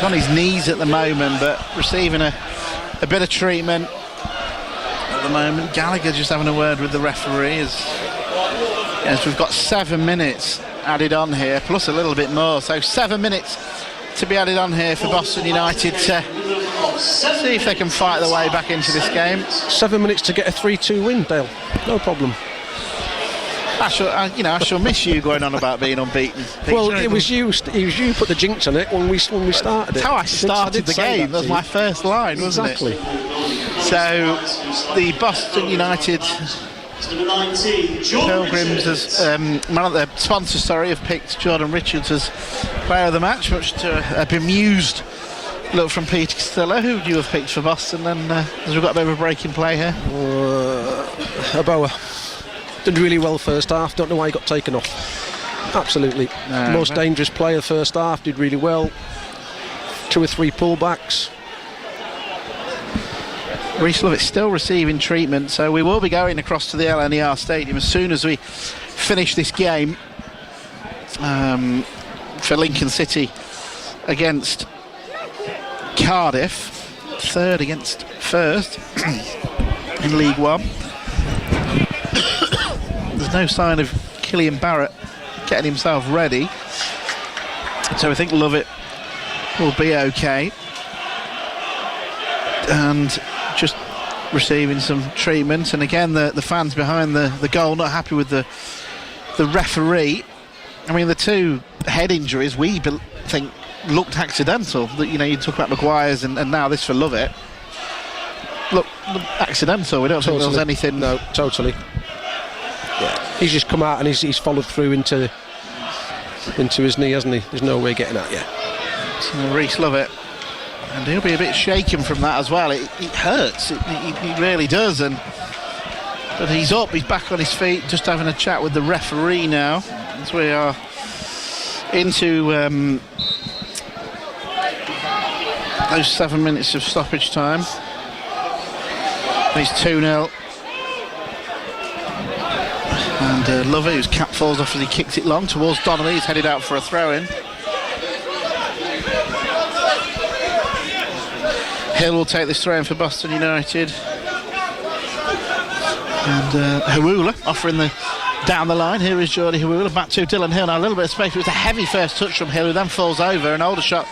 on his knees at the moment, but receiving a bit of treatment at the moment. Gallagher just having a word with the referee as we've got 7 minutes added on here, plus a little bit more. So 7 minutes to be added on here for Boston United to see if they can fight their way back into this game. 7 minutes to get a 3-2 win, Dale. No problem. I shall miss you going on about being unbeaten. Well, it was you who put the jinx on it when we started. That's how I started the game. That was my first line, wasn't it? Exactly. So the Boston United Pilgrims as the sponsor, have picked Jordan Richards as player of the match, much to a bemused look from Peter Costello. Who would you have picked for Boston? And as we've got a bit of a break in play here, Aboa did really well first half. Don't know why he got taken off. Absolutely, most dangerous player first half. Did really well. 2 or 3 pullbacks. Reece Lovett still receiving treatment, so we will be going across to the LNER Stadium as soon as we finish this game for Lincoln City against Cardiff, third against first in League One. There's no sign of Killian Barrett getting himself ready, so I think Lovett will be okay. And just receiving some treatment, and again the fans behind the goal not happy with the referee. I mean, the 2 head injuries we think looked accidental. That you talk about Maguire's and now this for Lovett. Look, accidental. We don't think there was anything. No, totally. Yeah, he's just come out and he's followed through into his knee, hasn't he? There's no way getting out yet. So Reece Lovett. And he'll be a bit shaken from that as well. It hurts. It really does. But he's up. He's back on his feet, just having a chat with the referee now. As we are into those 7 minutes of stoppage time. It's 2-0. And Lovett, whose cap falls off as he kicks it long towards Donnelly. He's headed out for a throw-in. Hill will take this throw in for Boston United. And Hawula offering down the line. Here is Jordy Hawula back to Dylan Hill. Now a little bit of space. It was a heavy first touch from Hill, who then falls over, and Aldershot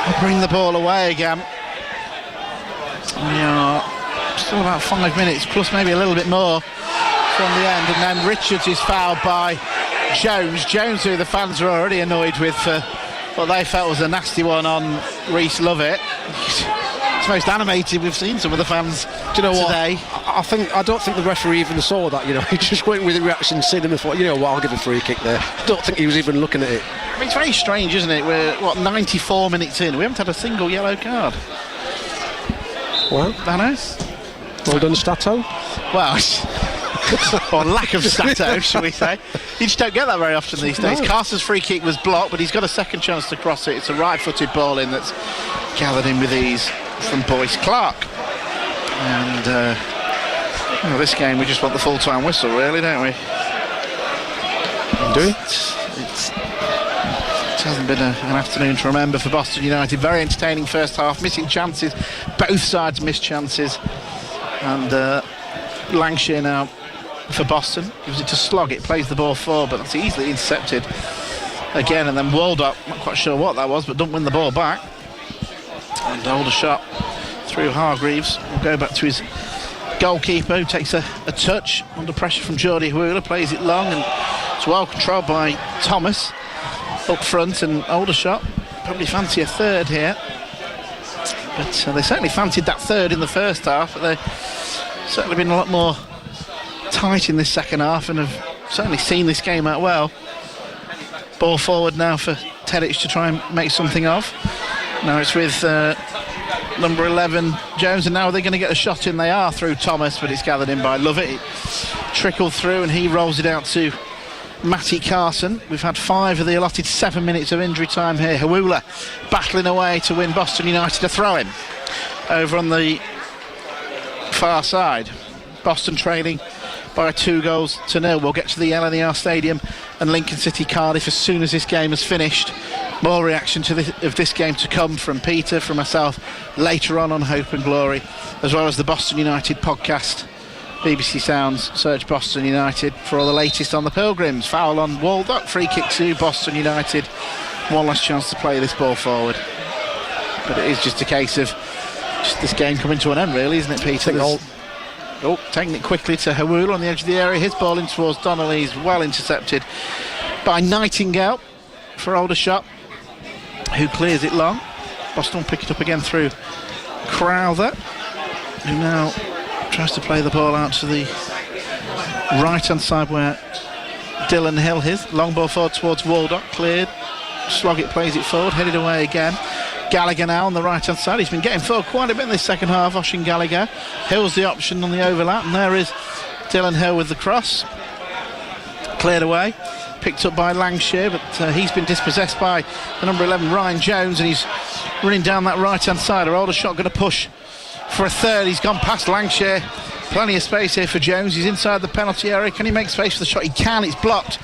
will bring the ball away again. We are still about 5 minutes plus maybe a little bit more from the end, and then Richards is fouled by Jones, who the fans are already annoyed with for what they felt was a nasty one on Reece Lovett. It's the most animated we've seen some of the fans. Do you know today? What? I don't think the referee even saw that. He just went with the reaction, seen him and thought, I'll give a free kick there. I don't think he was even looking at it. I mean, it's very strange, isn't it? We're 94 minutes in. We haven't had a single yellow card. Well, Thanos. Well done, Stato. Well, or lack of Stato, shall we say. You just don't get that very often these days. No. Carter's free kick was blocked, but he's got a second chance to cross it. It's a right-footed ball in that's gathered in with ease from Boyce Clark. And this game, we just want the full-time whistle, really, don't we? Do we? It hasn't been an afternoon to remember for Boston United. Very entertaining first half, missing chances. Both sides missed chances. And Lancashire now for Boston gives it to Sloggett, plays the ball forward, but that's easily intercepted again, and then Waldock, not quite sure what that was, but don't win the ball back. And Aldershot through Hargreaves will go back to his goalkeeper, who takes a touch under pressure from Jordy Hawula, plays it long, and it's well controlled by Thomas up front. And Aldershot probably fancy a third here, but they certainly fancied that third in the first half, but they've certainly been a lot more tight in this second half and have certainly seen this game out well. Ball forward now for Tedic to try and make something of. Now it's with number 11 Jones, and now they're going to get a shot in. They are through Thomas, but it's gathered in by Lovett. It trickled through and he rolls it out to Matty Carson. We've had 5 of the allotted 7 minutes of injury time here. Hawula battling away to win Boston United a throw-in over on the far side. Boston trailing by 2-0. We'll get to the LNER Stadium and Lincoln City Cardiff as soon as this game is finished. More reaction to this game to come from Peter, from myself, later on Hope and Glory, as well as the Boston United podcast. BBC Sounds, search Boston United for all the latest on the Pilgrims. Foul on Waldock, free kick to Boston United. One last chance to play this ball forward. But it is just a case of just this game coming to an end, really, isn't it, Peter? Oh, taking it quickly to Hawul on the edge of the area. His ball in towards Donnelly is well intercepted by Nightingale for Aldershot, who clears it long. Boston will pick it up again through Crowther, who now tries to play the ball out to the right-hand side where Dylan Hill is. Long ball forward towards Waldock, cleared. Sloggett plays it forward, headed away again. Gallagher now on the right-hand side. He's been getting forward quite a bit in this second half, Oshin Gallagher. Hill's the option on the overlap, and there is Dylan Hill with the cross. Cleared away, picked up by Lancashire, but he's been dispossessed by the number 11, Ryan Jones, and he's running down that right-hand side. Are Aldershot going to push for a third? He's gone past Lancashire. Plenty of space here for Jones. He's inside the penalty area. Can he make space for the shot? He can. It's blocked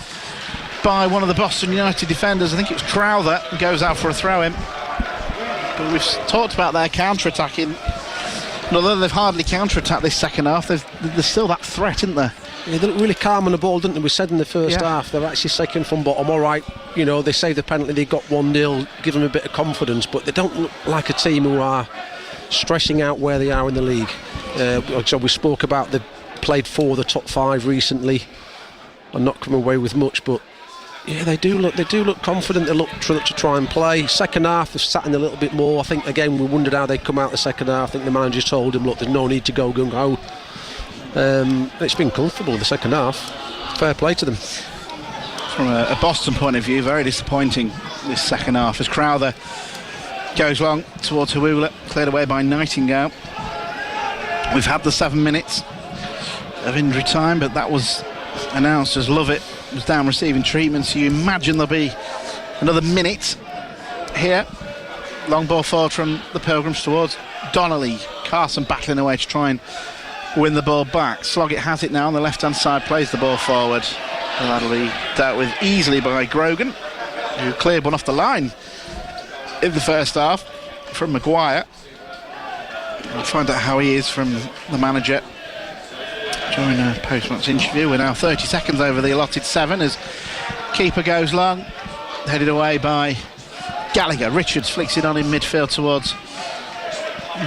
by one of the Boston United defenders. I think it was Crowther, who goes out for a throw-in. But we've talked about their counter-attacking. And although they've hardly counter-attacked this second half, there's still that threat, isn't there? Yeah, they look really calm on the ball, didn't they? We said in the first half they're actually second from bottom. All right, you know, they saved the penalty, they got 1-0, give them a bit of confidence, but they don't look like a team who are stressing out where they are in the league. So we spoke about they played 4 of the top 5 recently and not come away with much, but yeah, they do look confident. They look to try and play. Second half, they've sat in a little bit more. I think again we wondered how they'd come out the second half. I think the manager told him, look, there's no need to go gung-ho. It's been comfortable the second half. Fair play to them. From a Boston point of view, very disappointing this second half as Crowther goes long towards Hawula, cleared away by Nightingale. We've had the 7 minutes of injury time, but that was announced as Lovett was down receiving treatment, so you imagine there'll be another minute here. Long ball forward from the Pilgrims towards Donnelly. Carson battling away to try and win the ball back. Sloggett has it now on the left-hand side, plays the ball forward. And that'll be dealt with easily by Grogan, who cleared one off the line in the first half from Maguire. We'll find out how he is from the manager during a post-match interview. We're now 30 seconds over the allotted 7 as keeper goes long, headed away by Gallagher. Richards flicks it on in midfield towards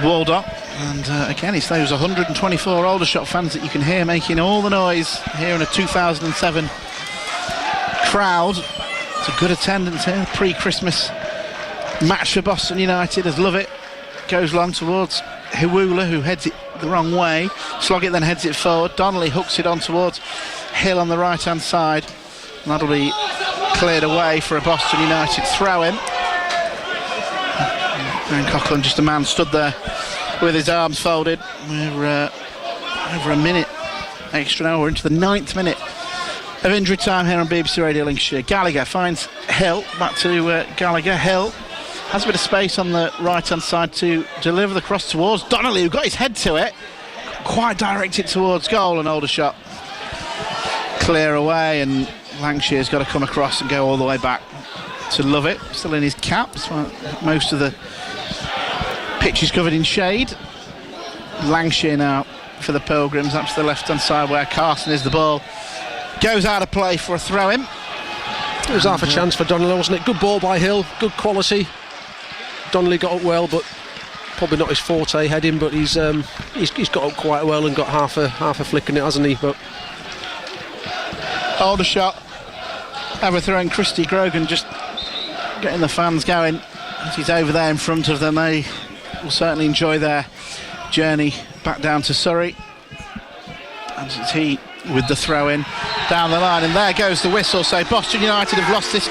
Waldock, and again it's those 124 Aldershot fans that you can hear making all the noise here in a 2007 crowd. It's a good attendance here, pre-Christmas match for Boston United as Lovett goes long towards Hawula, who heads it the wrong way. Sloggett then heads it forward. Donnelly hooks it on towards Hill on the right hand side, and that'll be cleared away for a Boston United throw-in. And Coughlin, just a man stood there with his arms folded. We're over a minute extra now. We're into the 9th minute of injury time here on BBC Radio Lincolnshire. Gallagher finds Hill, back to Gallagher. Hill has a bit of space on the right hand side to deliver the cross towards Donnelly, who got his head to it, quite directed towards goal, and Aldershot clear away, and Lancashire's got to come across and go all the way back to Lovett, still in his cap. Most of the pitch is covered in shade. Lancashire now for the Pilgrims, up to the left hand side where Carson is. The ball goes out of play for a throw-in. It was half a chance for Donnelly, wasn't it? Good ball by Hill, good quality. Donnelly got up well, but probably not his forte heading, but he's got up quite well and got half a flick in it, hasn't he? But Aldershot overthrowing Christy Grogan, just getting the fans going as he's over there in front of them. They will certainly enjoy their journey back down to Surrey. And it's he with the throw in down the line, and there goes the whistle. So Boston United have lost this